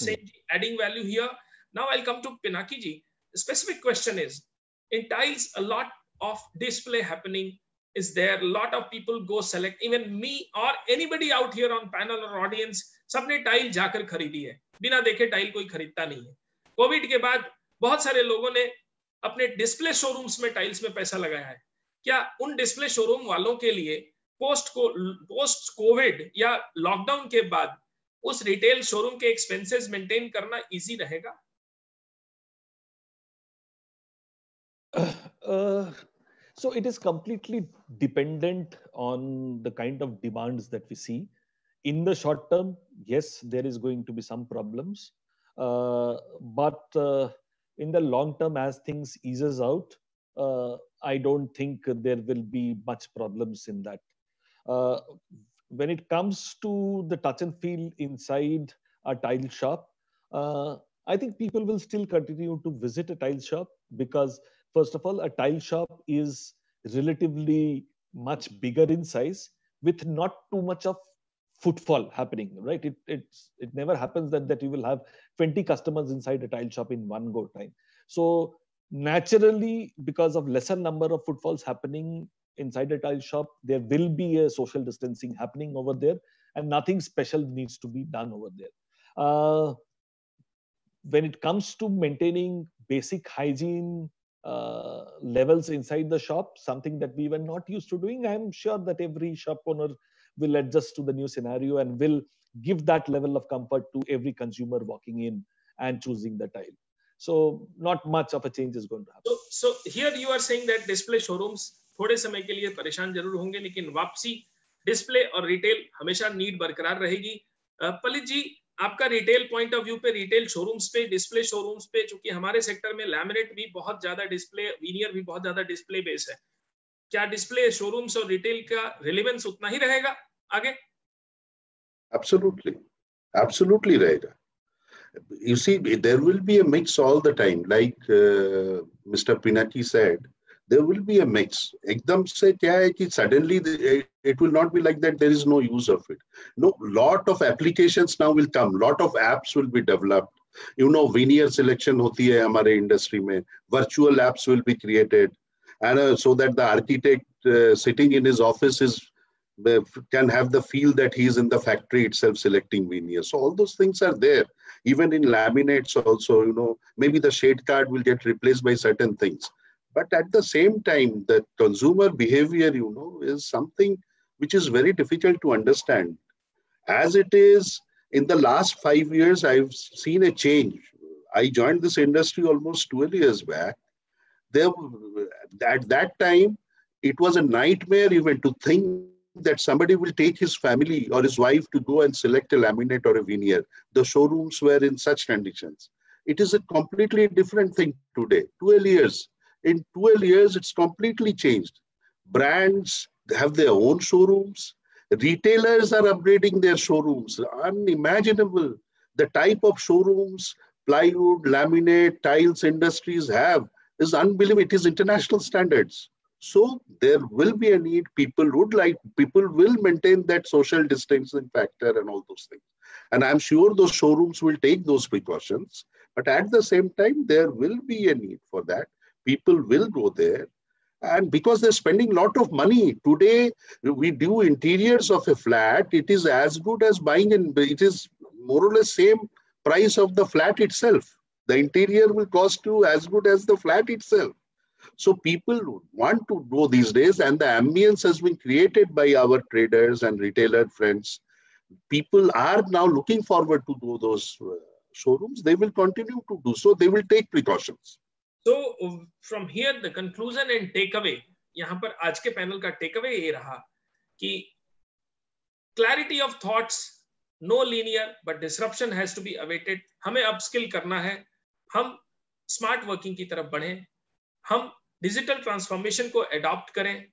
said, adding value here. Now I'll come to Pinaki ji. The specific question is, in tiles, a lot of display happening is there. A lot of people go select, even me or anybody out here on panel or audience, सबने tile जाकर खरीदी है, बिना देखे tile कोई खरीदता नहीं है। कोविड के बाद बहुत सारे लोगों ने अपने डिस्प्ले शोरूम्स में टाइल्स में पैसा लगाया है। क्या उन डिस्प्ले शोरूम वालों के लिए पोस्ट कोविड या लॉकडाउन के बाद उस रिटेल शोरूम के एक्सपेंसेस मेंटेन करना इजी रहेगा? So it is completely dependent on the kind of demands that we see. In the short term, yes, there is going to be some problems, but in the long term, as things eases out, I don't think there will be much problems in that. When it comes to the touch and feel inside a tile shop, I think people will still continue to visit a tile shop because, first of all, a tile shop is relatively much bigger in size with not too much of footfall happening, right? It never happens that you will have 20 customers inside a tile shop in one go time. So naturally, because of lesser number of footfalls happening inside a tile shop, there will be a social distancing happening over there, and nothing special needs to be done over there. When it comes to maintaining basic hygiene levels inside the shop, something that we were not used to doing, I'm sure that every shop owner will adjust to the new scenario and will give that level of comfort to every consumer walking in and choosing the tile. So not much of a change is going to happen. So here you are saying that display showrooms थोड़े समय के लिए परेशान जरूर होंगे, लेकिन वापसी display और रिटेल हमेशा नीड बरकरार रहेगी। पलित जी, आपका रिटेल पॉइंट ऑफ व्यू पे, रिटेल शोरूम्स पे, डिस्प्ले शोरूम्स पे, चूंकि हमारे सेक्टर में लैमिनेट भी बहुत ज्यादा डिस्प्ले, वीनियर भी बहुत ज्यादा डिस्प्ले बेस है, क्या डिस्प्ले शोरूम्स और रिटेल का रिलेवेंस उतना ही रहेगा आगे? Absolutely रहेगा. You see, there will be a mix all the time. Like Mr. Pinaki said, there will be a mix. एकदम से क्या है कि suddenly it will not be like that. There is no use of it. No, lot of applications now will come. Lot of apps will be developed. You know, veneer selection होती है हमारे industry में. Virtual apps will be created, and so that the architect sitting in his office can have the feel that he is in the factory itself selecting veneer. So all those things are there. Even in laminates also, you know, maybe the shade card will get replaced by certain things. But at the same time, the consumer behavior, you know, is something which is very difficult to understand. As it is, in the last 5 years, I've seen a change. I joined this industry almost 12 years back. At that time, it was a nightmare even to think that somebody will take his family or his wife to go and select a laminate or a veneer. The showrooms were in such conditions. It is a completely different thing today. 12 years. In 12 years, it's completely changed. Brands have their own showrooms. Retailers are upgrading their showrooms. Unimaginable. The type of showrooms plywood, laminate, tiles industries have is unbelievable. It is international standards. So there will be a need. People will maintain that social distancing factor and all those things. And I'm sure those showrooms will take those precautions. But at the same time, there will be a need for that. People will go there. And because they're spending a lot of money. Today, we do interiors of a flat. It is as good as buying, and it is more or less same price of the flat itself. The interior will cost you as good as the flat itself. So people want to go these days, and the ambience has been created by our traders and retailer friends. People are now looking forward to do those showrooms. They will continue to do so. They will take precautions. So from here, the conclusion and takeaway, यहाँ पर आज के panel का takeaway ये रहा कि clarity of thoughts, no linear, but disruption has to be awaited. हमें upskill करना है, हम smart working की तरफ बढ़ें, हम डिजिटल ट्रांसफॉर्मेशन को अडॉप्ट करें,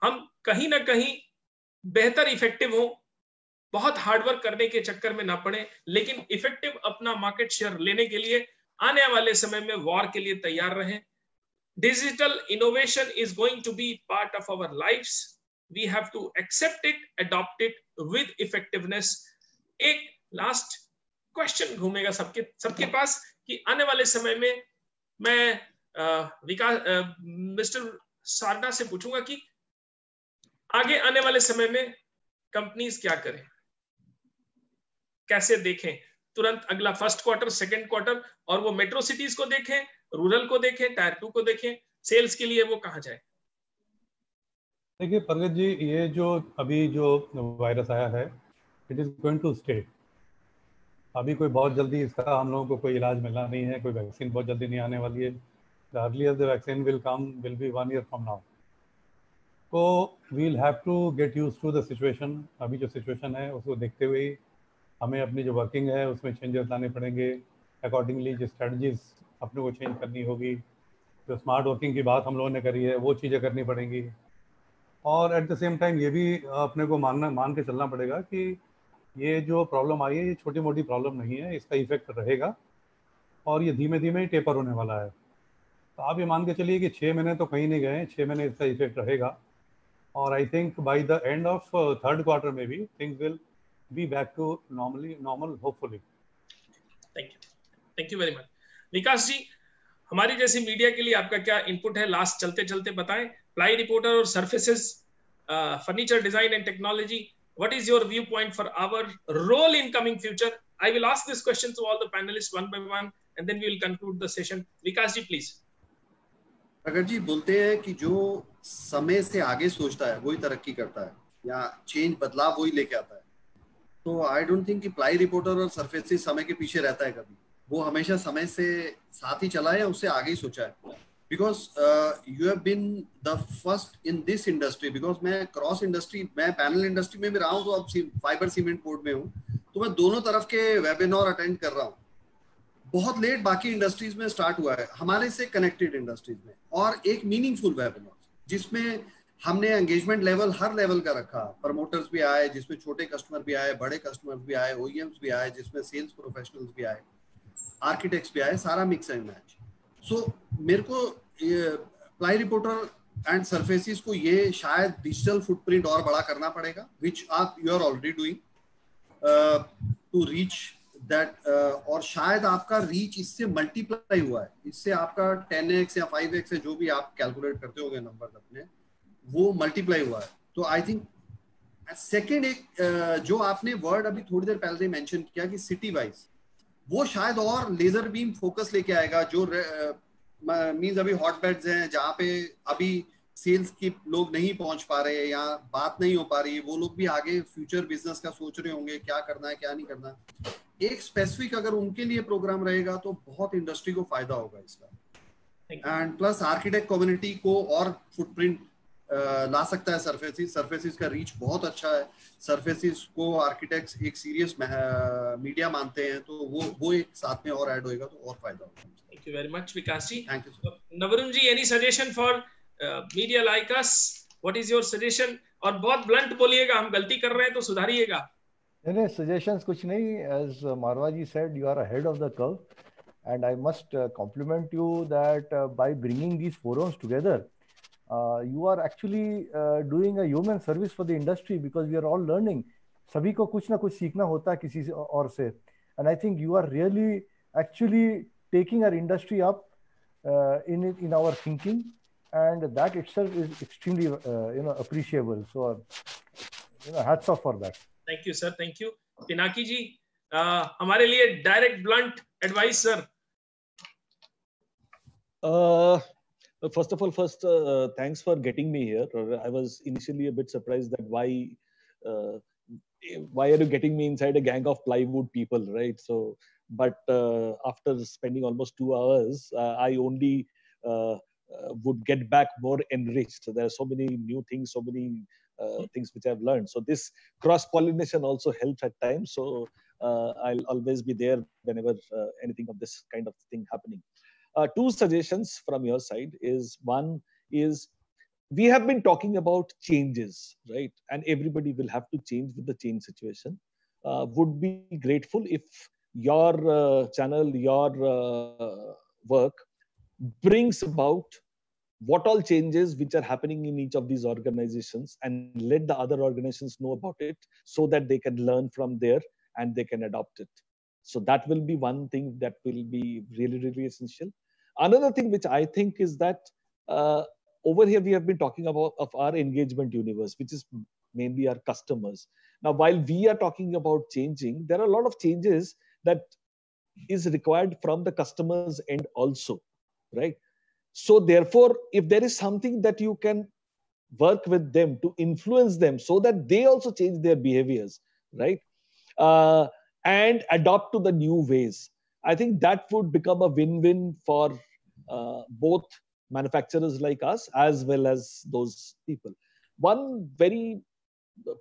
हम कहीं ना कहीं बेहतर इफेक्टिव हो, बहुत हार्डवर्क करने के चक्कर में ना पड़े, लेकिन इफेक्टिव अपना मार्केट शेयर लेने के लिए आने वाले समय में वॉर के लिए तैयार रहें. Digital innovation is going to be part of our lifes. We have to accept it, adopt it with effectiveness. एक लास्ट क्वेश्चन घूमेगा सबके पास कि आने वाले समय में मैं विकास मिस्टर सारदा से पूछूंगा कि आगे आने वाले समय में कंपनीज क्या करें, कैसे देखें, तुरंत अगला फर्स्ट क्वार्टर, सेकंड क्वार्टर, और वो मेट्रो सिटीज को देखें, रूरल को देखें, टायर 2 को देखें, सेल्स के लिए वो कहां जाए? देखिए पंकज जी, ये जो अभी जो वायरस आया है, it is going to stay. अभी कोई बहुत जल्दी इसका हम लोगों को कोई इलाज मिलना नहीं है, कोई वैक्सीन बहुत जल्दी नहीं आने वाली है. The earlier the vaccine will come will be 1 year from now. So we'll have to get used to the situation. अभी जो situation है उसको देखते हुए हमें अपनी जो वर्किंग है उसमें चेंजेस लाने पड़ेंगे. अकॉर्डिंगली जो स्ट्रेटजीज अपने को चेंज करनी होगी. जो स्मार्ट वर्किंग की बात हम लोगों ने करी है वो चीज़ें करनी पड़ेंगी. और एट द सेम टाइम ये भी अपने को मान के चलना पड़ेगा कि ये जो प्रॉब्लम आई है ये छोटी मोटी प्रॉब्लम नहीं है, इसका इफेक्ट रहेगा और ये धीमे धीमे टेपर होने वाला है. तो आप ये मान के चलिए कि 6 महीने तो कहीं नहीं गए, 6 महीने इसका इफेक्ट रहेगा. और I think by the end of third quarter में भी things will be back to normal hopefully. Thank you very much. Vikas ji, हमारी जैसी मीडिया के लिए आपका क्या इनपुट है? लास्ट चलते चलते बताएं. प्लाई रिपोर्टर और surfaces, furniture design and technology, what is your view point for our role in coming future? I will ask this question to all the panellist one by one and then we will conclude the session. Vikas ji please. अगर जी बोलते हैं कि जो समय से आगे सोचता है वही तरक्की करता है, या चेंज बदलाव वही लेके आता है. तो आई डोंट थिंक कि प्लाई रिपोर्टर और सरफेस समय के पीछे रहता है कभी. वो हमेशा समय से साथ ही चला है, उससे आगे ही सोचा है. because you have been the first in this industry. Because मैं क्रॉस इंडस्ट्री, मैं पैनल इंडस्ट्री में भी रहा हूँ, तो अब फाइबर सीमेंट बोर्ड में हूँ, तो मैं दोनों तरफ के वेबिनार अटेंड कर रहा हूँ. बहुत लेट बाकी इंडस्ट्रीज में स्टार्ट हुआ है, हमारे से कनेक्टेड इंडस्ट्रीज में, और एक मीनिंगफुल वेबिनार जिसमें हमने एंगेजमेंट लेवल हर लेवल का रखा. प्रमोटर्स भी आए, जिसमें छोटे कस्टमर भी आए, बड़े कस्टमर्स भी आए, ओईएम्स भी आए, जिसमें सेल्स प्रोफेशनल्स भी आए, आर्किटेक्ट्स भी आए, सारा मिक्स एंड मैच. सो मेरे को प्लाई रिपोर्टर एंड सरफेसिस को ये शायद डिजिटल फुटप्रिंट और बड़ा करना पड़ेगा, which you are already doing to reach that. और शायद आपका रीच इससे मल्टीप्लाई हुआ है, इससे आपका 10x या 5x है, जो भी आप कैलकुलेट करते होंगे नंबर अपने, वो मल्टीप्लाई हुआ है. तो आई थिंक सेकेंड एक जो आपने वर्ड अभी थोड़ी देर पहले मेंशन किया कि सिटी वाइज, वो शायद और लेजर बीम फोकस लेके आएगा. जो मींस अभी हॉट बेड्स हैं जहाँ पे अभी सेल्स की लोग नहीं पहुंच पा रहे या बात नहीं हो पा रही, वो लोग भी आगे फ्यूचर बिजनेस का सोच रहे होंगे, क्या करना है क्या नहीं करना है. एक स्पेसिफिक अगर उनके लिए प्रोग्राम रहेगा तो बहुत इंडस्ट्री को फायदा होगा इसका. एंड प्लस आर्किटेक्ट कम्युनिटी को और फुटप्रिंट ला सकता है सरफेसिस. सरफेसिस का रीच बहुत अच्छा है. सरफेसिस को आर्किटेक्ट्स एक सीरियस मीडिया मानते हैं, तो वो एक साथ में और ऐड होएगा तो और फायदा होगा. Thank you very much Vikas ji. Thank you. Navarun ji, any suggestion for media like us? What is your suggestion? और बहुत ब्लंट बोलिएगा, हम गलती कर रहे हैं तो सुधारिएगा. नहीं, सजेशंस कुछ नहीं. As Marwa ji said, you are ahead of the curve, and I must compliment you that by bringing these forums together, you are actually doing a human service for the industry, because we are all learning. सभी को कुछ ना कुछ सीखना होता है किसी और से, and I think you are really actually taking our industry up in our thinking, and that itself is extremely appreciable. So hats off for that. Thank you sir, thank you. Pinaki जी, हमारे लिए direct blunt advice sir. First of all, thanks for getting me here. I was initially a bit surprised that why are you getting me inside a gang of plywood people, right? So, but after spending almost 2 hours, I only would get back more enriched. There are so many new things, so many things which I've learned. So this cross-pollination also helps at times. So I'll always be there whenever anything of this kind of thing happening. 2 suggestions from your side is, one is, we have been talking about changes, right? And everybody will have to change with the change situation. Would be grateful if your channel, your work brings about what all changes which are happening in each of these organizations, and let the other organizations know about it, so that they can learn from there and they can adopt it. So that will be one thing that will be really, really essential. Another thing which I think is that over here we have been talking about of our engagement universe, which is mainly our customers. Now, while we are talking about changing, there are a lot of changes that is required from the customer's end also, right? So therefore, if there is something that you can work with them to influence them so that they also change their behaviors, right? And adopt to the new ways, I think that would become a win-win for both manufacturers like us as well as those people. One very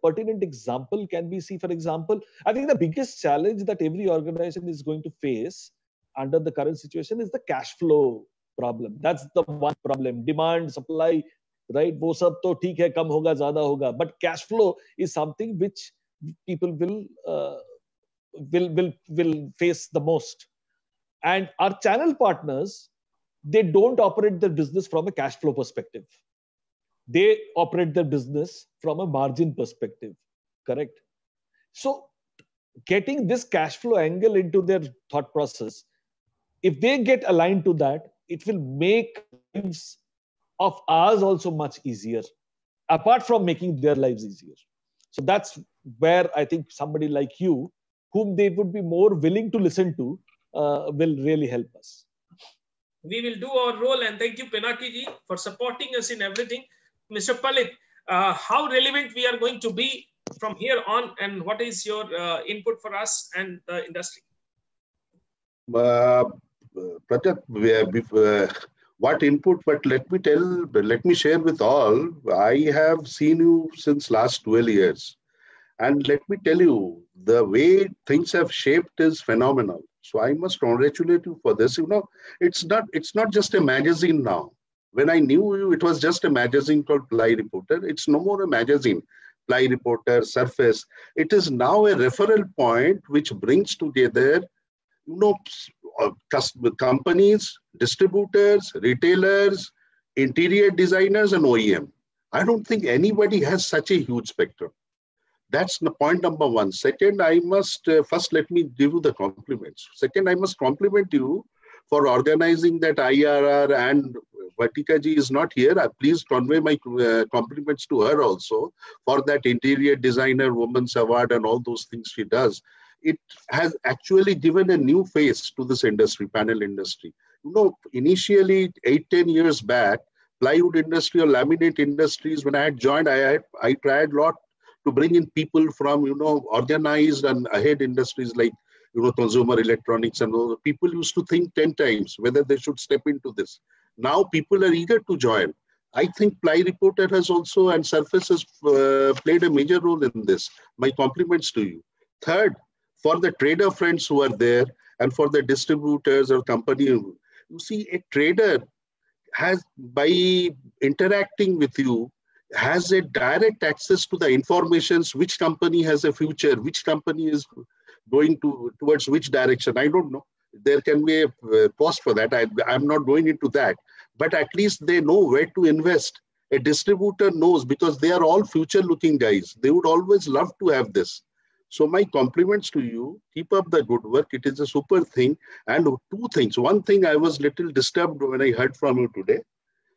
pertinent example can be, see, for example, I think the biggest challenge that every organization is going to face under the current situation is the cash flow problem. That's the one problem. Demand, supply, right? वो सब तो ठीक है, कम होगा, ज़्यादा होगा. But cash flow is something which people will face the most. And our channel partners, they don't operate their business from a cash flow perspective. They operate their business from a margin perspective, correct? So getting this cash flow angle into their thought process, if they get aligned to that, it will make lives of ours also much easier, apart from making their lives easier. So that's where I think somebody like you, whom they would be more willing to listen to, will really help us. We will do our role, and thank you, Pinaki ji, for supporting us in everything. Mr. Palit, how relevant we are going to be from here on, and what is your input for us and the industry? Prajat, what input, but let me share with all. I have seen you since last 12 years. And let me tell you, the way things have shaped is phenomenal. So I must congratulate you for this. You know, it's not just a magazine now. When I knew you, it was just a magazine called Ply Reporter. It's no more a magazine. Ply Reporter, Surface. It is now a referral point which brings together, you know, companies, distributors, retailers, interior designers, and OEM. I don't think anybody has such a huge spectrum. That's the point number one. Second, I must first let me give you the compliments. Second, I must compliment you for organizing that IRR, and Vatika ji is not here. Please convey my compliments to her also for that Interior Designer Women's Award and all those things she does. It has actually given a new face to this industry, panel industry. You know, initially 8-10 years back, plywood industry or laminate industries, when I had joined, I tried a lot to bring in people from, you know, organized and ahead industries like, you know, consumer electronics, and all. People used to think 10 times whether they should step into this. Now people are eager to join. I think Ply Reporter has also, and Surface has played a major role in this. My compliments to you. Third, for the trader friends who are there and for the distributors or company, you see, a trader has, by interacting with you, has a direct access to the informations, which company has a future, which company is going towards which direction. I don't know. There can be a pause for that. I'm not going into that. But at least they know where to invest. A distributor knows, because they are all future-looking guys. They would always love to have this. So my compliments to you. Keep up the good work. It is a super thing. And two things. One thing I was little disturbed when I heard from you today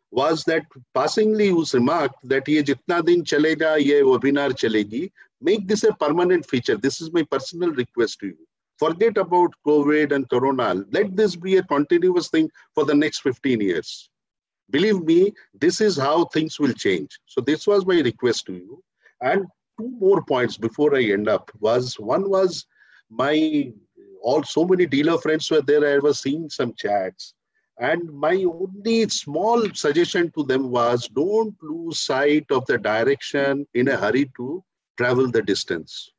was that passingly you remarked that ye jitna din chalega, ye webinar chalegi. Make this a permanent feature. This is my personal request to you. Forget about COVID and Corona. Let this be a continuous thing for the next 15 years. Believe me, this is how things will change. So this was my request to you. And two more points before I end up was, one was so many dealer friends were there. I was seeing some chats. And my only small suggestion to them was, don't lose sight of the direction in a hurry to travel the distance.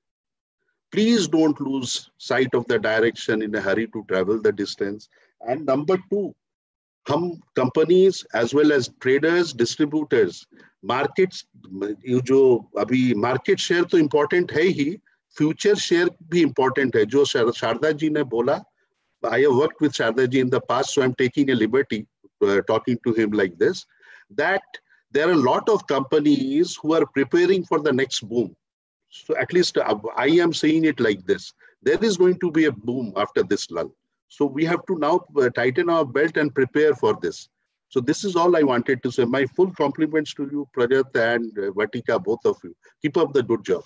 Please don't lose sight of the direction in a hurry to travel the distance. And number two, companies as well as traders, distributors, markets, market share तो important है ही, future share भी important है. जो शारदा जी ने बोला, I have worked with Sharda ji in the past, so I'm taking a liberty talking to him like this, that there are a lot of companies who are preparing for the next boom. So at least I am saying it like this. There is going to be a boom after this lull. So we have to now tighten our belt and prepare for this. So this is all I wanted to say. My full compliments to you, Prajat and Vatika, both of you. Keep up the good job.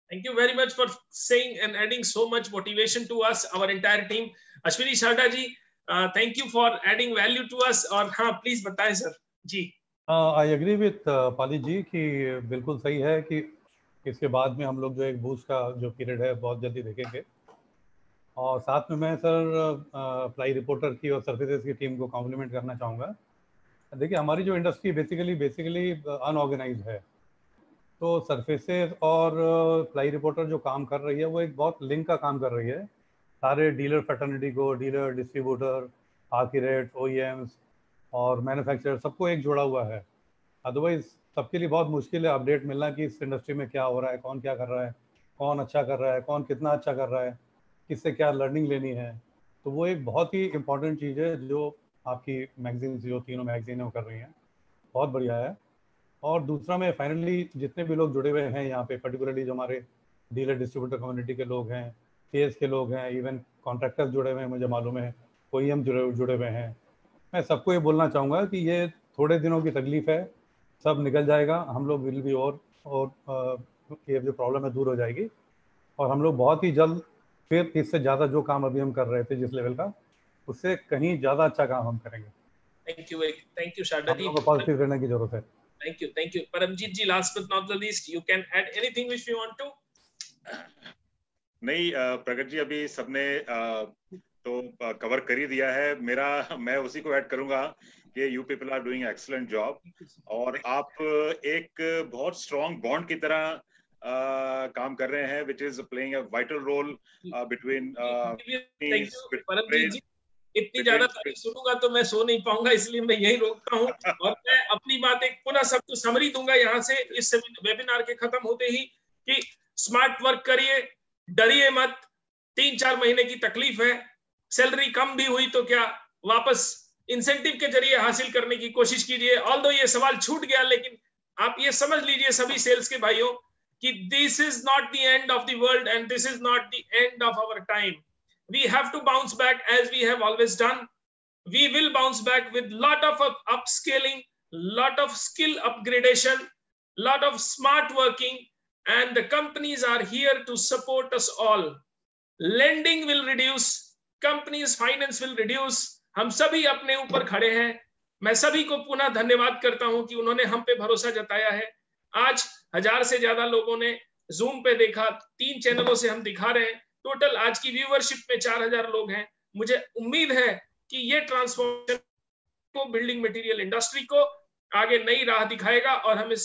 Thank you very much for saying and adding so much motivation to us, our entire team. Ashwini Sharda ji, thank you for adding value to us. और हाँ, please बताएं sir. Ji. I agree with पाली जी कि बिल्कुल सही है कि इसके बाद में हम लोग जो एक बूस्ट का जो पीरियड है बहुत जल्दी देखेंगे. और साथ में मैं सर प्लाई रिपोर्टर की और सर्विसेज की टीम को कॉम्प्लीमेंट करना चाहूँगा. देखिए, हमारी जो इंडस्ट्री बेसिकली अनऑर्गेनाइज्ड है, तो सर्फेसेस और प्लाई रिपोर्टर जो काम कर रही है वो एक बहुत लिंक का काम कर रही है सारे डीलर फैटर्निटी को, डीलर, डिस्ट्रीब्यूटर, आर्किटेक्ट, ओईएम्स और मैन्युफैक्चरर सबको एक जोड़ा हुआ है. अदरवाइज सबके लिए बहुत मुश्किल है अपडेट मिलना कि इस इंडस्ट्री में क्या हो रहा है, कौन क्या कर रहा है, कौन अच्छा कर रहा है, कौन कितना अच्छा कर रहा है, किससे क्या लर्निंग लेनी है. तो वो एक बहुत ही इम्पॉर्टेंट चीज़ है जो आपकी मैगजीन, जो तीनों मैगजीनें वो कर रही हैं, बहुत बढ़िया है. और दूसरा में फाइनली जितने भी लोग जुड़े हुए हैं यहाँ पे, पर्टिकुलरली जो हमारे डीलर डिस्ट्रीब्यूटर कम्युनिटी के लोग हैं, सीएस के लोग हैं, इवन कॉन्ट्रैक्टर्स जुड़े हुए हैं, मुझे मालूम है ओईएम जुड़े हुए हैं. मैं सबको ये बोलना चाहूँगा कि ये थोड़े दिनों की तकलीफ़ है, सब निकल जाएगा. हम लोग विल भी और ये जो प्रॉब्लम है दूर हो जाएगी और हम लोग बहुत ही जल्द फिर इससे ज़्यादा जो काम अभी हम कर रहे थे जिस लेवल का, उससे कहीं ज़्यादा अच्छा काम हम करेंगे. Thank you Sharda ji. Positive रहने की जरूरत है. Thank you. Paramjit ji, last but not the least, you can add anything which you want to. नहीं, प्रगट जी अभी सबने तो कवर कर ही दिया है. मैं उसी को ऐड करूंगा कि you people are doing excellent job, और आप एक बहुत स्ट्रॉन्ग बॉन्ड की तरह काम कर रहे हैं, which is playing a vital role between इतनी ज्यादा तारीफ सुनूंगा तो मैं सो नहीं पाऊंगा, इसलिए मैं यही रोकता हूँ और मैं अपनी बात एक पुनः सबको समरी दूंगा यहाँ से इस वेबिनार के खत्म होते ही कि स्मार्ट वर्क करिए, डरिए मत। 3-4 महीने की तकलीफ है, सैलरी कम भी हुई तो क्या, वापस इंसेंटिव के जरिए हासिल करने की कोशिश कीजिए। ऑल्दो ये सवाल छूट गया, लेकिन आप ये समझ लीजिए सभी सेल्स के भाइयों कि this is not the end of the world and this is not the end of our time. We have to bounce back as we have always done. We will bounce back with lot of upscaling, lot of skill upgradation, lot of smart working, and the companies are here to support us all. Lending will reduce, companies finance will reduce. हम सभी अपने ऊपर खड़े हैं। मैं सभी को पुनः धन्यवाद करता हूं कि उन्होंने हम पे भरोसा जताया है। आज 1000 से ज्यादा लोगों ने Zoom पे देखा, 3 चैनलों से हम दिखा रहे हैं। टोटल आज की व्यूअरशिप में 4000 लोग हैं। मुझे उम्मीद है कि ये ट्रांसफॉर्मेशन को, बिल्डिंग मटेरियल इंडस्ट्री को आगे नई राह दिखाएगा और हम इस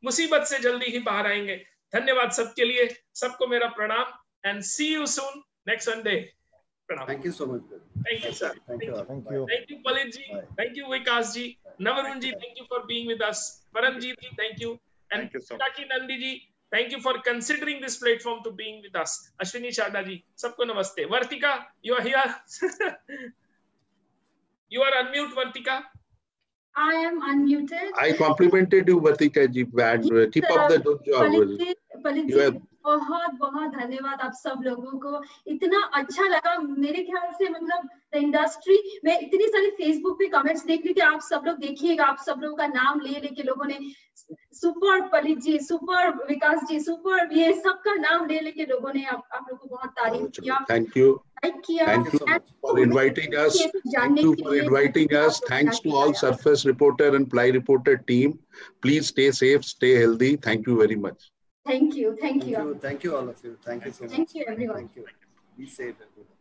मुसीबत से जल्दी ही बाहर आएंगे। धन्यवाद सबके लिए, सबको मेरा प्रणाम and see you soon next Sunday. प्रणाम। Thank you so much. Thank you sir. Thank you Palit ji, thank you Vikas ji, Navarun ji, thank you for being with us, Paramjeet ji thank you, and Kaki Nandi ji thank you for considering this platform to being with us. Ashwini Chadha ji, sabko namaste. Vartika, you are here. You are unmute, Vartika. I am unmuted. I complimented you, Vartika ji, and keep up the good job. बहुत बहुत धन्यवाद आप सब लोगों को, इतना अच्छा लगा। मेरे ख्याल से मतलब इंडस्ट्री में इतनी सारी फेसबुक पे कमेंट्स देख रही थी, आप सब लोग देखिएगा, आप सब लोगों का नाम ले लेके लोगों ने सुपर पलित जी, सुपर विकास जी, सुपर, ये सबका नाम ले लेके लोगों ने आप लोगों को बहुत तारीफ किया। Thank you Thank you for inviting us. Thank you for inviting us. Thanks to all Surface Reporter and Ply Reporter team. Please stay safe, stay healthy. Thank you very much. Thank you. Thank you all of you. Thank you so much. Thank you everyone. Thank you. Be safe everyone.